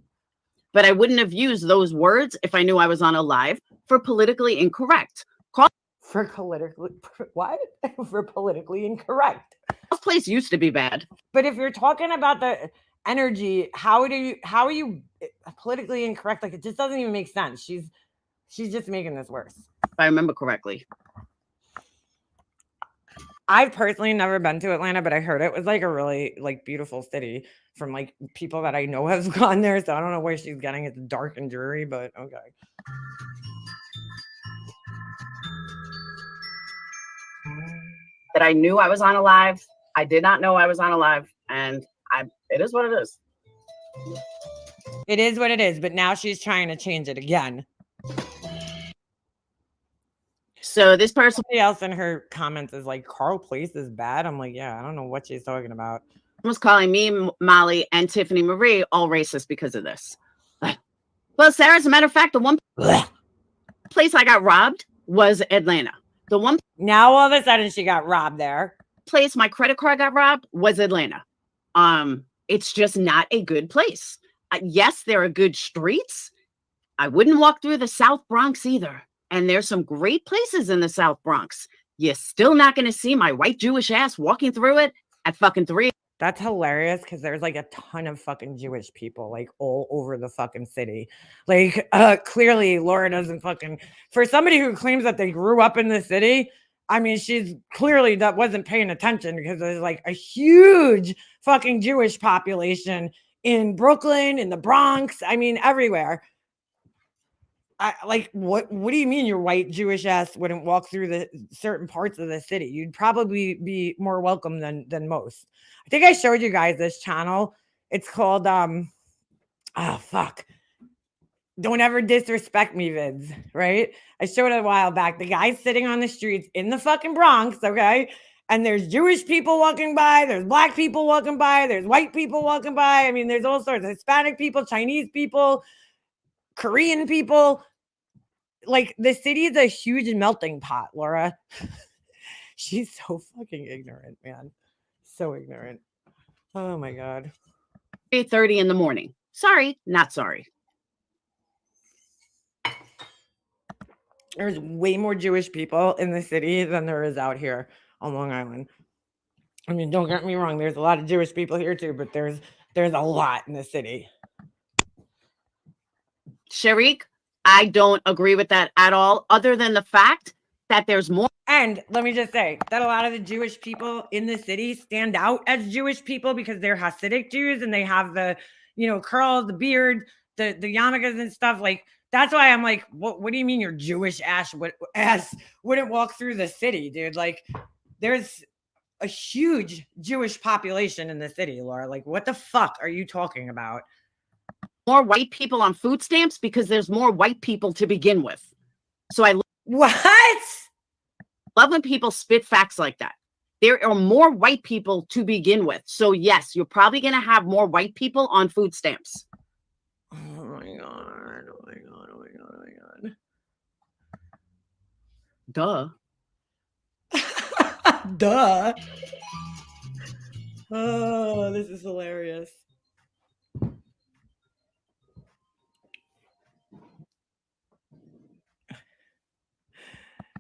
But I wouldn't have used those words if I knew I was on a live for politically incorrect. For politically incorrect. This place used to be bad. But if you're talking about the energy, how are you politically incorrect? Like it just doesn't even make sense. She's just making this worse. If I remember correctly. I've personally never been to Atlanta, but I heard it was like a really like beautiful city from like people that I know have gone there. So I don't know where she's getting it's dark and dreary, but okay. That I knew I was on a live. I did not know I was on a live, and it is what it is. It is what it is, but now she's trying to change it again. So this person, somebody else in her comments is like, Carl Place is bad. I'm like, yeah, I don't know what she's talking about. Was calling me, Molly, and Tiffany Marie all racist because of this. Well, Sarah, as a matter of fact, the one place I got robbed was Atlanta. The one now all of a sudden she got robbed there. Place my credit card got robbed was Atlanta. It's just not a good place. Yes, there are good streets. I wouldn't walk through the South Bronx either. And there's some great places in the South Bronx. You're still not going to see my white Jewish ass walking through it at fucking 3. That's hilarious because there's like a ton of fucking Jewish people like all over the fucking city. Like clearly Laura doesn't fucking, for somebody who claims that they grew up in the city, I mean, she's clearly that wasn't paying attention because there's like a huge fucking Jewish population in Brooklyn, in the Bronx. I mean, everywhere. Like, what do you mean your white Jewish ass wouldn't walk through the certain parts of the city? You'd probably be more welcome than most. I think I showed you guys this channel. It's called, Don't Ever Disrespect Me vids, right? I showed it a while back. The guy's sitting on the streets in the fucking Bronx, okay? And there's Jewish people walking by. There's black people walking by. There's white people walking by. I mean, there's all sorts of Hispanic people, Chinese people, Korean people. Like the city is a huge melting pot, Laura. She's so fucking ignorant, man. So ignorant. Oh my God. 8:30 in the morning. Sorry, not sorry. There's way more Jewish people in the city than there is out here on Long Island. I mean, don't get me wrong. There's a lot of Jewish people here too, but there's a lot in the city. Sharik, I don't agree with that at all, other than the fact that there's more. And let me just say that a lot of the Jewish people in the city stand out as Jewish people because they're Hasidic Jews and they have the, curls, the beard, the yarmulkes and stuff. Like, that's why I'm like, what do you mean your Jewish ass wouldn't walk through the city, dude? Like, there's a huge Jewish population in the city, Laura. Like, what the fuck are you talking about? More white people on food stamps because there's more white people to begin with. So I What? love when people spit facts like that. There are more white people to begin with. So yes, you're probably going to have more white people on food stamps. Oh my God. Oh my God. Oh my God. Oh my God. Duh. Duh. Oh, this is hilarious.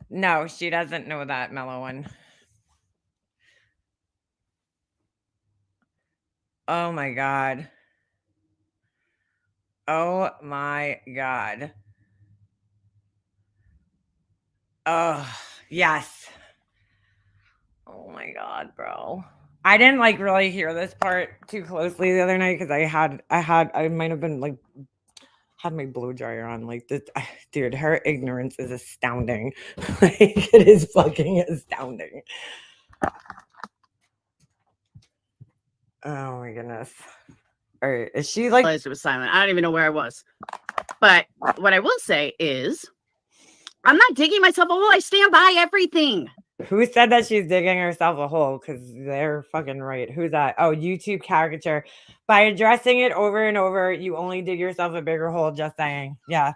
No, she doesn't know that, Mellow One. Oh my God. Oh my God. Oh, yes. Oh my God, bro. I didn't really hear this part too closely the other night because I might have been had my blow dryer on. Like, this, dude, her ignorance is astounding. Like, it is fucking astounding. Oh my goodness. All right, is she like? It was silent. I don't even know where I was. But what I will say is, I'm not digging myself a hole. I stand by everything. Who said that she's digging herself a hole? Because they're fucking right. Who's that? Oh, YouTube caricature. By addressing it over and over, you only dig yourself a bigger hole. Just saying. Yeah.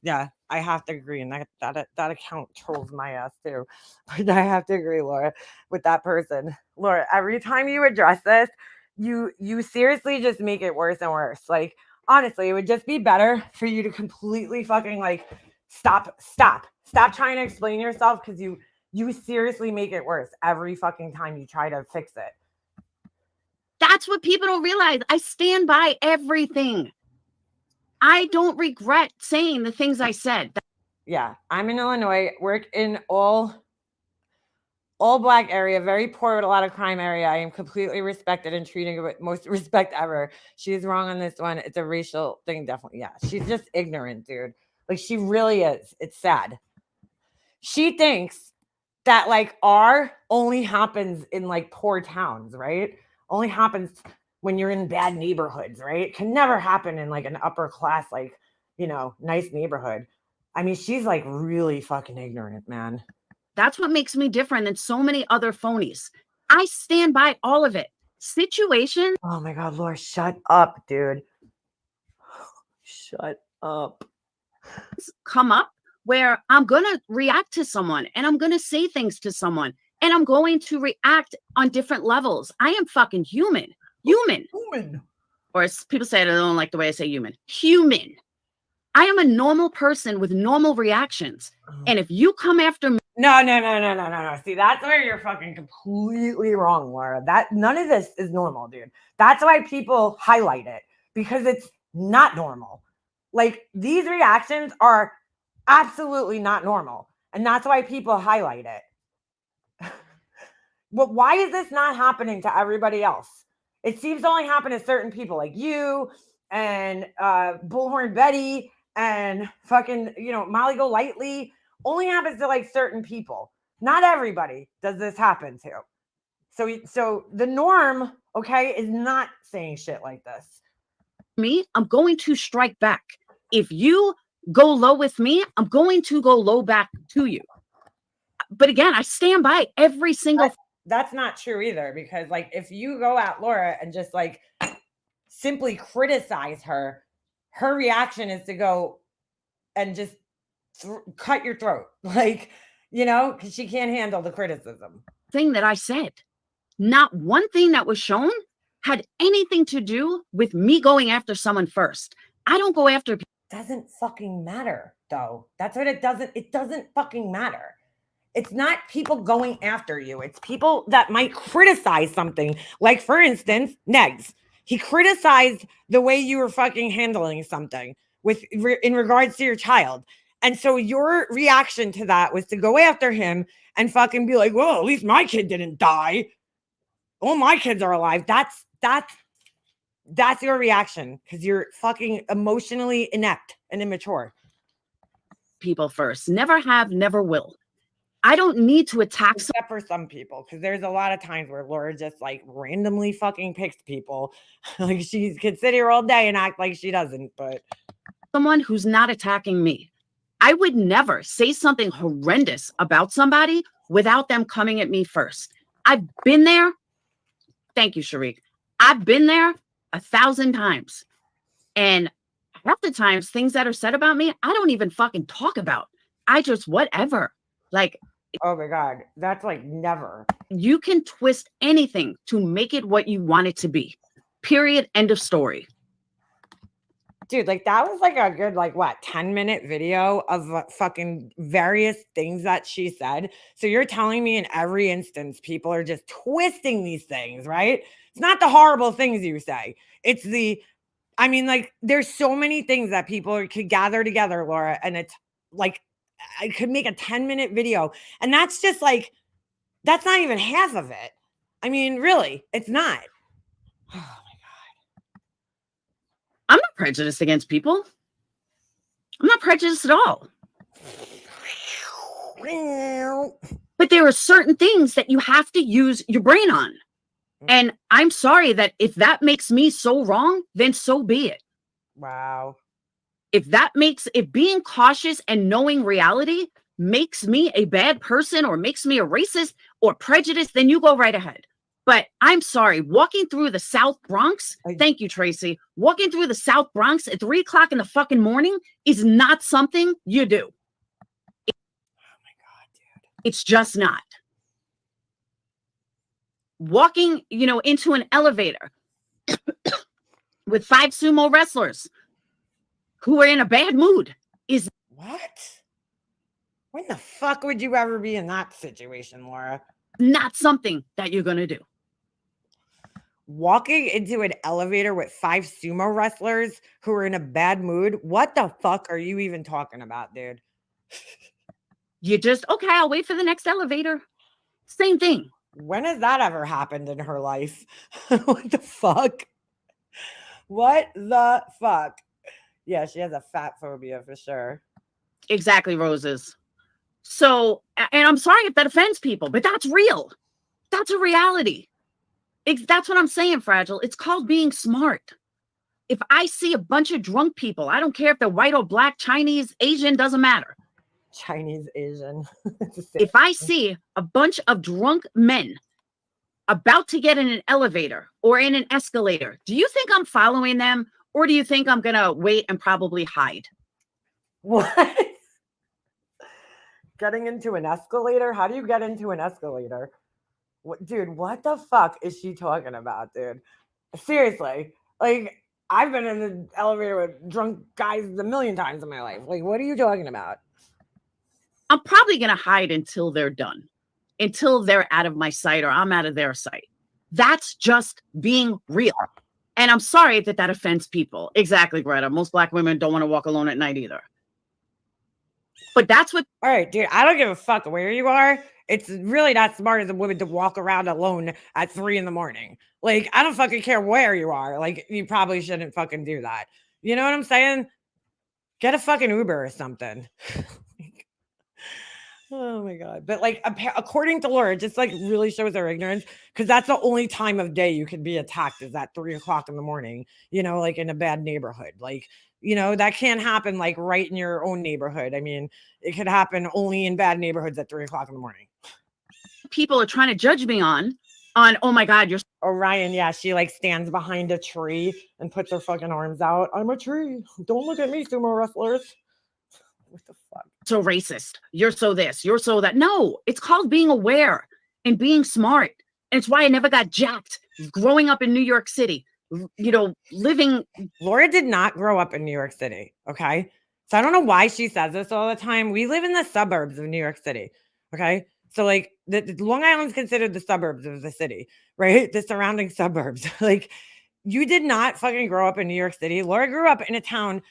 I have to agree, and that account trolls my ass too. But I have to agree, Laura, with that person. Laura, every time you address this, you seriously just make it worse and worse. Like, honestly, it would just be better for you to completely fucking stop trying to explain yourself, because you seriously make it worse every fucking time you try to fix it. That's what people don't realize. I stand by everything. I don't regret saying the things I said. Yeah, I'm in Illinois, work in all Black area, very poor with a lot of crime area. I am completely respected and treated with most respect ever. She's wrong on this one. It's a racial thing, definitely. Yeah, she's just ignorant, dude. Like, she really is. It's sad. She thinks that R only happens in poor towns, right? Only happens when you're in bad neighborhoods, right? It can never happen in an upper class, nice neighborhood. I mean, she's really fucking ignorant, man. That's what makes me different than so many other phonies. I stand by all of it. Situations. Oh my God, Laura, shut up, dude. Shut up. Come up where I'm going to react to someone and I'm going to say things to someone and I'm going to react on different levels. I am fucking human. Or as people say, I don't like the way I say human. I am a normal person with normal reactions. And if you come after me. No. See, that's where you're fucking completely wrong, Laura. None of this is normal, dude. That's why people highlight it, because it's not normal. These reactions are absolutely not normal. And that's why people highlight it. But why is this not happening to everybody else? It seems to only happen to certain people like you and Bullhorn Betty and fucking, Molly Golightly. Only happens to certain people. Not everybody does this happen to. So the norm, okay, is not saying shit like this. I'm going to strike back. If you go low with me, I'm going to go low back to you. But again, I stand by every single. That's not true either, because if you go at Laura and just simply criticize her reaction is to go and just cut your throat, because she can't handle the criticism. Thing that I said, not one thing that was shown had anything to do with me going after someone first. I don't go after people. Doesn't fucking matter, though. That's what it doesn't fucking matter. It's not people going after you. It's people that might criticize something. Like, for instance, Negs. He criticized the way you were fucking handling something in regards to your child. And so your reaction to that was to go after him and fucking be like, well, at least my kid didn't die. All my kids are alive. That's your reaction because you're fucking emotionally inept and immature. People first. Never have, never will. I don't need to attack Except for some people, because there's a lot of times where Laura just like randomly fucking picks people. Like she could sit here all day and act like she doesn't, but someone who's not attacking me. I would never say something horrendous about somebody without them coming at me first. I've been there. Thank you, Sharik. I've been there 1,000 times. And half the times, things that are said about me, I don't even fucking talk about. I just whatever. Like, oh my God, that's like never. you can twist anything to make it what you want it to be. Period. End of story. Dude, like that was like a good, like what, 10-minute video of fucking various things that she said. So you're telling me in every instance, people are just twisting these things, right? It's not the horrible things you say. It's I mean, like there's so many things that people could gather together, Laura, and it's like, I could make a 10-minute video. And that's just like, that's not even half of it. I mean, really, it's not. I'm not prejudiced against people. I'm not prejudiced at all. But there are certain things that you have to use your brain on. And I'm sorry that if that makes me so wrong, then so be it. Wow. If being cautious and knowing reality makes me a bad person or makes me a racist or prejudiced, then you go right ahead. But I'm sorry, walking through the South Bronx, thank you, Tracy. Walking through the South Bronx at 3 o'clock in the fucking morning is not something you do. Oh my God, dude. It's just not. Walking, into an elevator with 5 sumo wrestlers who are in a bad mood is what? When the fuck would you ever be in that situation, Laura? not something that you're going to do. Walking into an elevator with 5 sumo wrestlers who are in a bad mood? What the fuck are you even talking about, dude? You just, okay, I'll wait for the next elevator. Same thing. When has that ever happened in her life? What the fuck? What the fuck? Yeah, she has a fat phobia for sure. Exactly, Roses. So, and I'm sorry if that offends people, but that's real. That's a reality. That's what I'm saying, Fragile. It's called being smart. If I see a bunch of drunk people, I don't care if they're white or black, Chinese, Asian, doesn't matter. Chinese, Asian. If I see a bunch of drunk men about to get in an elevator or in an escalator, do you think I'm following them? Or do you think I'm going to wait and probably hide? What? Getting into an escalator? How do you get into an escalator? What, dude, what the fuck is she talking about, dude? Seriously. Like, I've been in the elevator with drunk guys a million times in my life. Like, what are you talking about? I'm probably going to hide until they're done, until they're out of my sight or I'm out of their sight. That's just being real. And I'm sorry that that offends people. Exactly, Greta. Most Black women don't want to walk alone at night either. But that's what. All right, dude, I don't give a fuck where you are. It's really not smart as a woman to walk around alone at 3 a.m. Like, I don't fucking care where you are. Like, you probably shouldn't fucking do that. You know what I'm saying? Get a fucking Uber or something. Oh my God. But like, according to Laura, it just like really shows her ignorance because that's the only time of day you can be attacked is at 3 o'clock in the morning, like in a bad neighborhood. Like, that can't happen like right in your own neighborhood. I mean, it could happen only in bad neighborhoods at 3 o'clock in the morning. People are trying to judge me on, oh my God, you're. Orion, yeah, she like stands behind a tree and puts her fucking arms out. I'm a tree. Don't look at me, sumo wrestlers. What the fuck? So racist. You're so this, you're so that. No, it's called being aware and being smart. And it's why I never got jacked growing up in New York City, living. Laura did not grow up in New York City. Okay. So I don't know why she says this all the time. We live in the suburbs of New York City. Okay. So like the Long Island's considered the suburbs of the city, right? The surrounding suburbs. Like you did not fucking grow up in New York City. Laura grew up in a town,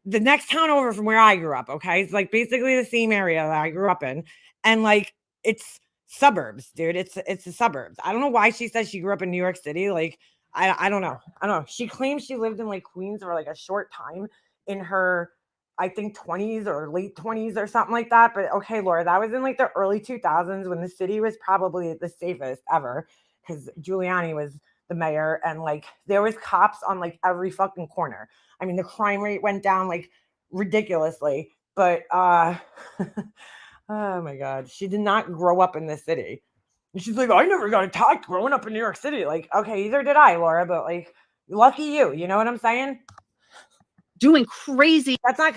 the next town over from where I grew up. Okay. It's like basically the same area that I grew up in. And like it's suburbs, dude. It's the suburbs. I don't know why she says she grew up in New York City. Like, I don't know. I don't know. She claims she lived in like Queens for like a short time in her, I think 20s or late 20s or something like that. But okay, Laura, that was in like the early 2000s when the city was probably the safest ever because Giuliani was the mayor and like there was cops on like every fucking corner. I mean, the crime rate went down like ridiculously, but oh my God, she did not grow up in this city. And she's like, I never got attacked growing up in New York City. Like, okay, either did I, Laura, but like, lucky you. You know what I'm saying? Doing crazy That's not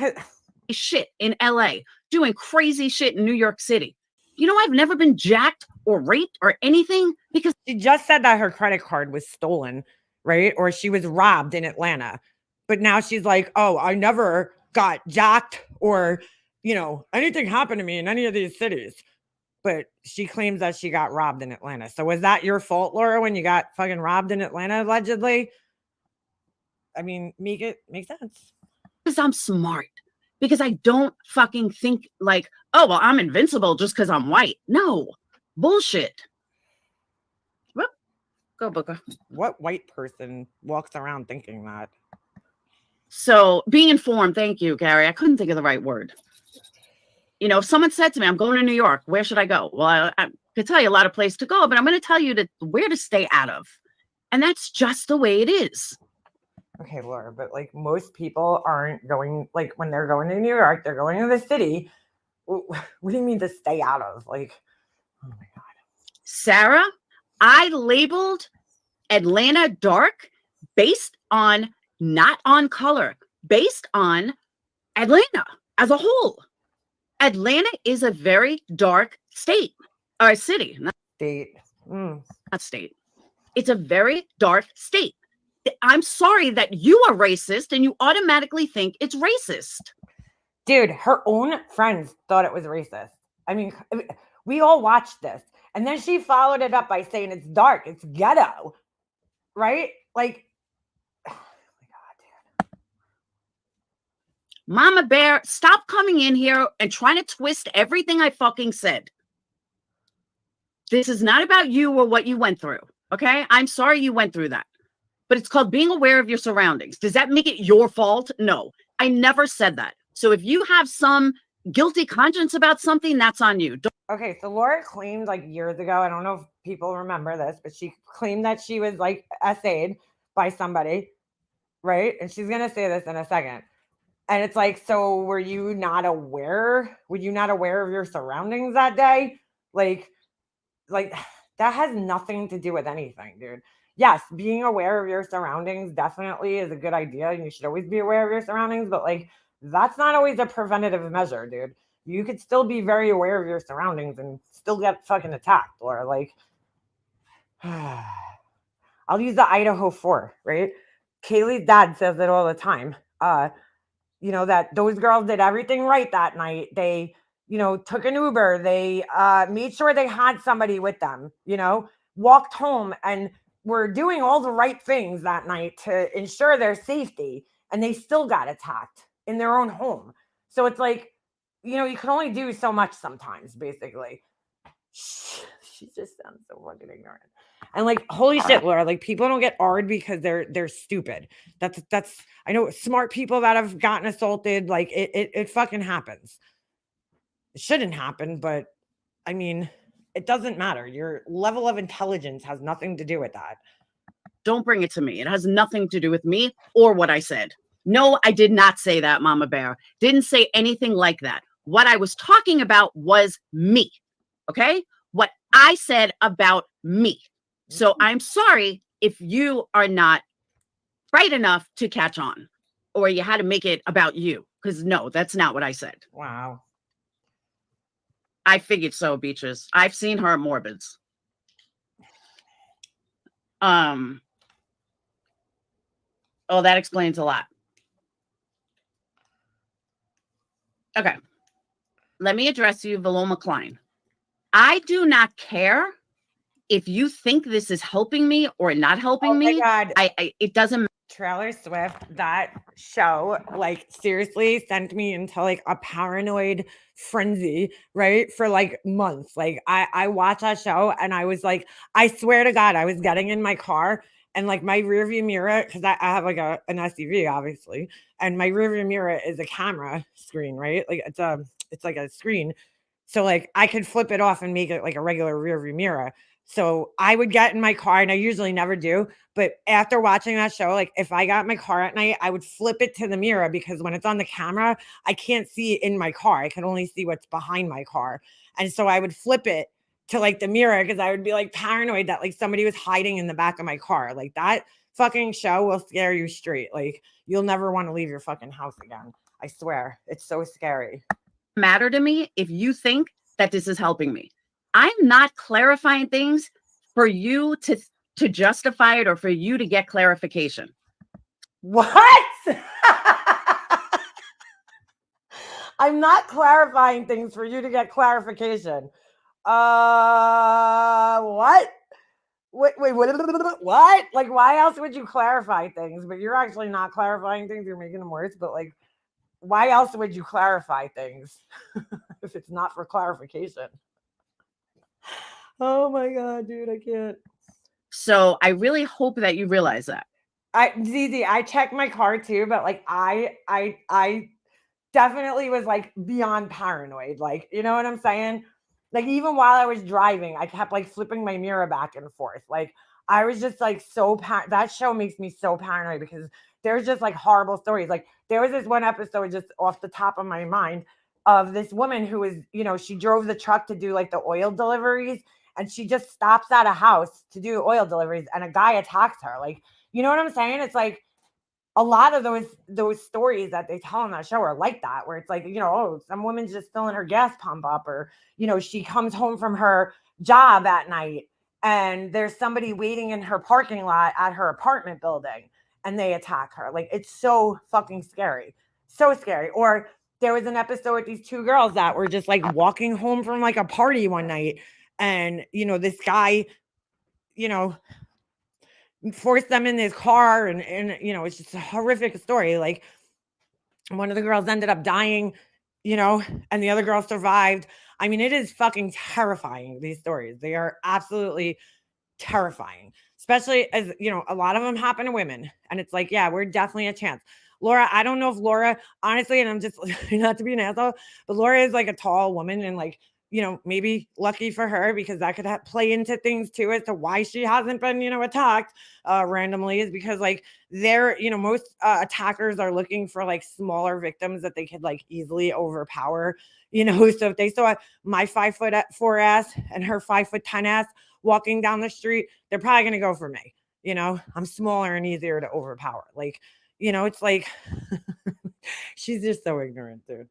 shit in LA, doing crazy shit in New York City. You know, I've never been jacked or raped or anything because she just said that her credit card was stolen, right? Or she was robbed in Atlanta. But now she's like, oh, I never got jacked or, you know, anything happened to me in any of these cities. But she claims that she got robbed in Atlanta. So was that your fault, Laura, when you got fucking robbed in Atlanta, allegedly? I mean, make it make sense. I'm smart. Because I don't fucking think like, oh, well, I'm invincible just because I'm white. No, bullshit. Whoop. Go, Booker. What white person walks around thinking that? So being informed, thank you, Gary. I couldn't think of the right word. You know, if someone said to me, I'm going to New York, where should I go? Well, I could tell you a lot of places to go, but I'm going to tell you where to stay out of. And that's just the way it is. Okay, Laura, but like most people aren't going, like when they're going to New York, they're going to the city. What do you mean to stay out of? Like, oh my God. Sarah, I labeled Atlanta dark based on, not on color, based on Atlanta as a whole. Atlanta is a very dark state or city, not State. not state. It's a very dark state. I'm sorry that you are racist and you automatically think it's racist. Dude, her own friends thought it was racist. I mean, we all watched this. And then she followed it up by saying it's dark, it's ghetto. Right? Like, oh my God, dude. Mama Bear, stop coming in here and trying to twist everything I fucking said. This is not about you or what you went through. Okay? I'm sorry you went through that. But it's called being aware of your surroundings. Does that make it your fault? No, I never said that. So if you have some guilty conscience about something, that's on you. Okay, so Laura claimed like years ago, I don't know if people remember this, but she claimed that she was like essayed by somebody, right? And she's going to say this in a second. And it's like, so were you not aware? Were you not aware of your surroundings that day? Like that has nothing to do with anything, dude. Yes, being aware of your surroundings definitely is a good idea. And you should always be aware of your surroundings, but like, that's not always a preventative measure, dude. You could still be very aware of your surroundings and still get fucking attacked, or like, I'll use the Idaho 4, right? Kaylee's dad says it all the time. You know, that those girls did everything right that night. They, you know, took an Uber. They made sure they had somebody with them, you know, walked home and were doing all the right things that night to ensure their safety. And they still got attacked in their own home. So it's like, you know, you can only do so much sometimes, basically. She just sounds so fucking ignorant. And like, holy shit, Laura, like people don't get ARD because they're stupid. That's I know smart people that have gotten assaulted, like it fucking happens. It shouldn't happen, but I mean, it doesn't matter. Your level of intelligence has nothing to do with that. Don't bring it to me. It has nothing to do with me or what I said. No, I did not say that, Mama Bear. Didn't say anything like that. What I was talking about was me. Okay? What I said about me. So I'm sorry if you are not bright enough to catch on, or you had to make it about you. Because no, that's not what I said. Wow. I figured so, Beaches. I've seen her at Morbids. Oh, that explains a lot. Okay. let me address you, Valoma Klein. I do not care if you think this is helping me or not helping Oh my me. God. It doesn't matter. Taylor Swift, that show, like, seriously sent me into like a paranoid frenzy, right? For like months. Like, I watched that show and I was like, I swear to God, I was getting in my car and like my rearview mirror, because I have like an SUV, obviously, and my rearview mirror is a camera screen, right? Like it's like a screen. So like I could flip it off and make it like a regular rearview mirror. So I would get in my car, and I usually never do, but after watching that show, like if I got in my car at night, I would flip it to the mirror, because when it's on the camera, I can't see in my car. I can only see what's behind my car. And so I would flip it to like the mirror, because I would be like paranoid that like somebody was hiding in the back of my car. Like that fucking show will scare you straight. Like you'll never want to leave your fucking house again. I swear. It's so scary. Matter to me if you think that this is helping me. I'm not clarifying things for you to justify it or for you to get clarification. What? I'm not clarifying things for you to get clarification. What? Wait, what? Like, why else would you clarify things? But you're actually not clarifying things. You're making them worse. But like, why else would you clarify things if it's not for clarification? Oh my God, dude, I can't. So I really hope that you realize that. Zizi, I checked my car too, but like I definitely was like beyond paranoid. Like, you know what I'm saying? Like even while I was driving, I kept like flipping my mirror back and forth. Like I was just like that show makes me so paranoid, because there's just like horrible stories. Like there was this one episode just off the top of my mind of this woman who was, you know, she drove the truck to do like the oil deliveries, and she just stops at a house to do oil deliveries, and a guy attacks her. Like, you know what I'm saying? It's like a lot of those stories that they tell on that show are like that, where it's like, you know, oh, some woman's just filling her gas pump up, or, you know, she comes home from her job at night and there's somebody waiting in her parking lot at her apartment building and they attack her. Like, it's so fucking scary. So scary. Or there was an episode with these two girls that were just like walking home from like a party one night, and, you know, this guy, you know, forced them in his car, and you know, it's just a horrific story. Like one of the girls ended up dying, you know, and the other girl survived. I mean, it is fucking terrifying, these stories. They are absolutely terrifying, especially as, you know, a lot of them happen to women, and it's like, yeah, we're definitely a chance. Laura, I don't know if Laura, honestly, and I'm just not to be an asshole, but Laura is like a tall woman, and like, you know, maybe lucky for her, because that could play into things too as to why she hasn't been, you know, attacked randomly, is because like they're, you know, most attackers are looking for like smaller victims that they could like easily overpower, you know. So if they saw my 5'4" ass and her 5'10" ass walking down the street, they're probably going to go for me. You know, I'm smaller and easier to overpower. Like, you know, it's like, she's just so ignorant, dude.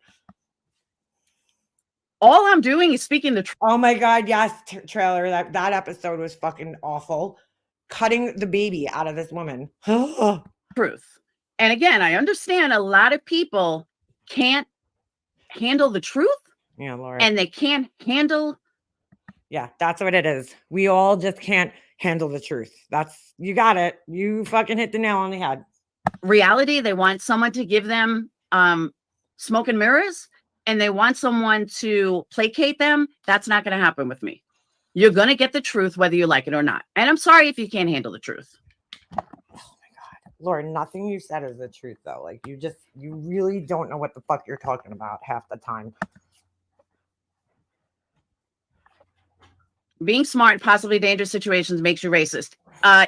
All I'm doing is speaking the truth. Oh my God, yes, trailer. That episode was fucking awful. Cutting the baby out of this woman. Truth. And again, I understand a lot of people can't handle the truth. Yeah, Laura. And they can't handle. Yeah, that's what it is. We all just can't handle the truth. You got it. You fucking hit the nail on the head. Reality. They want someone to give them smoke and mirrors, and they want someone to placate them. That's not going to happen with me. You're going to get the truth whether you like it or not. And I'm sorry if you can't handle the truth. Oh my God. Laura, nothing you said is the truth, though. Like, you really don't know what the fuck you're talking about half the time. Being smart in possibly dangerous situations makes you racist.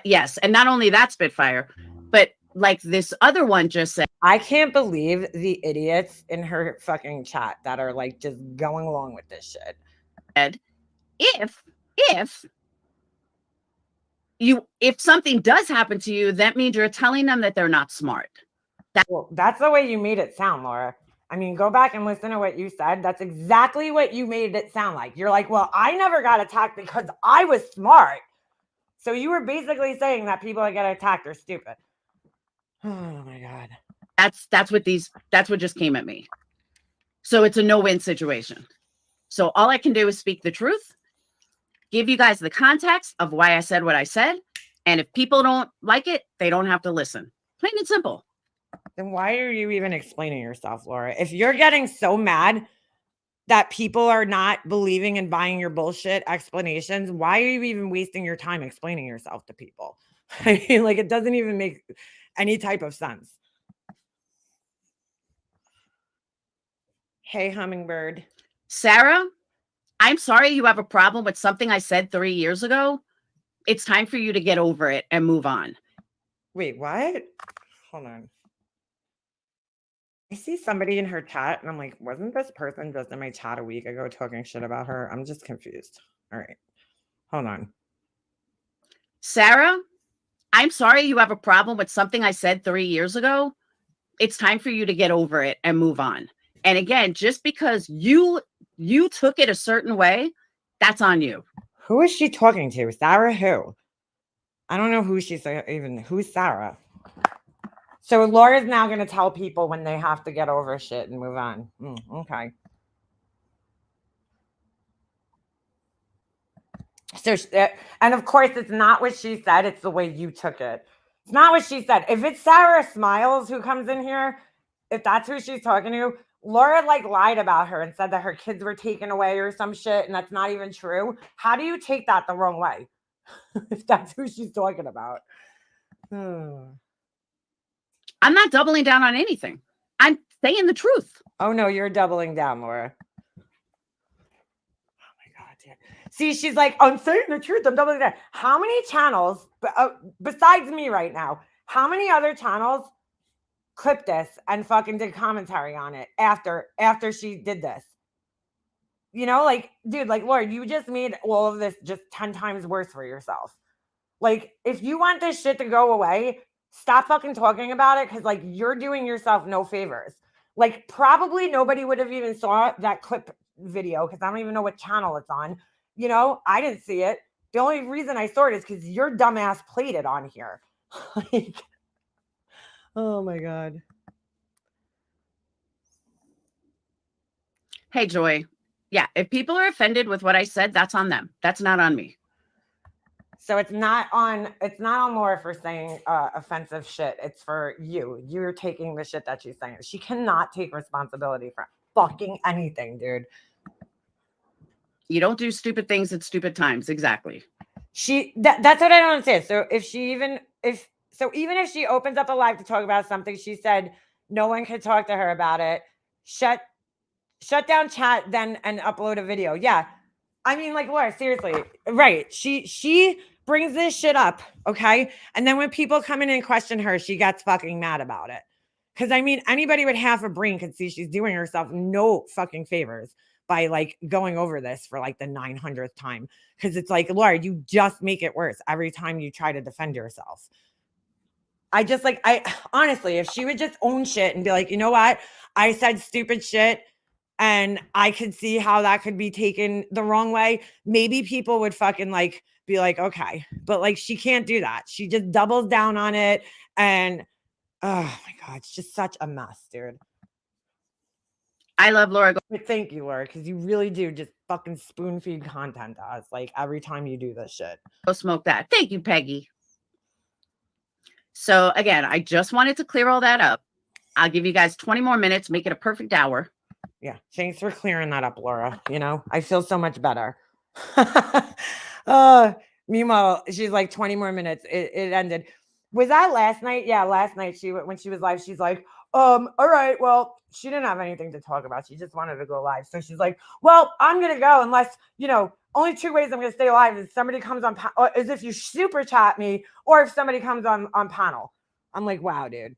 Yes. And not only that, Spitfire, but like this other one just said. I can't believe the idiots in her fucking chat that are like just going along with this shit. If something does happen to you, that means you're telling them that they're not smart. Well, that's the way you made it sound, Laura. I mean, go back and listen to what you said. That's exactly what you made it sound like. You're like, well, I never got attacked because I was smart. So you were basically saying that people that get attacked are stupid. Oh my God. That's what just came at me. So it's a no-win situation. So all I can do is speak the truth, give you guys the context of why I said what I said. And if people don't like it, they don't have to listen. Plain and simple. Then why are you even explaining yourself, Laura? If you're getting so mad that people are not believing and buying your bullshit explanations, why are you even wasting your time explaining yourself to people? I mean, like, it doesn't even make any type of sense. Hey, Hummingbird. Sarah, I'm sorry you have a problem with something I said 3 years ago. It's time for you to get over it and move on. Wait, what? Hold on. I see somebody in her chat and I'm like, wasn't this person just in my chat a week ago talking shit about her? I'm just confused. All right. Hold on. Sarah, I'm sorry you have a problem with something I said 3 years ago. It's time for you to get over it and move on. And again, just because you took it a certain way, that's on you. Who is she talking to? Sarah who? I don't know who she's even. Who's Sarah? So Laura's now going to tell people when they have to get over shit and move on. Okay. So, and of course, it's not what she said. It's the way you took it. It's not what she said. If it's Sarah Smiles who comes in here, if that's who she's talking to, Laura like lied about her and said that her kids were taken away or some shit, and that's not even true. How do you take that the wrong way? If that's who she's talking about. I'm not doubling down on anything. I'm saying the truth. Oh no, you're doubling down, Laura. Oh my God, dude. See, she's like, I'm saying the truth. I'm doubling down. How many channels, besides me right now, how many other channels clipped this and fucking did commentary on it after she did this? You know, like, dude, like, Laura, you just made all of this just 10 times worse for yourself. Like, if you want this shit to go away, stop fucking talking about it, because like you're doing yourself no favors. Like, probably nobody would have even saw that clip video because I don't even know what channel it's on. You know, I didn't see it. The only reason I saw it is because your dumbass played it on here. Like, oh my God. Hey, Joy. Yeah, if people are offended with what I said, that's on them. That's not on me. So it's not on Laura for saying offensive shit. It's for you. You're taking the shit that she's saying. She cannot take responsibility for fucking anything, dude. You don't do stupid things at stupid times. Exactly. That's what I don't understand. So even if she opens up a live to talk about something, she said no one could talk to her about it. Shut down chat then and upload a video. Yeah. I mean, like, Laura, seriously, right. She brings this shit up, okay? And then when people come in and question her, she gets fucking mad about it. Because, I mean, anybody with half a brain could see she's doing herself no fucking favors by, like, going over this for, like, the 900th time. Because it's like, Laura, you just make it worse every time you try to defend yourself. I honestly, if she would just own shit and be like, you know what? I said stupid shit. And I could see how that could be taken the wrong way. Maybe people would fucking like be like, okay, but like she can't do that. She just doubles down on it. And oh my God, it's just such a mess, dude. I love Laura. But thank you, Laura, because you really do just fucking spoon feed content to us like every time you do this shit. Go smoke that. Thank you, Peggy. So again, I just wanted to clear all that up. I'll give you guys 20 more minutes, make it a perfect hour. Yeah. Thanks for clearing that up, Laura. You know, I feel so much better. Meanwhile, she's like 20 more minutes. It ended. Was that last night? Yeah, last night when she was live, she's like, all right, well, she didn't have anything to talk about. She just wanted to go live. So she's like, well, I'm going to go unless, you know, only 2 ways I'm going to stay alive is somebody comes on, is if you super chat me or if somebody comes on panel. I'm like, wow, dude.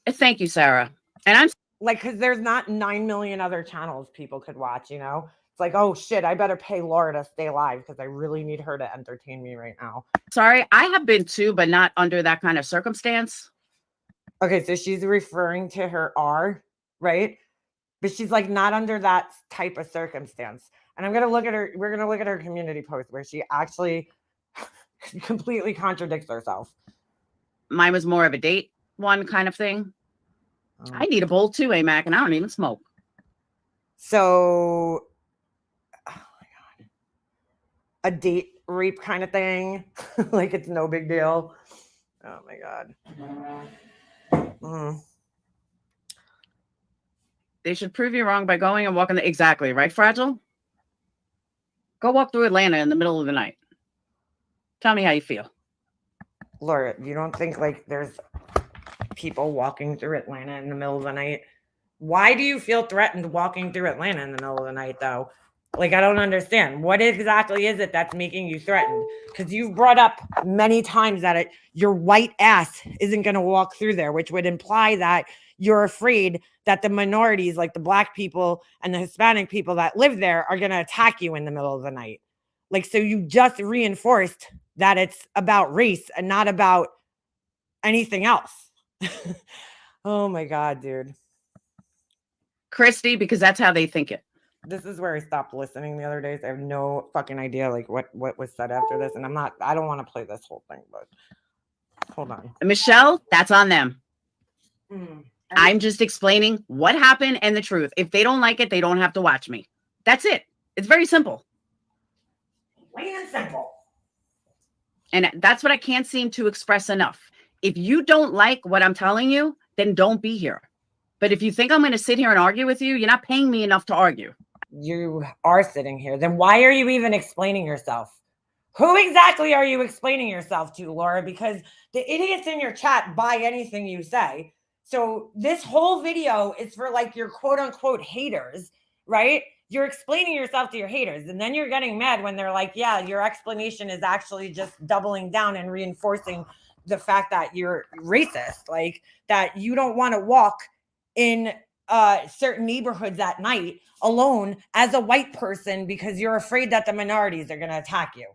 Thank you, Sarah. And I'm like, because there's not 9 million other channels people could watch, you know? It's like, oh shit, I better pay Laura to stay live because I really need her to entertain me right now. Sorry, I have been too, but not under that kind of circumstance. Okay, so she's referring to her R, right? But she's like not under that type of circumstance. And we're gonna look at her community post where she actually completely contradicts herself. Mine was more of a date one kind of thing. I need a bowl too, Mac, and I don't even smoke. So, oh my God, a date rape kind of thing. Like it's no big deal. Oh my God. They should prove you wrong by going and walking exactly, right, Fragile? Go walk through Atlanta in the middle of the night. Tell me how you feel. Laura, you don't think like there's people walking through Atlanta in the middle of the night? Why do you feel threatened walking through Atlanta in the middle of the night, though? Like, I don't understand. What exactly is it that's making you threatened? Because you've brought up many times that your white ass isn't going to walk through there, which would imply that you're afraid that the minorities, like the Black people and the Hispanic people that live there, are going to attack you in the middle of the night. Like, so you just reinforced that it's about race and not about anything else. Oh my God, dude. Christy, because that's how they think it. This is where I stopped listening the other days. I have no fucking idea like what was said after this. And I don't want to play this whole thing, but hold on. Michelle, that's on them. I'm just explaining what happened and the truth. If they don't like it, they don't have to watch me. That's it. It's very simple. Plain and simple. And that's what I can't seem to express enough. If you don't like what I'm telling you, then don't be here. But if you think I'm going to sit here and argue with you, you're not paying me enough to argue. You are sitting here. Then why are you even explaining yourself? Who exactly are you explaining yourself to, Laura? Because the idiots in your chat buy anything you say. So this whole video is for like your quote unquote haters, right? You're explaining yourself to your haters, and then you're getting mad when they're like, yeah, your explanation is actually just doubling down and reinforcing the fact that you're racist, like that you don't want to walk in certain neighborhoods at night alone as a white person because you're afraid that the minorities are going to attack you.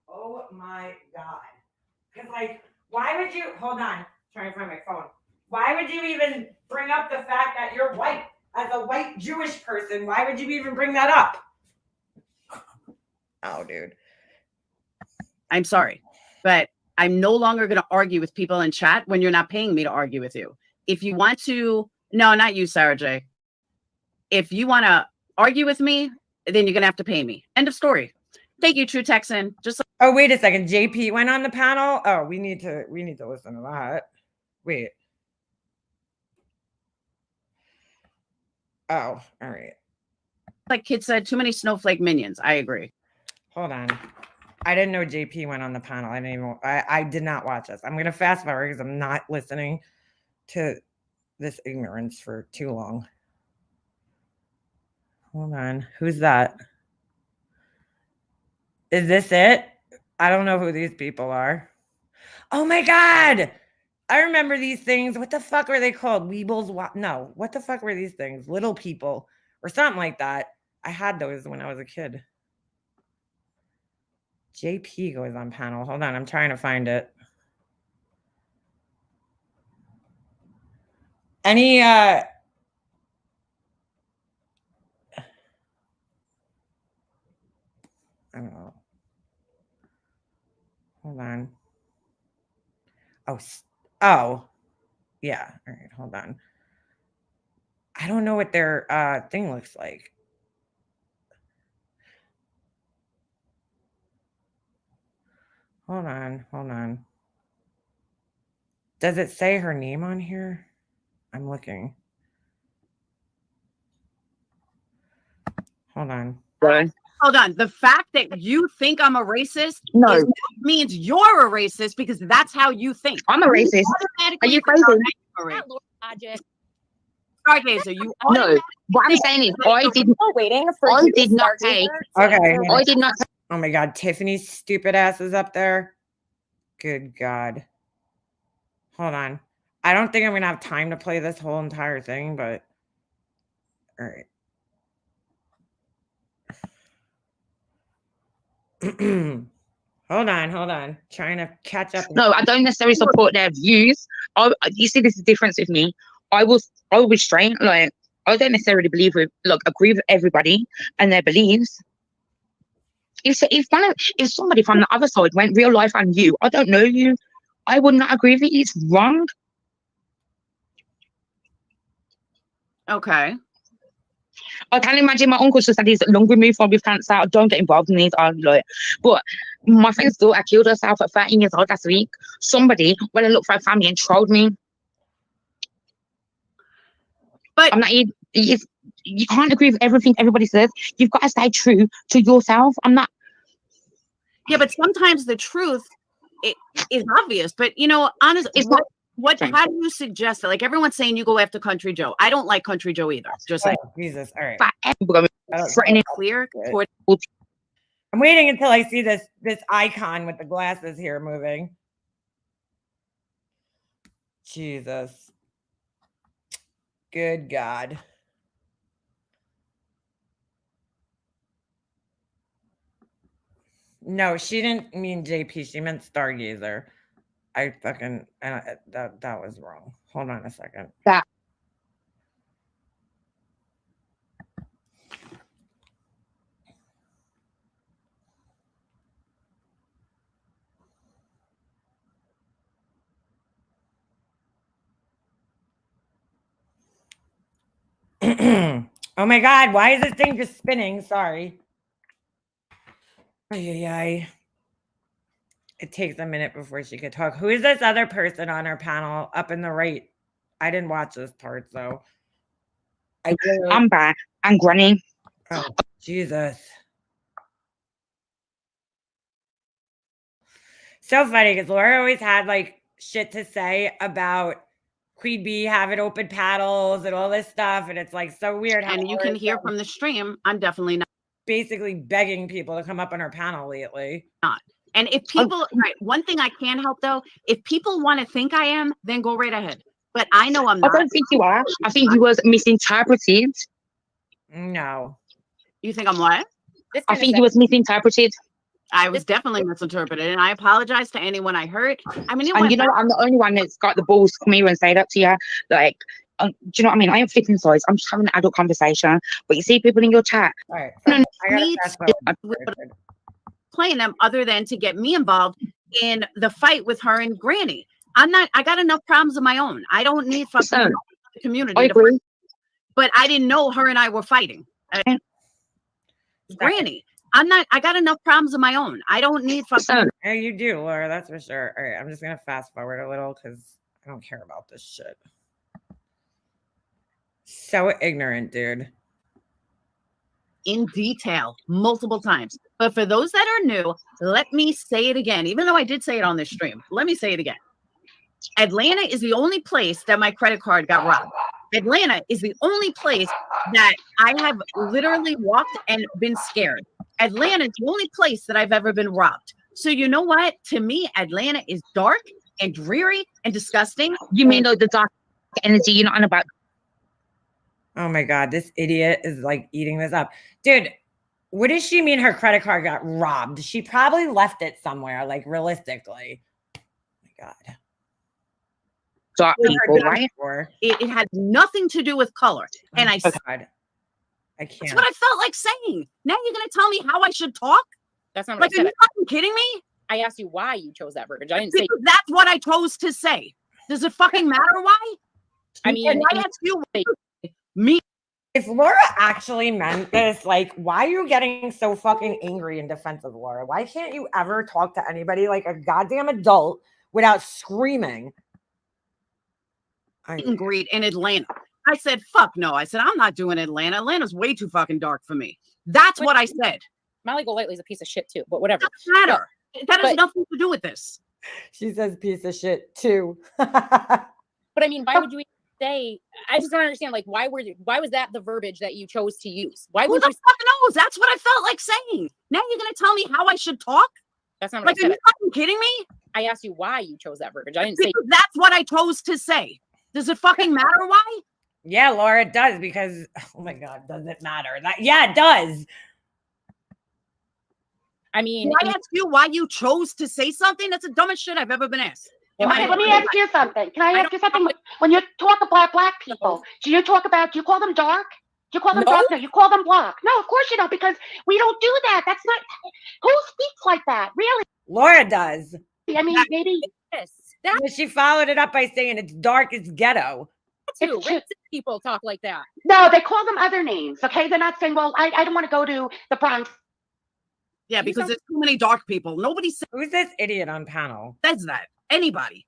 Oh my God. Because like, why would you, hold on, trying to find my phone. Why would you even bring up the fact that you're white? As a white Jewish person, why would you even bring that up? Oh, dude. I'm sorry, but I'm no longer going to argue with people in chat when you're not paying me to argue with you. If you want to, no, not you, Sarah J. If you want to argue with me, then you're going to have to pay me. End of story. Thank you, True Texan. Just oh, wait a second. JP went on the panel. Oh, we need to listen to that. Wait. Oh, all right. like Kid said, too many snowflake minions. I agree. Hold on. I didn't know JP went on the panel. I did not watch this. I'm going to fast forward because I'm not listening to this ignorance for too long. Hold on. Who's that? Is this it? I don't know who these people are. Oh my God. I remember these things. What the fuck were they called? Weebles? No. What the fuck were these things? Little people or something like that. I had those when I was a kid. JP goes on panel. Hold on. I'm trying to find it. Any, I don't know. Hold on. Oh, yeah. All right. Hold on. I don't know what their thing looks like. Hold on. Does it say her name on here? I'm looking. Hold on. Hold on. The fact that you think I'm a racist means you're a racist because that's how you think. I'm a racist. Are you crazy? Okay, so you No. What I'm saying is, I did not take. Okay. I did not. Oh my God, Tiffany's stupid ass is up there. Good God. Hold on. I don't think I'm going to have time to play this whole entire thing, but all right. Hold on. Trying to catch up. No, I don't necessarily support their views. You see, this is the difference with me. I will restrain. Like, I don't necessarily agree with everybody and their beliefs. If somebody from the other side went real life and you, I don't know you, I would not agree with it. It's wrong. Okay. I can imagine my uncle's just had his lung removed from with cancer. I don't get involved in these, but my friend's daughter killed herself at 13 years old last week. Somebody went and looked for her family and trolled me. But I'm not. You can't agree with everything everybody says. You've got to stay true to yourself. I'm not. yeah, but sometimes the truth is obvious. But honestly, It's how do you suggest it? Like everyone's saying you go after Country Joe. I don't like Country Joe either. Just like Oh, Jesus. All right. threatening. clear toward I'm waiting until I see this icon with the glasses here moving. Jesus. Good God. No, she didn't mean JP. She meant Stargazer. That was wrong. Hold on a second. That. Oh my God, why is this thing just spinning? Sorry. It takes a minute before she could talk. Who is this other person on our panel up in the right? I didn't watch this part, so Amber and Granny. Oh, Jesus. So funny because Laura always had like shit to say about Queen Bee having open paddles and all this stuff. And it's like so weird. and you can hear from the stream. I'm definitely not. Basically begging people to come up on our panel lately. And if people, right, one thing I can help though, if people want to think I am, then go right ahead. But I know I'm I not. don't think you are. I think you was misinterpreted. No. You think I'm what? I think you was misinterpreted. I was definitely misinterpreted, and I apologize to anyone I hurt. I mean, And you know, I'm the only one that's got the balls to come here and say that to you. Like, do you know what I mean? I ain't flipping sides. I'm just having an adult conversation. But you see people in your chat. All right. No, I gotta me fast too. forward. playing them other than to get me involved in the fight with her and Granny. I got enough problems of my own. I don't need fucking the community. I agree. But I didn't know her and I were fighting. Granny, I got enough problems of my own. I don't need fucking. Yeah, you do, Laura. That's for sure. All right. I'm just going to fast forward a little because I don't care about this shit. So ignorant, dude. In detail multiple times. But for those that are new, let me say it again. Even though I did say it on this stream, let me say it again. Atlanta is the only place that my credit card got robbed. Atlanta is the only place that I have literally walked and been scared. Atlanta is the only place that I've ever been robbed. So you know what? To me, Atlanta is dark and dreary and disgusting. You mean the dark energy you're not on about? Oh my God, this idiot is like eating this up. Dude, what does she mean her credit card got robbed? She probably left it somewhere, like realistically. Oh my God. Dark people, right? It had nothing to do with color. And I God. I can't. That's what I felt like saying. Now you're going to tell me how I should talk? That's not what Like, I said. are you fucking kidding me? I asked you why you chose that verbiage. I didn't say. Because that's what I chose to say. Does it fucking matter why? I mean, and I asked you me. If Laura actually meant this, like, why are you getting so fucking angry and defensive, Laura? Why can't you ever talk to anybody like a goddamn adult without screaming? And greet in Atlanta. I said, fuck no. I said, I'm not doing Atlanta. Atlanta's way too fucking dark for me. That's what I said. Molly Golightly is a piece of shit too, but whatever. Doesn't matter. That has but- nothing to do with this. She says piece of shit too. But I mean, why would you say? I just don't understand. Like, why was that the verbiage that you chose to use? Why Who would the you? fuck knows? That's what I felt like saying. Now you're gonna tell me how I should talk? That's not what Like, I are said. you fucking kidding me? I asked you why you chose that verbiage. I didn't say. Because that's what I chose to say. Does it fucking matter why? Yeah, Laura, it does because, oh my God, does it matter? Yeah, it does. I mean, Can I ask you why you chose to say something? That's the dumbest shit I've ever been asked. Okay, let me ask you something. Can I ask you something? When you talk about black people, do you call them dark? Do you call them dark? No, you call them black. No, of course you don't, because we don't do that. That's not, who speaks like that? Really? Laura does. I mean, maybe. yes, She followed it up by saying it's dark, it's ghetto. too. It's true. Racist people talk like that. No, they call them other names. Okay, they're not saying, "Well, I don't want to go to the Bronx." Yeah, You because sound- there's too many dark people. Nobody Who's this idiot on panel? says that. Anybody.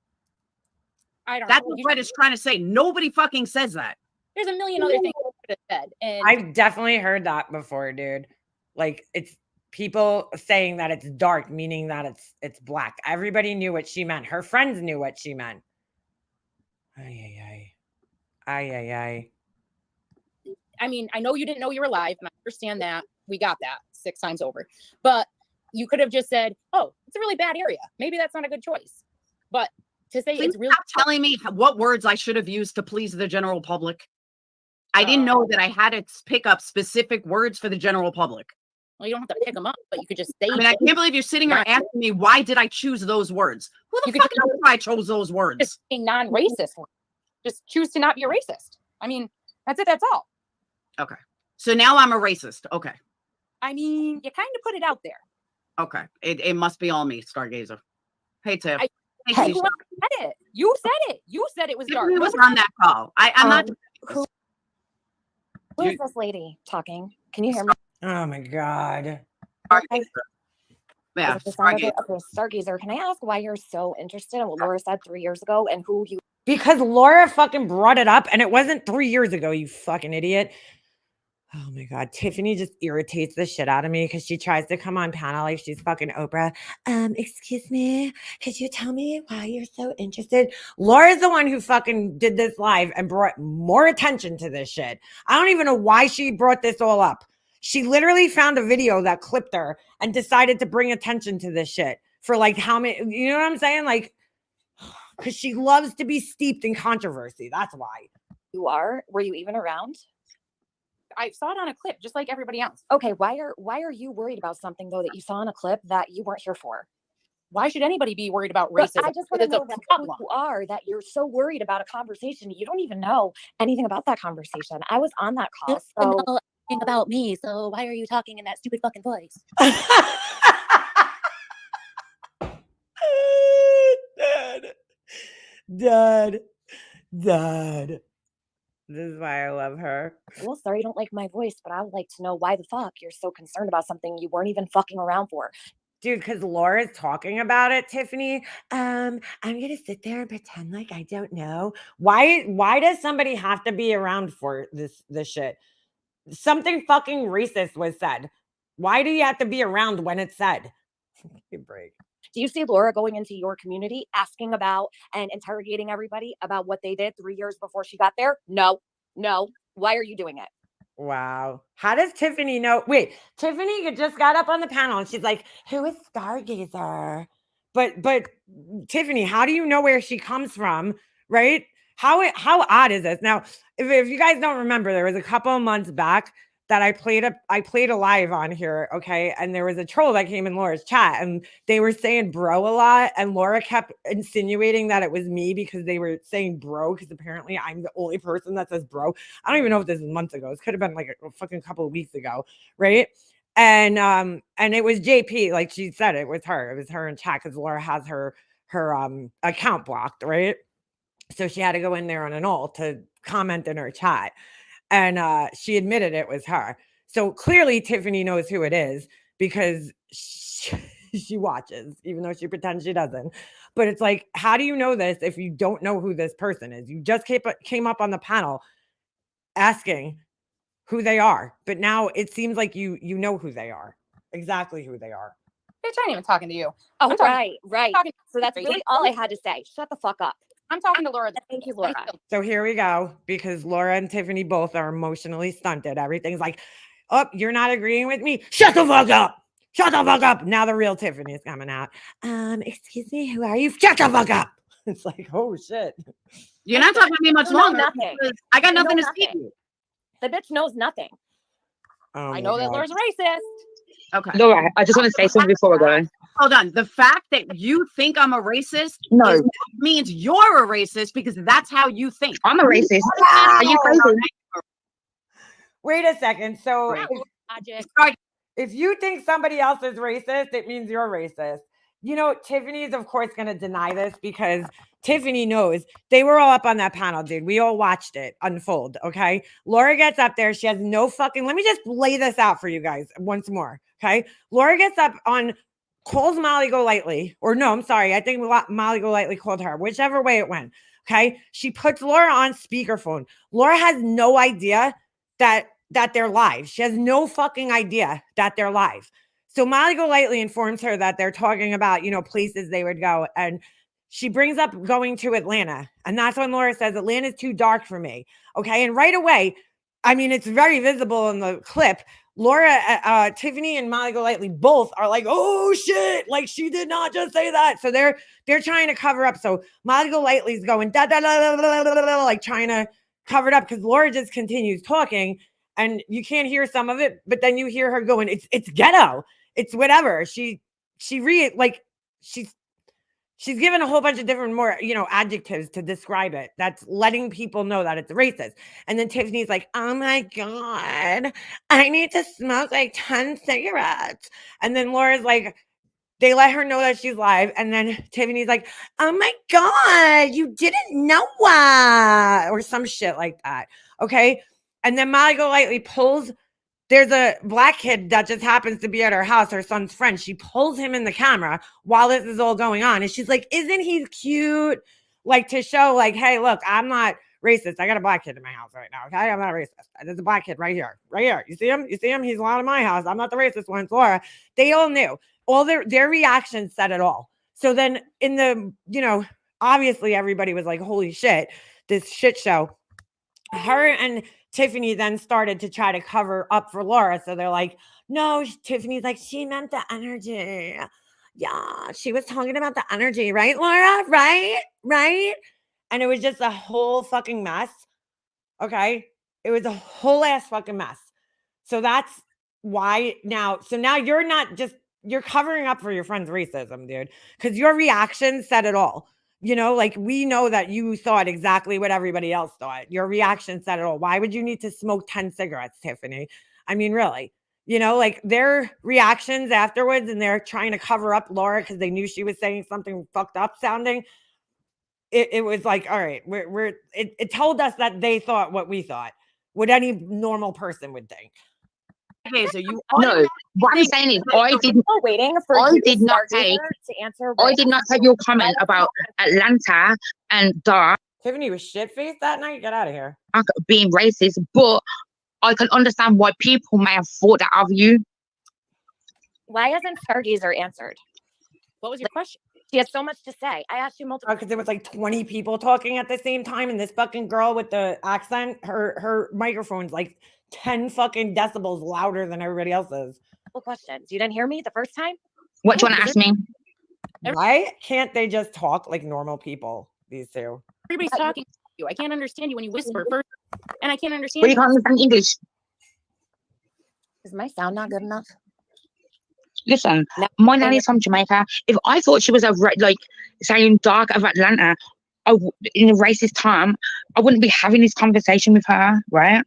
I don't That's know. what Fred is trying to say. Nobody fucking says that. There's a million other things you could have said. And I've definitely heard that before, dude. Like it's people saying that it's dark, meaning that it's black. Everybody knew what she meant. Her friends knew what she meant. Ay, ay, ay. Ay, ay, ay. I mean, I know you didn't know you were live, and I understand that. We got that 6 times over. But you could have just said, "Oh, it's a really bad area. Maybe that's not a good choice." But to say Please it's really stop telling me what words I should have used to please the general public. I didn't know that I had to pick up specific words for the general public. well, you don't have to pick them up, but you could just say. I mean, I can't believe you're sitting here asking me why did I choose those words? Who the You could fuck knows why I chose those words? just a non-racist word. Just choose to not be a racist. I mean, that's it. That's all. Okay. So now I'm a racist. Okay. I mean, you kind of put it out there. Okay. It must be all me, Stargazer. Hey, Tiff. I- Hey, Hey, Keisha. who said it? You said it. You said it was dark. Tiffany was on that call. I'm not. Who is this lady talking? Can you hear me? Oh my god. Stargazer. Yeah. Is it the sound of Stargazer. it? Okay, Stargazer, can I ask why you're so interested in what Laura said 3 years ago and who you Because Laura fucking brought it up and it wasn't 3 years ago, you fucking idiot. Oh my god, Tiffany just irritates the shit out of me because she tries to come on panel like she's fucking Oprah. Excuse me, could you tell me why you're so interested? Laura's the one who fucking did this live and brought more attention to this shit. I don't even know why she brought this all up. She literally found a video that clipped her and decided to bring attention to this shit for like how many, you know what I'm saying? Like, because she loves to be steeped in controversy. That's why. are. Were you even around? I saw it on a clip, just like everybody else. Okay, why are you worried about something though that you saw in a clip that you weren't here for? Why should anybody be worried about But racism? I just want to It's a know that who problem. you are, that you're so worried about a conversation. You don't even know anything about that conversation. I was on that You call. don't So know anything about me, so why are you talking in that stupid fucking voice? Dad. This is why I love her. well, sorry you don't like my voice, but I would like to know why the fuck you're so concerned about something you weren't even fucking around for. Dude, because Laura's talking about it, Tiffany. I'm gonna sit there and pretend like I don't know. Why does somebody have to be around for this shit? Something fucking racist was said. Why do you have to be around when it's said? Give me a break. Do you see Laura going into your community asking about and interrogating everybody about what they did 3 years before she got there? No. Why are you doing it? Wow. How does Tiffany know? Wait, Tiffany just got up on the panel and she's like, who is Stargazer? But Tiffany, how do you know where she comes from? Right? How odd is this? Now, if you guys don't remember, there was a couple of months back that I played a live on here, okay? And there was a troll that came in Laura's chat and they were saying bro a lot. And Laura kept insinuating that it was me because they were saying bro, because apparently I'm the only person that says bro. I don't even know if this is months ago. This could have been like a fucking couple of weeks ago, right? And it was JP, like she said, it was her. It was her in chat because Laura has her account blocked, right? So she had to go in there on an alt to comment in her chat. And she admitted it was her. So clearly Tiffany knows who it is because she watches, even though she pretends she doesn't. But it's like, how do you know this if you don't know who this person is? You just came up on the panel asking who they are. But now it seems like you know who they are. Exactly who they are. Bitch, I ain't even talking to you. Oh, I'm talking- right. talking So that's to really all I had to say. Shut the fuck up. I'm talking to Laura. Thank you, Laura. So here we go, because Laura and Tiffany both are emotionally stunted. Everything's like, oh, you're not agreeing with me. Shut the fuck up. Shut the fuck up. Now the real Tiffany is coming out. Excuse me, who are you? Shut the fuck up. It's like, oh shit. You're not talking to me much You know longer. nothing. Because I got You know nothing to say to nothing. you. The bitch knows nothing. Oh I my know that God. Laura's racist. Okay. Laura, I just want to say something before I go. Hold on. The fact that you think I'm a racist No. means you're a racist because that's how you think. I'm a racist. Are you crazy? Wait a second. So Right. Logic. if you think somebody else is racist, it means you're racist. you know, Tiffany's of course going to deny this because Tiffany knows they were all up on that panel, dude. We all watched it unfold. Okay. Laura gets up there. She has no fucking, let me just lay this out for you guys once more. Okay. Laura gets up on, calls Molly Golightly, or no, I'm sorry. I think Molly Golightly called her, whichever way it went. Okay. She puts Laura on speakerphone. Laura has no idea that they're live. She has no fucking idea that they're live. So Molly Golightly informs her that they're talking about, you know, places they would go. And she brings up going to Atlanta. And that's when Laura says, Atlanta's too dark for me. Okay. And right away, I mean, it's very visible in the clip. Laura, Tiffany and Molly Golightly both are like, oh shit, like she did not just say that. So they're trying to cover up. So Molly Golightly's going da da da da da da da, like trying to cover it up because Laura just continues talking and you can't hear some of it, but then you hear her going, it's ghetto. It's whatever. She's given a whole bunch of different more, you know, adjectives to describe it. That's letting people know that it's racist. And then Tiffany's like, oh my God, I need to smoke like 10 cigarettes. And then Laura's like, they let her know that she's live. And then Tiffany's like, oh my God, you didn't know what? Or some shit like that. Okay. And then Molly Golightly pulls, there's a black kid that just happens to be at her house, her son's friend. She pulls him in the camera while this is all going on. And she's like, isn't he cute? Like to show like, hey, look, I'm not racist. I got a black kid in my house right now. Okay. I'm not racist. There's a black kid right here. Right here. You see him? You see him? He's allowed in my house. I'm not the racist one. It's Laura. They all knew. All their reactions said it all. So then in the, you know, obviously everybody was like, holy shit, this shit show. Her and Tiffany then started to try to cover up for Laura. So they're like, no, Tiffany's like, she meant the energy. Yeah, she was talking about the energy, right, Laura? Right? And it was just a whole fucking mess. Okay. It was a whole ass fucking mess. So that's why now you're covering up for your friend's racism, dude. Because your reaction said it all. You know, like we know that you thought exactly what everybody else thought. Your reaction said it all. Why would you need to smoke 10 cigarettes, Tiffany? I mean, really, you know, like their reactions afterwards and they're trying to cover up Laura because they knew she was saying something fucked up sounding. It was like, all right, it told us that they thought what we thought, what any normal person would think. Okay, so you No, what I'm saying is, I did not take your comment about Atlanta and dark Tiffany was shit-faced that night. Get out of here. being racist, but I can understand why people may have thought that of you. Why hasn't Stargazer answered? What was your question? She has so much to say. I asked you multiple. Because there was like 20 people talking at the same time, and this fucking girl with the accent, her microphone's like 10 fucking decibels louder than everybody else's. Questions. You didn't hear me the first time? What do you want to ask me? Why can't they just talk like normal people, these two? Everybody's talking to you. I can't understand you when you whisper first, and I can't understand But you can't understand English. Is my sound not good enough? Listen, my nanny's from Jamaica. If I thought she was like saying dark of Atlanta, in a racist time, I wouldn't be having this conversation with her, right?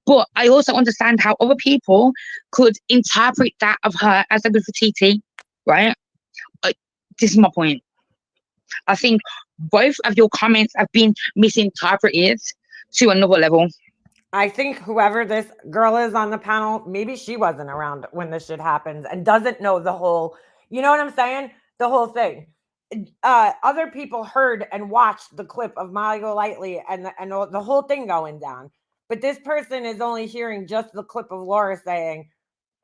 But I also understand how other people could interpret that of her as a good for TT, right? This is my point. I think both of your comments have been misinterpreted to another level. I think whoever this girl is on the panel, maybe she wasn't around when this shit happens and doesn't know the whole, you know what I'm saying? The whole thing. Other people heard and watched the clip of Molly Golightly and the whole thing going down. But this person is only hearing just the clip of Laura saying,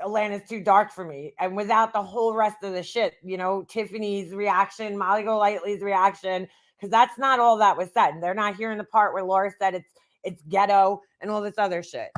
Atlanta's too dark for me. And without the whole rest of the shit, you know, Tiffany's reaction, Molly Golightly's reaction, because that's not all that was said. And they're not hearing the part where Laura said it's ghetto and all this other shit.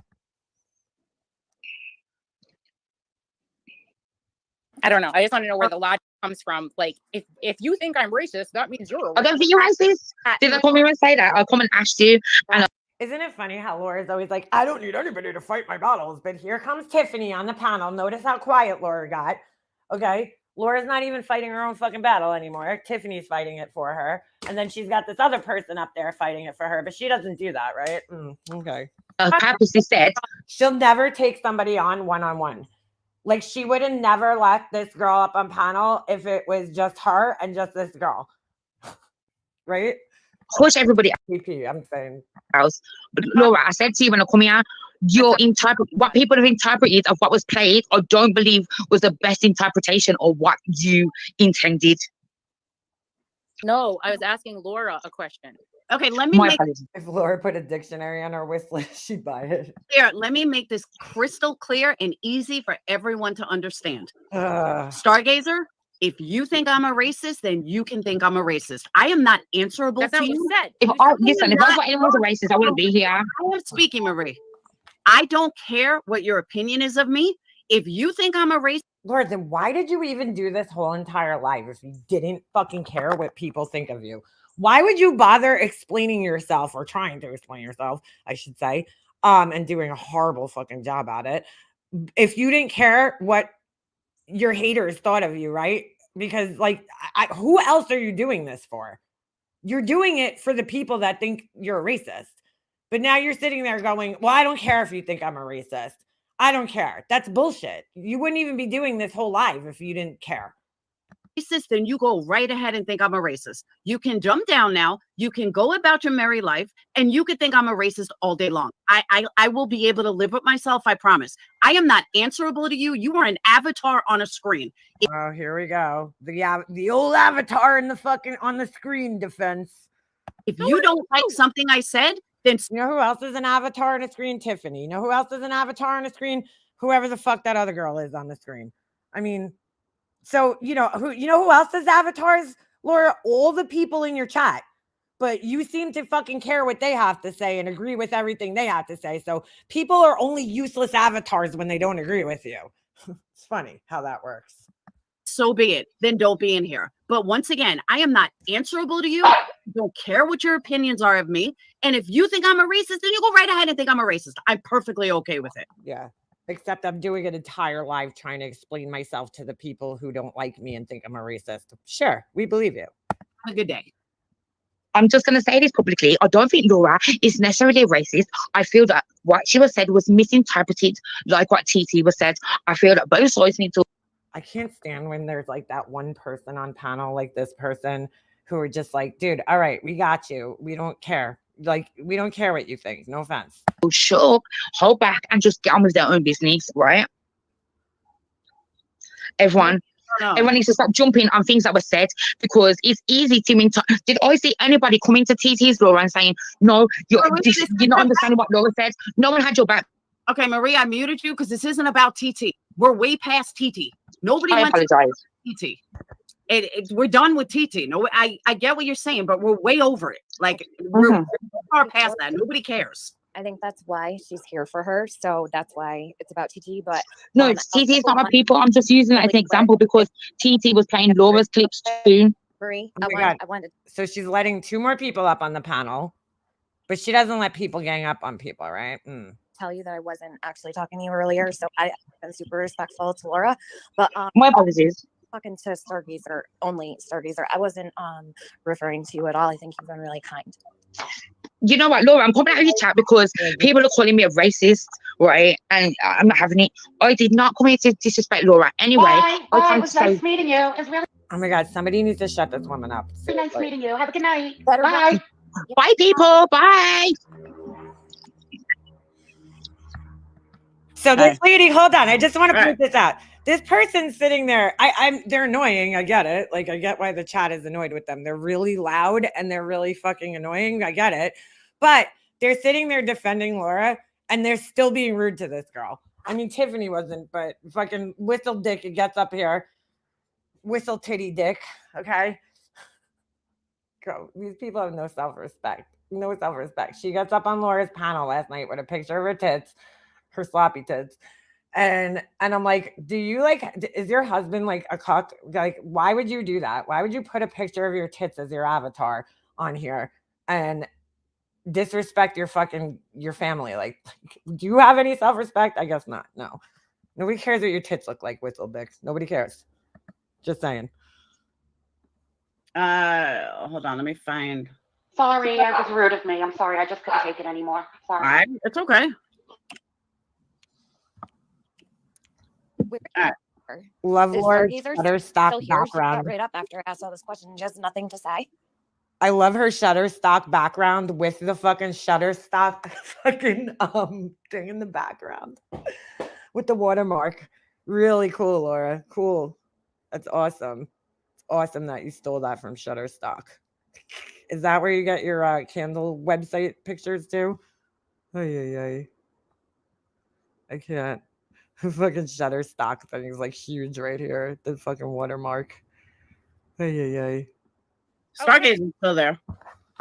I don't know. I just want to know where the logic comes from. Like, if you think I'm racist, that means you're a racist. I don't think you're racist. Did I come here and say that? I'll come and ask you. And isn't it funny how Laura's always like, I don't need anybody to fight my battles. But here comes Tiffany on the panel. Notice how quiet Laura got. Okay. Laura's not even fighting her own fucking battle anymore. Tiffany's fighting it for her. And then she's got this other person up there fighting it for her. But she doesn't do that, right? Okay. purposely said, She'll never take somebody on one-on-one. Like she would have never let this girl up on panel if it was just her and just this girl. Right? Push everybody PP, I'm saying. else. But Laura, I said to you when I come here, what people have interpreted of what was played, I don't believe was the best interpretation of what you intended. No, I was asking Laura a question. Okay, let me My make apologies. If Laura put a dictionary on her wish list, she'd buy it. clear. Let me make this crystal clear and easy for everyone to understand. Ugh. Stargazer, if you think I'm a racist, then you can think I'm a racist. I am not answerable That's not to what you you. said. If You I said- listen, if I thought anyone was a racist, I wouldn't be here. I am speaking, Marie. I don't care what your opinion is of me. If you think I'm a racist, Laura, then why did you even do this whole entire life if you didn't fucking care what people think of you? Why would you bother explaining yourself or trying to explain yourself, I should say, and doing a horrible fucking job at it if you didn't care what your haters thought of you, right? Because like, who else are you doing this for? You're doing it for the people that think you're a racist. But now you're sitting there going, well, I don't care if you think I'm a racist. I don't care. That's bullshit. You wouldn't even be doing this whole live if you didn't care. then you go right ahead and think I'm a racist. You can jump down now. You can go about your merry life, and you can think I'm a racist all day long. I will be able to live with myself. I promise. I am not answerable to you. You are an avatar on a screen. Oh, here we go. The old avatar in the fucking on the screen defense. If you don't like something I said, then You know who else is an avatar on a screen? Tiffany. You know who else is an avatar on a screen? Whoever the fuck that other girl is on the screen. I mean, so who else is avatars, Laura? All the people in your chat. But you seem to fucking care what they have to say and agree with everything they have to say. So people are only useless avatars when they don't agree with you. It's funny how that works. so be it. Then don't be in here. But once again, I am not answerable to you. I don't care what your opinions are of me. And if you think I'm a racist, then you go right ahead and think I'm a racist. I'm perfectly okay with it. Yeah. Except I'm doing an entire live trying to explain myself to the people who don't like me and think I'm a racist. Sure, we believe you. Have a good day. I'm just going to say this publicly. I don't think Laura is necessarily racist. I feel that what she was said was misinterpreted, like what TT was said. I feel that both sides need to. I can't stand when there's like that one person on panel like this person who are just like, dude, all right, we got you. We don't care. Like, we don't care what you think. No offense. Shut up, hold back, and just get on with their own business, right? Everyone needs to stop jumping on things that were said because it's easy to Did I see anybody coming to TT's Laura and saying, no, you're not understanding what Laura said? No one had your back. Okay, Marie, I muted you because this isn't about TT. We're way past TT. Nobody I went to apologize. TT. We're done with TT. No, I get what you're saying, but we're way over it. Like we're far past that. Nobody cares. I think that's why she's here for her. So that's why it's about TT. But No, TT is not my people. I'm just using that as an example because TT was playing Laura's clips too. Marie, Oh my God. I wanted So she's letting 2 more people up on the panel, but she doesn't let people gang up on people, right? to tell you that I wasn't actually talking to you earlier. So I've been super respectful to Laura. But My apologies. talking to Stargazer, only Stargazer. I wasn't referring to you at all. I think you've been really kind. You know what, Laura, I'm coming out of your chat because people are calling me a racist, right? And I'm not having it. I did not come here to disrespect Laura. Anyway, Bye. I Bye. can't It was nice say, meeting you. It was really Oh my God, somebody needs to shut this woman up. nice Seriously. meeting you. Have a good night. Better Bye. bye, people. Bye. So this lady, hold on. I just want to Right. point this out. This person's sitting there. They're annoying. I get it. Like, I get why the chat is annoyed with them. They're really loud and they're really fucking annoying. I get it. But they're sitting there defending Laura and they're still being rude to this girl. I mean, Tiffany wasn't, but fucking Whistle Dick, it gets up here. Whistle Titty Dick. Okay. Girl, these people have no self-respect. No self-respect. She gets up on Laura's panel last night with a picture of her tits, her sloppy tits. And I'm like, is your husband like a cuck? Like, why would you do that? Why would you put a picture of your tits as your avatar on here and disrespect your family? Like, do you have any self-respect? I guess not. No. Nobody cares what your tits look like, Whistle Dicks. Nobody cares. Just saying. Hold on, let me find. Sorry, that was rude of me. I'm sorry. I just couldn't take it anymore. Sorry. All right, it's okay. Where Alright. Love Is Laura's either Shutterstock still here? She got background. right up after I asked all this question. She has nothing to say. I love her Shutterstock background with the fucking Shutterstock fucking thing in the background with the watermark. Really cool, Laura. Cool. That's awesome. It's awesome that you stole that from Shutterstock. Is that where you get your candle website pictures too? Ay. I can't. The fucking Shutterstock thing is like huge right here. The fucking watermark. Ay. Stargaze is still there.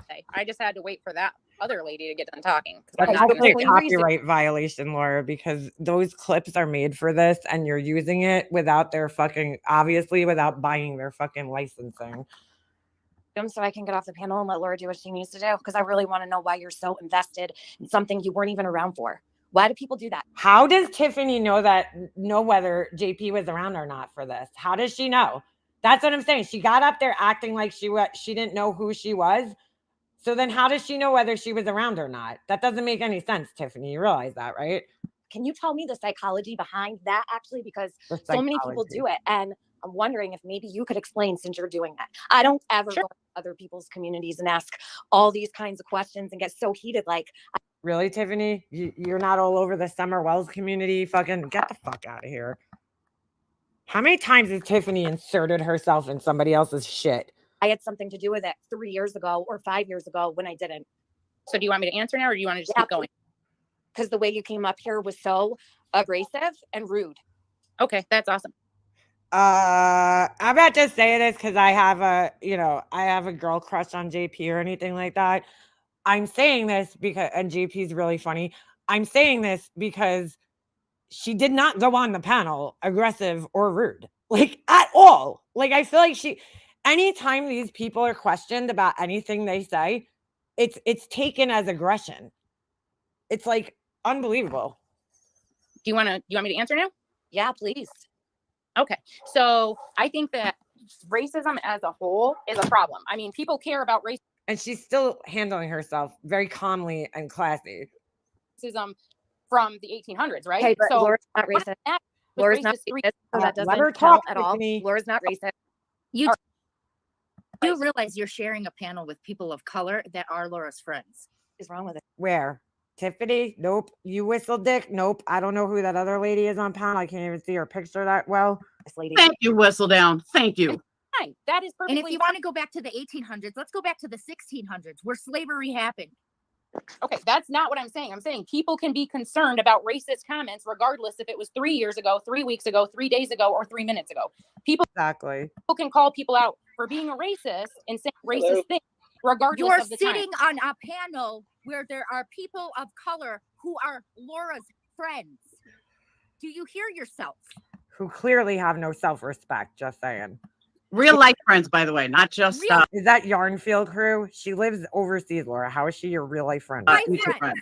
say. I just had to wait for that other lady to get done talking. 'cause That's I'm not totally a gonna say- copyright violation, Laura, because those clips are made for this and you're using it without their fucking, obviously without buying their fucking licensing. So I can get off the panel and let Laura do what she needs to do, because I really want to know why you're so invested in something you weren't even around for. Why do people do that? How does Tiffany know whether JP was around or not for this? How does she know? That's what I'm saying. She got up there acting like she didn't know who she was. So then how does she know whether she was around or not? That doesn't make any sense, Tiffany. You realize that, right? Can you tell me the psychology behind that, actually? Because The so many people psychology. do it. And I'm wondering if maybe you could explain, since you're doing that. I don't ever Sure. go to other people's communities and ask all these kinds of questions and get so heated. Like, Really, Tiffany? You're not all over the Summer Wells community? Fucking get the fuck out of here. How many times has Tiffany inserted herself in somebody else's shit? I had something to do with it 3 years ago or 5 years ago when I didn't. So do you want me to answer now, or do you want to just Yeah, keep going? Because the way you came up here was so abrasive and rude. Okay, that's awesome. I'm not just saying this because I have a girl crush on JP or anything like that. I'm saying this because, and JP's really funny. I'm saying this because she did not go on the panel aggressive or rude, like at all. Like, I feel like anytime these people are questioned about anything they say, it's taken as aggression. It's like unbelievable. Do you want me to answer now? Yeah, please. Okay. So I think that racism as a whole is a problem. I mean, people care about And she's still handling herself very calmly and classy. racism from the 1800s, right? Okay, but so Laura's not racist. that was Laura's not racist three- racist, so that let her doesn't count talk, at all. Tiffany. Laura's not racist. You All do realize you're sharing a panel with people of color that are Laura's friends. What is wrong with it? Where? Tiffany? Nope. You whistle dick? Nope. I don't know who that other lady is on panel. I can't even see her picture that well. This lady. Thank you, Whistle Down. Thank you. Fine. That is And perfectly if you want to go back to the 1800s, let's go back to the 1600s where slavery happened. Okay, that's not what I'm saying. I'm saying people can be concerned about racist comments regardless if it was 3 years ago, 3 weeks ago, 3 days ago, or 3 minutes ago. People Exactly. can call people out for being a racist and saying racist things regardless You're of the time. sitting on a panel where there are people of color who are Laura's friends. Do you hear yourself? Who clearly have no self-respect, just saying. Real life friends, by the way, not just Real- Is that Yarnfield crew? She lives overseas, Laura. How is she your real life friend? My mutual friend. friends.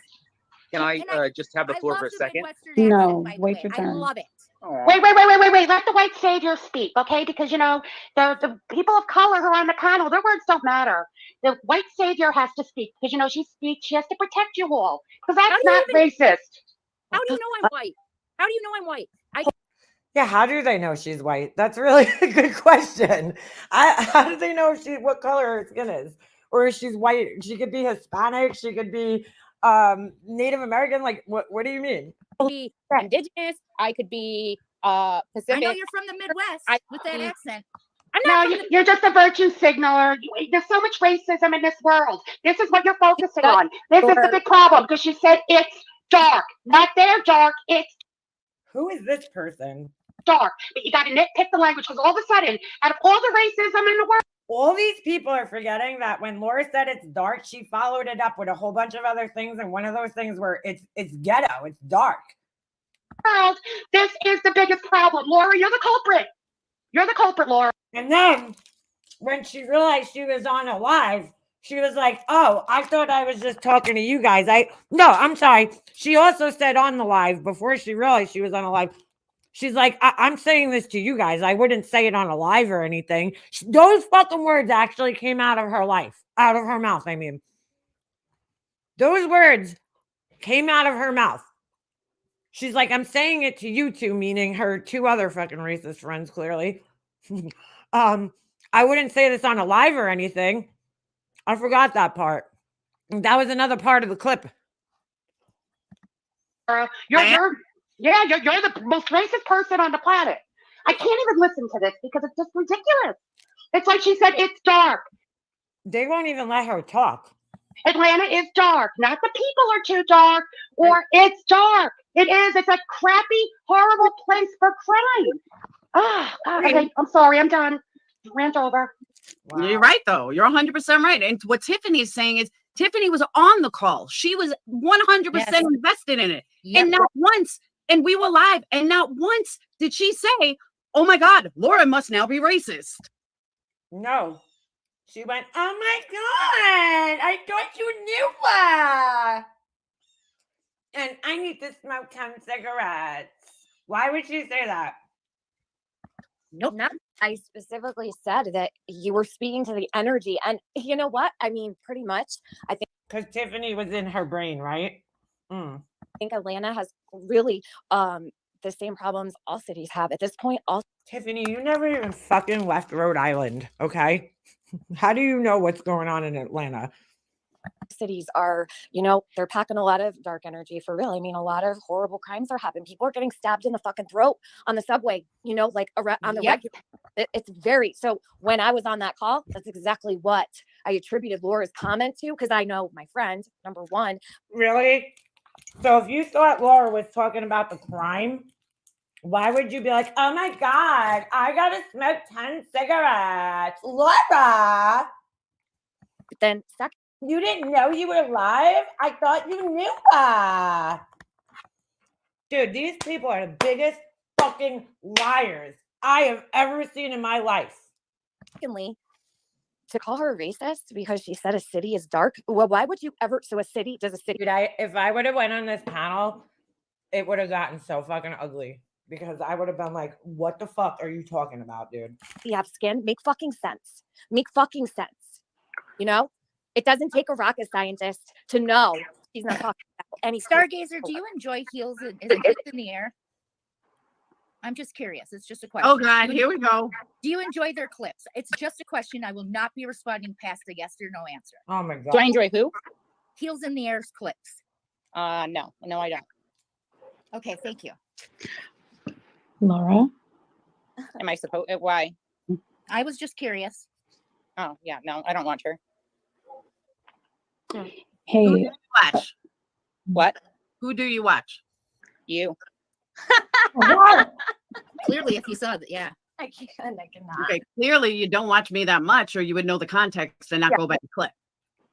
Can I And I- just have the I floor love for a the second? Midwestern No, accent, by the wait way. your I turn. love it. Wait. Let the white savior speak, okay? Because, you know, the people of color who are on the panel, their words don't matter. The white savior has to speak because, you know, she speaks. She has to protect you all because that's How do you not racist. How do you know I'm white? How do you know I'm white? Yeah, how do they know she's white? That's really a good question. How do they know what color her skin is? Or if she's white? She could be Hispanic. She could be Native American. Like, what do you mean? Be indigenous. I could be I Pacific. know you're from the Midwest I- with that accent. I'm No, not from the- you're just a virtue signaler. There's so much racism in this world. This is what you're focusing on. This is the big problem because she said it's dark. Not their dark, it's Who is this person? dark. But you got to nitpick the language because all of a sudden, out of all the racism in the world, All these people are forgetting that when Laura said it's dark, she followed it up with a whole bunch of other things, and one of those things were it's ghetto, it's dark. this is the biggest problem. Laura, you're the culprit. You're the culprit, Laura. And then when she realized she was on a live, she was like, "Oh, I thought I was just talking to you guys." I'm sorry. She also said on the live before she realized she was on a live. She's like, I'm saying this to you guys. I wouldn't say it on a live or anything. Those fucking words actually came out of her mouth. I mean, those words came out of her mouth. She's like, I'm saying it to you two, meaning her two other fucking racist friends, clearly. I wouldn't say this on a live or anything. I forgot that part. That was another part of the clip. You're the most racist person on the planet. I can't even listen to this because it's just ridiculous. It's like she said, it's dark. They won't even let her talk. Atlanta is dark. Not the people are too dark, or it's dark. It is. It's a crappy, horrible place for crime. Oh, God. Okay, I'm sorry. I'm done. Rant over. Wow. You're right, though. You're 100% right. And what Tiffany is saying is Tiffany was on the call. She was 100% invested in it. Yep. And not once, and we were live, and not once did she say, oh my God, Laura must now be racist. No. She went, oh my God, I thought you knew. And I need to smoke 10 cigarettes. Why would she say that? Nope. No, I specifically said that you were speaking to the energy. And you know what? I mean, pretty much, I Because Tiffany was in her brain, right? think Atlanta has really the same problems all cities have. At this point, all Tiffany, you never even fucking left Rhode Island, okay? How do you know what's going on in Atlanta? cities are, they're packing a lot of dark energy for real. I mean, a lot of horrible crimes are happening. People are getting stabbed in the fucking throat on the subway, like on the Yep. regular. It's very, so when I was on that call, that's exactly what I attributed Laura's comment to, because I know my friend, number one, Really? So if you thought Laura was talking about the crime, why would you be like, oh my God, I gotta smoke 10 cigarettes? Laura, but then second, you didn't know you were live? I thought you knew. Dude, these people are the biggest fucking liars I have ever seen in my life. secondly, to call her a racist because she said a city is dark. Well, why would you ever? So does a city? Dude, if I would have went on this panel, it would have gotten so fucking ugly because I would have been like, what the fuck are you talking about, dude? Have skin? Make fucking sense. Make fucking sense. It doesn't take a rocket scientist to know she's not talking about any Stargazer, do you enjoy heels in the air? I'm just curious. It's just a question. Oh God, here we go. Do you enjoy their clips? It's just a question. I will not be responding past the yes or no answer. Oh my God. Do I enjoy who? Heels in the air's clips. No, I don't. Okay, thank you. Laura? Am I supposed? Why? I was just curious. Oh, yeah, no, I don't want her. Hey, Watch. What? Who do you watch? You? Clearly, if you saw that, yeah. I cannot. Okay, clearly you don't watch me that much, or you would know the context and not go by the clip.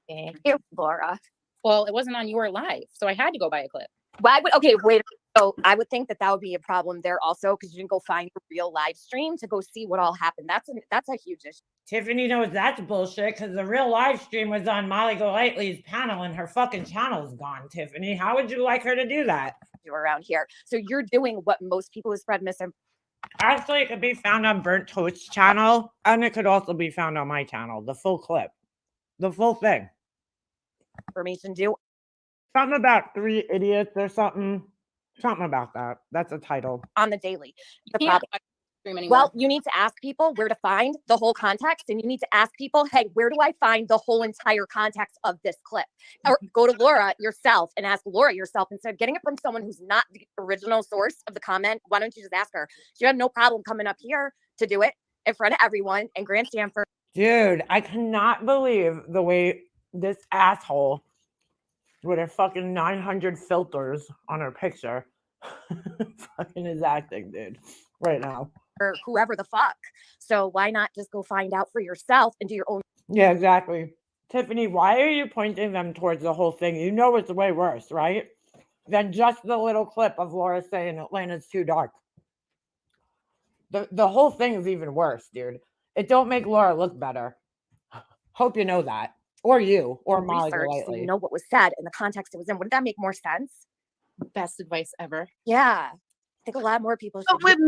Ew, Laura. Well, it wasn't on your live, so I had to go by a clip. Why would? Okay, wait. So I would think that would be a problem there also because you didn't go find a real live stream to go see what all happened. That's a huge issue. Tiffany knows that's bullshit because the real live stream was on Molly Golightly's panel and her fucking channel's gone, Tiffany. How would you like her to do that? You around here, so you're doing what most people who spread misinformation. Actually, it could be found on Burnt Toast's channel, and it could also be found on my channel, the full clip, the full thing. Do Something about 3 idiots or something. Something about that. That's a title. on the daily. The Yeah, problem. I don't stream anymore. Well, you need to ask people where to find the whole context, and you need to ask people, hey, where do I find the whole entire context of this clip? Or go to Laura yourself and ask Laura yourself instead of getting it from someone who's not the original source of the comment. Why don't you just ask her? She had no problem coming up here to do it in front of everyone and grandstand for. Dude, I cannot believe the way this asshole with her fucking 900 filters on her picture fucking is acting, dude, right now. Or whoever the fuck. So why not just go find out for yourself and do your own? Yeah, exactly. Tiffany, why are you pointing them towards the whole thing? You know it's way worse, right? Than just the little clip of Laura saying Atlanta's too dark. The whole thing is even worse, dude. It don't make Laura look better. Hope you know that. Or you, or Molly research so Golightly. you know what was said and the context it was in. Wouldn't that make more sense? Best advice ever. Yeah. I think a lot more people should. But what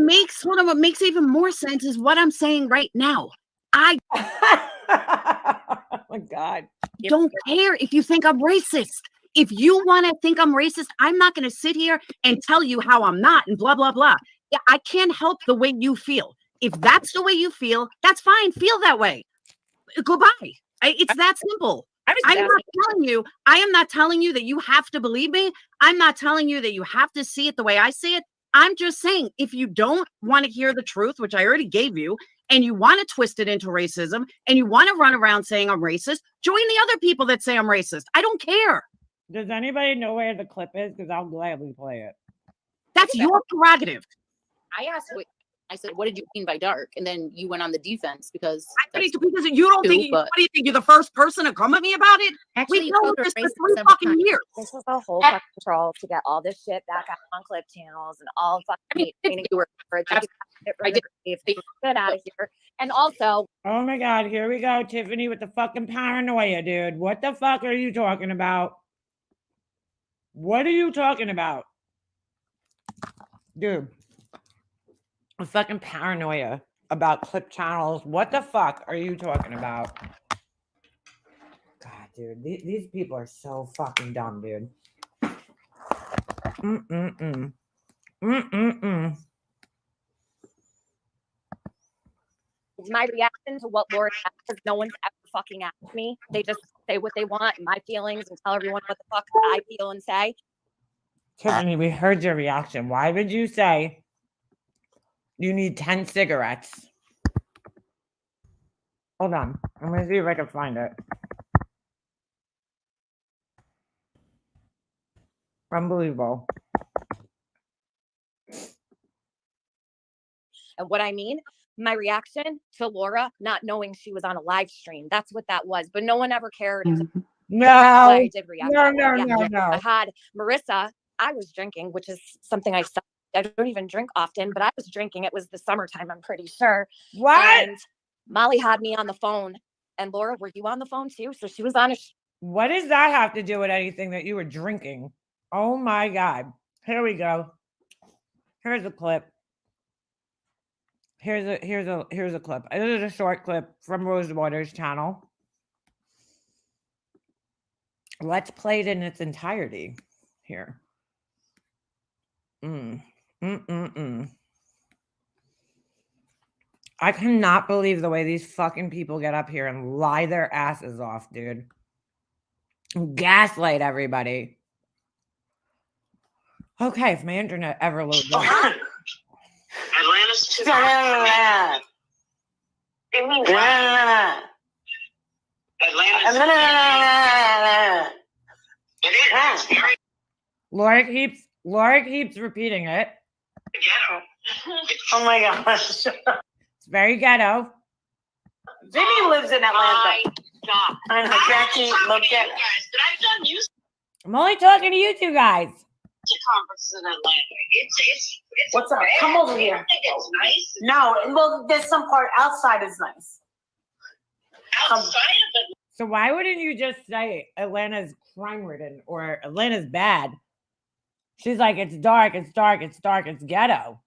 makes even more sense is what I'm saying right now. I Oh my God. don't care if you think I'm racist. If you want to think I'm racist, I'm not going to sit here and tell you how I'm not and blah, blah, blah. Yeah, I can't help the way you feel. If that's the way you feel, that's fine. Feel that way. Goodbye. It's that simple. I am not telling you that you have to believe me. I'm not telling you that you have to see it the way I see it. I'm just saying, if you don't want to hear the truth, which I already gave you, and you want to twist it into racism, and you want to run around saying I'm racist, join the other people that say I'm racist. I don't care. Does anybody know where the clip is? Because I'll gladly play it. That's your prerogative. I asked what I said, what did you mean by dark? And then you went on the defense because Because you don't think, what do you think? You're the first person to come at me about it? Actually, We've known this for 3 fucking years. This was a whole fucking troll to get all this shit back out on clip channels and all fucking you were I did. Get out of here. And also, Oh my God, here we go. Tiffany with the fucking paranoia, dude. What the fuck are you talking about? What are you talking about? Dude. A fucking paranoia about clip channels. What the fuck are you talking about? God, dude. These people are so fucking dumb, dude. Mm-mm-mm. Mm-mm-mm. my reaction to what Laura said, because no one's ever fucking asked me. They just say what they want, my feelings, and tell everyone what the fuck I feel and say. Tiffany, we heard your reaction. Why would you say you need 10 cigarettes? Hold on. I'm going to see if I can find it. Unbelievable. And what I mean, my reaction to Laura not knowing she was on a live stream. That's what that was. But no one ever cared. No. I did react. No, that way. no, Yeah. no. I had Marissa. I was drinking, which is something I don't even drink often, but I was drinking. It was the summertime, I'm pretty sure. What? And Molly had me on the phone. And Laura, were you on the phone too? So she was on a. What does that have to do with anything that you were drinking? Oh my God. Here we go. Here's a clip. Here's a clip. This is a short clip from Rosewater's channel. Let's play it in its entirety here. I cannot believe the way these fucking people get up here and lie their asses off, dude. Gaslight everybody. Okay, if my internet ever loads up. Atlanta's too hot. Laura keeps repeating it. Oh my gosh. It's very ghetto. Jimmy lives in Atlanta. I know, Jackie, look at. I'm only talking to you two guys. Conferences in Atlanta. It's What's up? bad. Come over You here. don't think it's nice? No, well, there's some part outside is nice. Outside of it, So why wouldn't you just say Atlanta's crime-ridden or Atlanta's bad? She's like, it's dark, it's dark, it's dark, it's ghetto.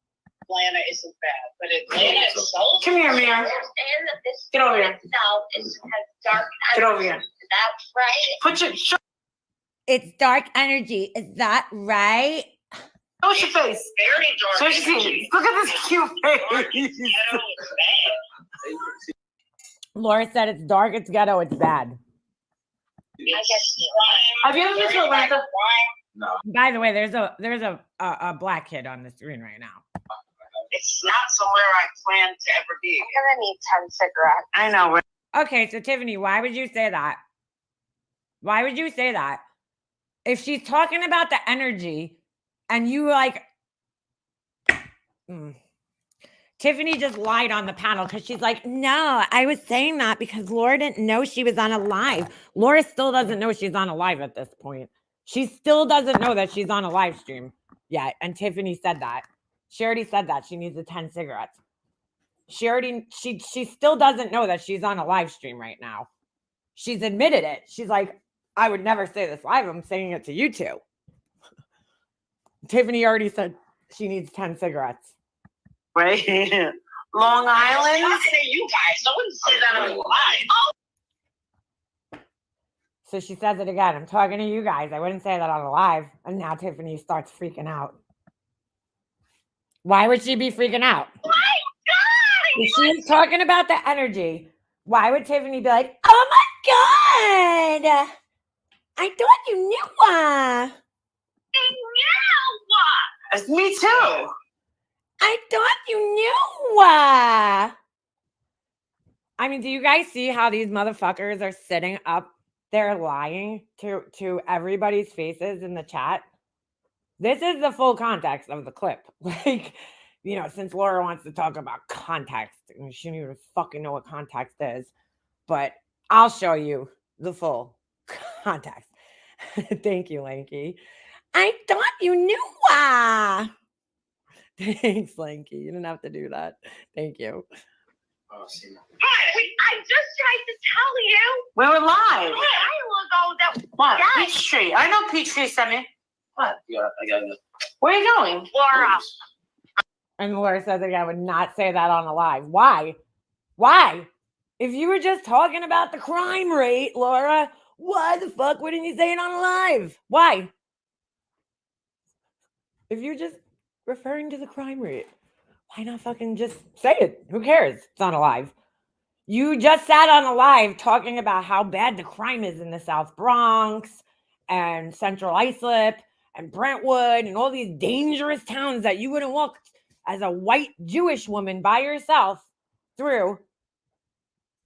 Atlanta isn't bad, but Atlanta itself. Come here, Mira. Get over here. Get over here. That's right. Put your show It's dark energy. Is that right? us your face. Very Show dark. us your face. Look at this cute face. Ghetto is bad. Laura said it's dark, it's ghetto, it's bad. Have you ever been to Atlanta? By the way, there's a black kid on the screen right now. It's not somewhere I plan to ever be. I'm gonna need 10 cigarettes. I know. Right? Okay, so Tiffany, why would you say that? Why would you say that? If she's talking about the energy and you like... Tiffany just lied on the panel because she's like, no, I was saying that because Laura didn't know she was on a live. Laura still doesn't know she's on a live at this point. She still doesn't know that she's on a live stream yet. And Tiffany said that. She already said that. She needs the 10 cigarettes. She still doesn't know that she's on a live stream right now. She's admitted it. She's like, I would never say this live. I'm saying it to you two. Tiffany already said she needs 10 cigarettes. Right. Long Island. I'm talking to you guys. No one said that on the live. So she says it again. I'm talking to you guys. I wouldn't say that on the live. And now Tiffany starts freaking out. Why would she be freaking out? My God! If she's talking about the energy, why would Tiffany be like, oh my God, I thought you knew why. Me too. I thought you knew why. I mean, do you guys see how these motherfuckers are sitting up there lying to everybody's faces in the chat? This is the full context of the clip. Like, you know, since Laura wants to talk about context, and she didn't even fucking know what context is, but I'll show you the full context. Thank you, Lanky. I thought you knew why. Thanks, Lanky. You didn't have to do that. Thank you. I just tried to tell you. We were live. I will go that. What? Yes. Peachtree. I know Peachtree sent me. What? Yeah, I got it. Where are you going? Laura. And Laura says again, I would not say that on a live. Why? Why? If you were just talking about the crime rate, Laura, why the fuck wouldn't you say it on a live? Why? If you're just referring to the crime rate, why not fucking just say it? Who cares? It's not a live. You just sat on a live talking about how bad the crime is in the South Bronx and Central Islip and Brentwood and all these dangerous towns that you wouldn't walk as a white Jewish woman by yourself through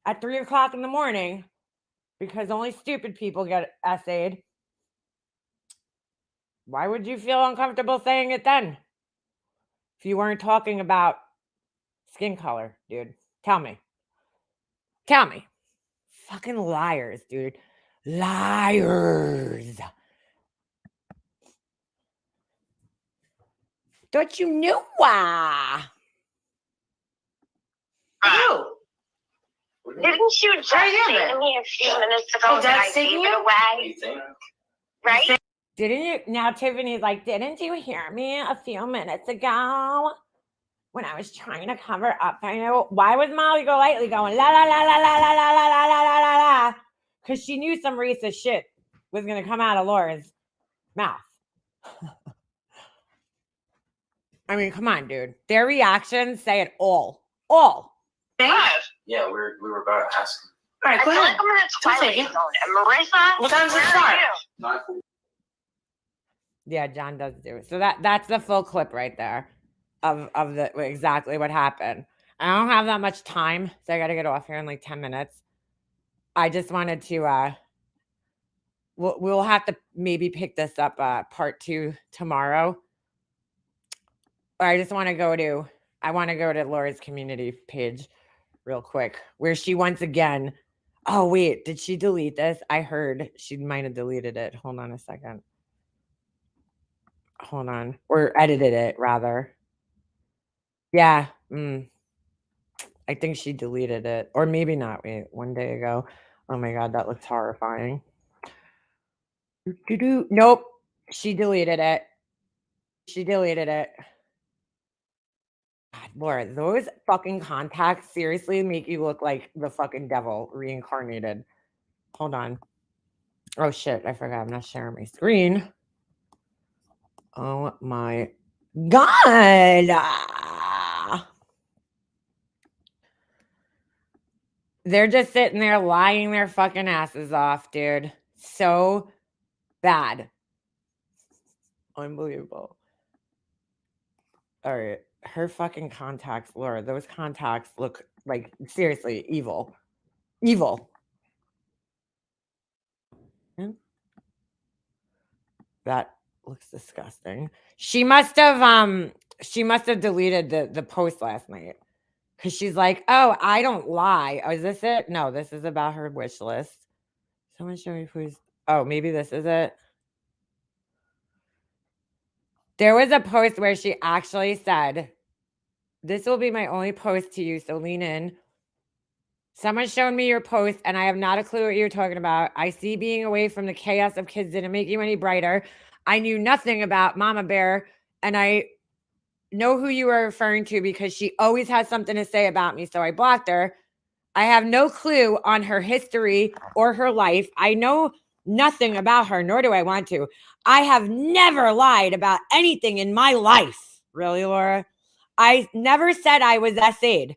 at 3 o'clock in the morning because only stupid people get essayed. Why would you feel uncomfortable saying it then? If you weren't talking about skin color, dude. Tell me. Tell me. Fucking liars, dude. Liars. Thought you knew why. You. Didn't you just say to me a few minutes ago that I gave it away? Right? Didn't you? Now Tiffany's like, didn't you hear me a few minutes ago when I was trying to cover up? I know. Why was Molly Golightly going la la la la la la la la la la la la? Because she knew some racist shit was gonna come out of Laura's mouth. I mean, come on, dude. Their reactions say it all. All. Yeah, we were about to ask him. All right, I go feel ahead. like I'm in a Twilight Zone. And Marissa, What time's it where start? are you? Not Yeah, John does do it. So that's the full clip right there of the exactly what happened. I don't have that much time, so I got to get off here in like 10 minutes. I just wanted to we'll have to maybe pick this up part 2 tomorrow. Or I want to go to Laura's community page real quick where she once again, oh wait, did she delete this? I heard she might have deleted it. Hold on a second. Hold on. Or edited it, rather. Yeah. I think she deleted it. Or maybe not. Wait, one day ago. Oh my God, that looks horrifying. Nope. She deleted it. God, Laura, those fucking contacts seriously make you look like the fucking devil reincarnated. Hold on. Oh shit, I forgot. I'm not sharing my screen. Oh my God. They're just sitting there lying their fucking asses off, dude. So bad. Unbelievable. All right. Her fucking contacts, Laura, those contacts look like seriously evil. Evil. That looks disgusting. She must have deleted the post last night. Because she's like, oh, I don't lie. Oh, is this it? No, this is about her wish list. Someone show me please. Oh, maybe this is it. There was a post where she actually said, this will be my only post to you, so lean in. Someone showed me your post, and I have not a clue what you're talking about. I see being away from the chaos of kids didn't make you any brighter. I knew nothing about Mama Bear, and I know who you were referring to because she always has something to say about me, so I blocked her. I have no clue on her history or her life. I know nothing about her, nor do I want to. I have never lied about anything in my life. Really, Laura? I never said I was SA'd.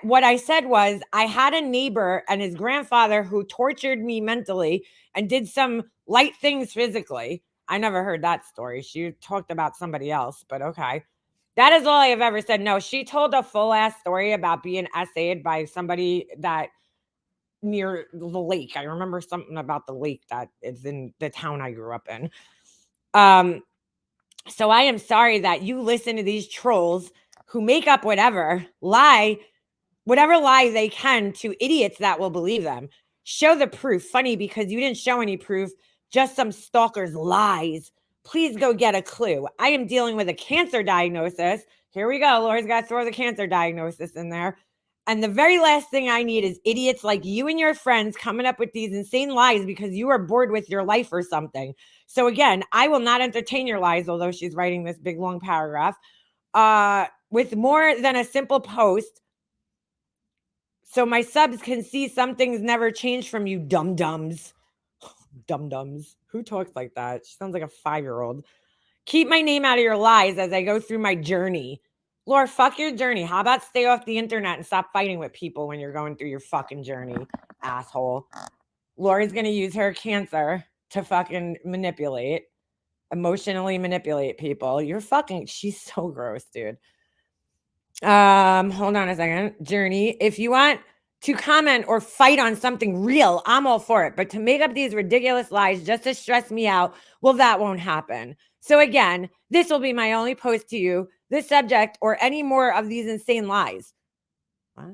What I said was I had a neighbor and his grandfather who tortured me mentally and did some light things physically. I never heard that story. She talked about somebody else, but okay. That is all I have ever said. No, she told a full ass story about being SA'd by somebody that near the lake. I remember something about the lake that is in the town I grew up in. So I am sorry that you listen to these trolls who make up whatever lie they can to idiots that will believe them. Show the proof. Funny because you didn't show any proof, just some stalkers' lies. Please go get a clue. I am dealing with a cancer diagnosis. Here we go. Laura's got to throw the cancer diagnosis in there. And the very last thing I need is idiots like you and your friends coming up with these insane lies because you are bored with your life or something. So again, I will not entertain your lies, although she's writing this big long paragraph. With more than a simple post, so my subs can see some things never change from you dum-dums. Dum-dums. Who talks like that? She sounds like a 5-year-old. Keep my name out of your lies as I go through my journey. Laura, fuck your journey. How about stay off the internet and stop fighting with people when you're going through your fucking journey, asshole. Laura's going to use her cancer to fucking emotionally manipulate people. She's so gross, dude. Hold on a second. Journey, if you want to comment or fight on something real, I'm all for it. But to make up these ridiculous lies just to stress me out, well, that won't happen. So again, this will be my only post to you, this subject, or any more of these insane lies. What?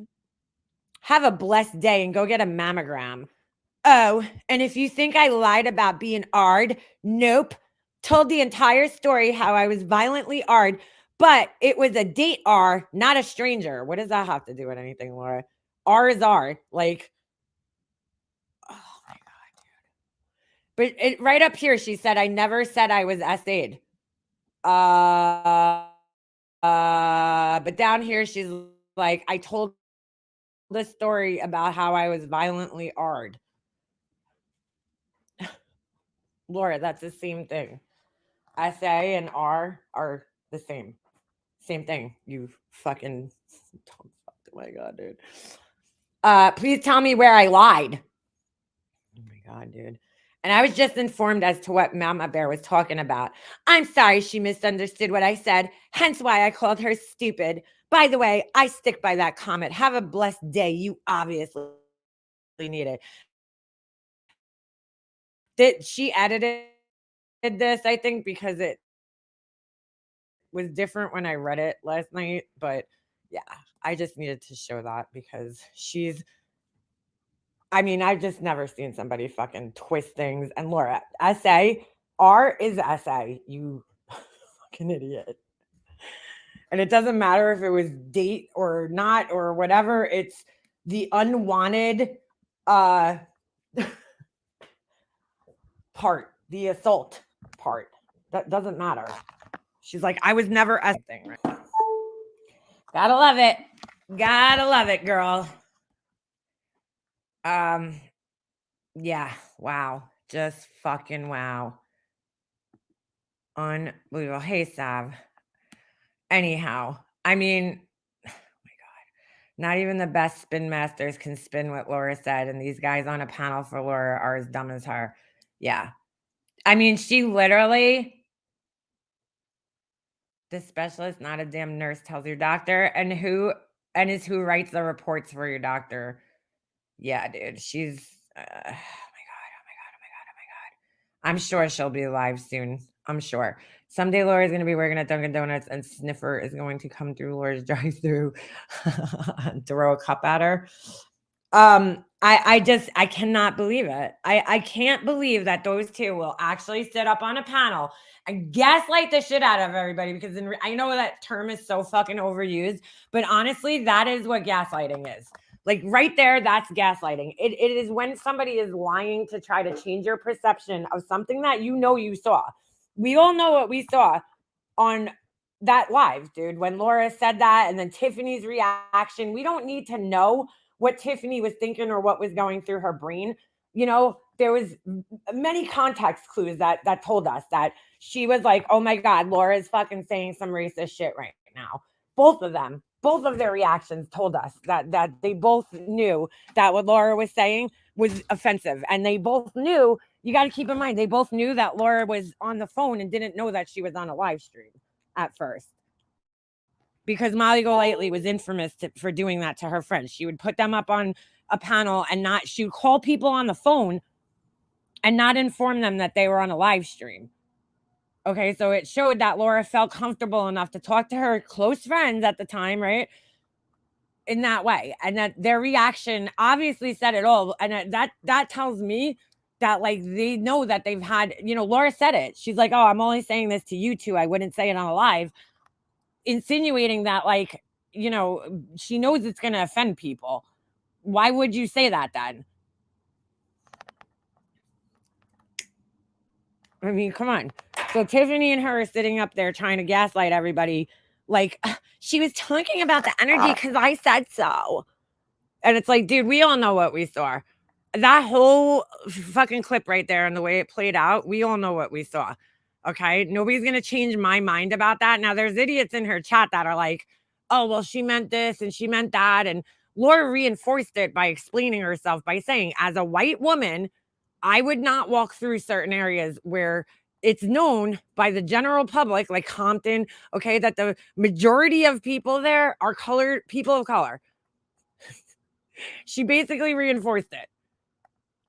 Have a blessed day and go get a mammogram. Oh, and if you think I lied about being AR'd, nope. Told the entire story how I was violently AR'd, but it was a date R, not a stranger. What does that have to do with anything, Laura? R is R. Like, oh my God, dude. But right up here, she said, I never said I was SA'd. But down here, she's like, I told the story about how I was violently AR'd. Laura, that's the same thing. SA and R are the same. Same thing. You fucking. Oh my God, dude. Please tell me where I lied. Oh my God, dude. And I was just informed as to what Mama Bear was talking about. I'm sorry she misunderstood what I said, hence why I called her stupid. By the way, I stick by that comment. Have a blessed day. You obviously need it. She edited this, I think, because it was different when I read it last night. But yeah, I just needed to show that because I've just never seen somebody fucking twist things. And Laura, SA, R is SA, you fucking idiot. And it doesn't matter if it was date or not or whatever. It's the unwanted part, the assault part. That doesn't matter. She's like, I was never a thing. Right? Gotta love it. Gotta love it, girl. Yeah, wow. Just fucking wow. Unbelievable. Hey, Sav. Anyhow, oh my God. Not even the best spin masters can spin what Laura said, and these guys on a panel for Laura are as dumb as her. Yeah. She literally, the specialist, not a damn nurse, tells your doctor, and who writes the reports for your doctor. Yeah, dude. She's oh my God. I'm sure she'll be live soon. I'm sure. Someday Laura's going to be working at Dunkin' Donuts and Sniffer is going to come through Laura's drive-thru and throw a cup at her. I cannot believe it. I can't believe that those two will actually sit up on a panel and gaslight the shit out of everybody, because I know that term is so fucking overused, but honestly, that is what gaslighting is. Like right there, that's gaslighting. It is when somebody is lying to try to change your perception of something that you saw. We all know what we saw on that live, dude. When Laura said that and then Tiffany's reaction, we don't need to know what Tiffany was thinking or what was going through her brain. there was many context clues that told us that she was like, oh my God, Laura's fucking saying some racist shit right now. Both of them, both of their reactions told us that they both knew that what Laura was saying was offensive. And they both knew, you got to keep in mind, they both knew that Laura was on the phone and didn't know that she was on a live stream at first. Because Molly Golightly was infamous for doing that to her friends. She would put them up on a panel and she would call people on the phone and not inform them that they were on a live stream. Okay, so it showed that Laura felt comfortable enough to talk to her close friends at the time, right? In that way. And that their reaction obviously said it all. And that tells me that, like, they know that they've had, Laura said it. She's like, oh, I'm only saying this to you two. I wouldn't say it on a live. Insinuating that, like, she knows it's going to offend people. Why would you say that then? I mean, come on. So Tiffany and her are sitting up there trying to gaslight everybody. Like, she was talking about the energy because I said so. And it's like, dude, we all know what we saw. That whole fucking clip right there and the way it played out, we all know what we saw. Okay? Nobody's going to change my mind about that. Now, there's idiots in her chat that are like, oh, well, she meant this and she meant that. And Laura reinforced it by explaining herself by saying, as a white woman, I would not walk through certain areas where it's known by the general public, like Compton, okay, that the majority of people there are people of color. She basically reinforced it.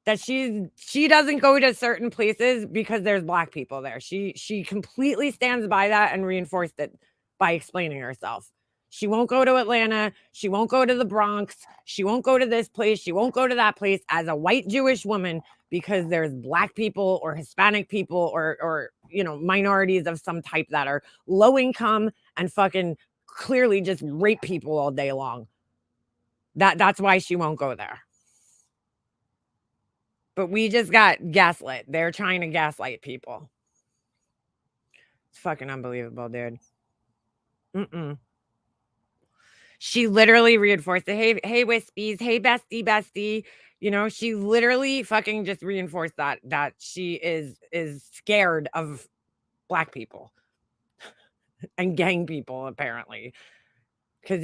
That she doesn't go to certain places because there's Black people there. She completely stands by that and reinforced it by explaining herself. She won't go to Atlanta. She won't go to the Bronx. She won't go to this place. She won't go to that place as a white Jewish woman because there's Black people or Hispanic people or minorities of some type that are low income and fucking clearly just rape people all day long. That's why she won't go there. But we just got gaslit. They're trying to gaslight people. It's fucking unbelievable, dude. She literally reinforced it. Hey, Wispies. Hey, bestie. She literally fucking just reinforced that she is scared of Black people and gang people, apparently. Because,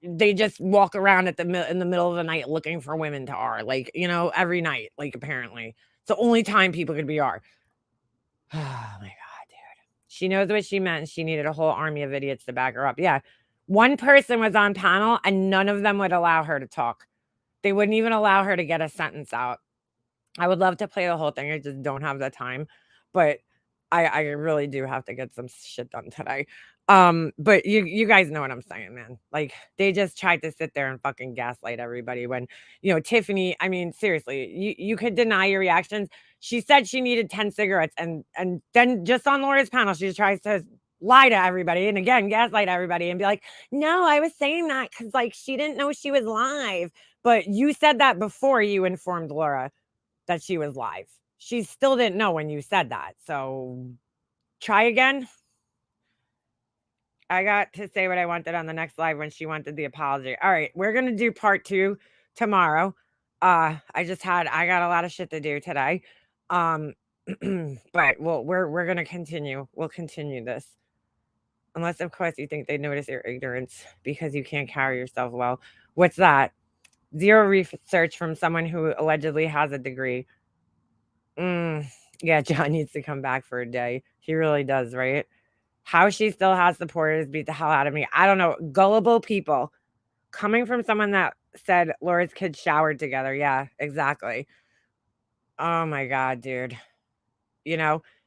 they just walk around in the middle of the night looking for women to R, like, every night, like, apparently. It's the only time people could be R. Oh, my God, dude. She knows what she meant. She needed a whole army of idiots to back her up. Yeah. One person was on panel and none of them would allow her to talk. They wouldn't even allow her to get a sentence out. I would love to play the whole thing. I just don't have the time. But I really do have to get some shit done today. But you guys know what I'm saying, man. Like, they just tried to sit there and fucking gaslight everybody when, Tiffany, I mean, seriously, you could deny your reactions. She said she needed 10 cigarettes and then just on Laura's panel, she tries to lie to everybody and again, gaslight everybody and be like, no, I was saying that because, like, she didn't know she was live. But you said that before you informed Laura that she was live. She still didn't know when you said that. So try again. I got to say what I wanted on the next live when she wanted the apology. All right, we're going to do part 2 tomorrow. I got a lot of shit to do today. But we're going to continue. We'll continue this. Unless, of course, you think they notice your ignorance because you can't carry yourself well. What's that? Zero research from someone who allegedly has a degree. Yeah, John needs to come back for a day. He really does, right? How she still has supporters beat the hell out of me. I don't know. Gullible people. Coming from someone that said Laura's kids showered together. Yeah, exactly. Oh my God, dude.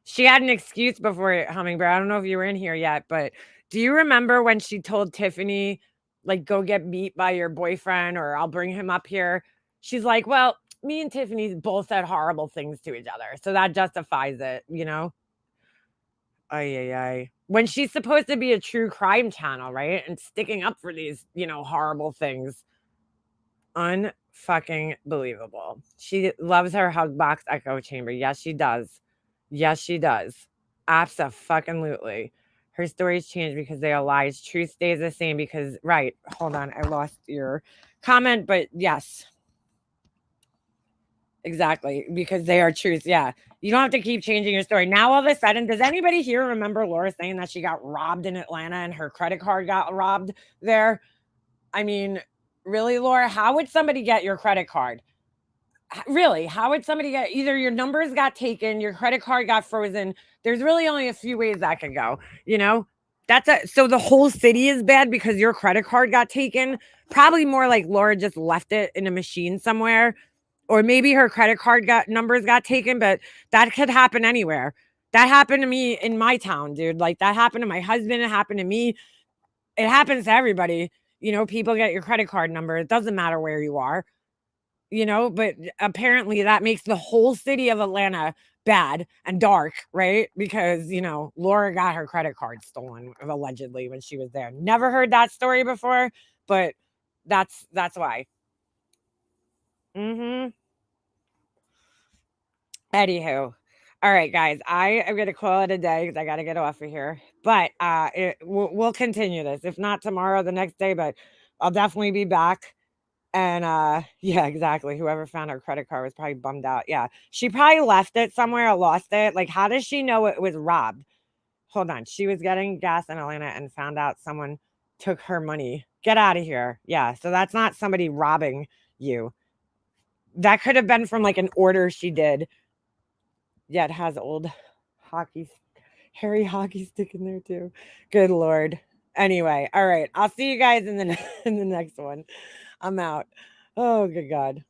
She had an excuse before Hummingbird. I don't know if you were in here yet, but do you remember when she told Tiffany, like, go get beat by your boyfriend or I'll bring him up here? She's like, well, me and Tiffany both said horrible things to each other. So that justifies it, Ay. When she's supposed to be a true crime channel, right? And sticking up for these, horrible things. Unfucking believable. She loves her hug box echo chamber. Yes, she does. Abso-fucking-lutely. Her stories change because they are lies. Truth stays the same because, right. Hold on. I lost your comment, but yes. Exactly, because they are truths. Yeah. You don't have to keep changing your story. Now, all of a sudden, does anybody here remember Laura saying that she got robbed in Atlanta and her credit card got robbed there? I mean, really, Laura, how would somebody get your credit card? Really, how would somebody get either your numbers got taken, your credit card got frozen? There's really only a few ways that could go, you know? So the whole city is bad because your credit card got taken. Probably more like Laura just left it in a machine somewhere, or maybe her credit card numbers got taken, but that could happen anywhere. That happened to me in my town, dude. Like that happened to my husband. It happened to me. It happens to everybody. You know, people get your credit card number. It doesn't matter where you are, you know, but apparently that makes the whole city of Atlanta bad and dark, right? Because, you know, Laura got her credit card stolen allegedly when she was there. Never heard that story before, but that's why. Anywho, all right, guys, I am gonna call it a day because I got to get off of here. But we'll continue this. If not tomorrow, the next day. But I'll definitely be back. And yeah, exactly. Whoever found her credit card was probably bummed out. Yeah, she probably left it somewhere or lost it. Like, how does she know it was robbed? Hold on, she was getting gas in Atlanta and found out someone took her money. Get out of here. Yeah, so that's not somebody robbing you. That could have been from like an order she did. Yeah, it has old Harry hockey stick in there too. Good Lord. Anyway, all right. I'll see you guys in the in the next one. I'm out. Oh, good God.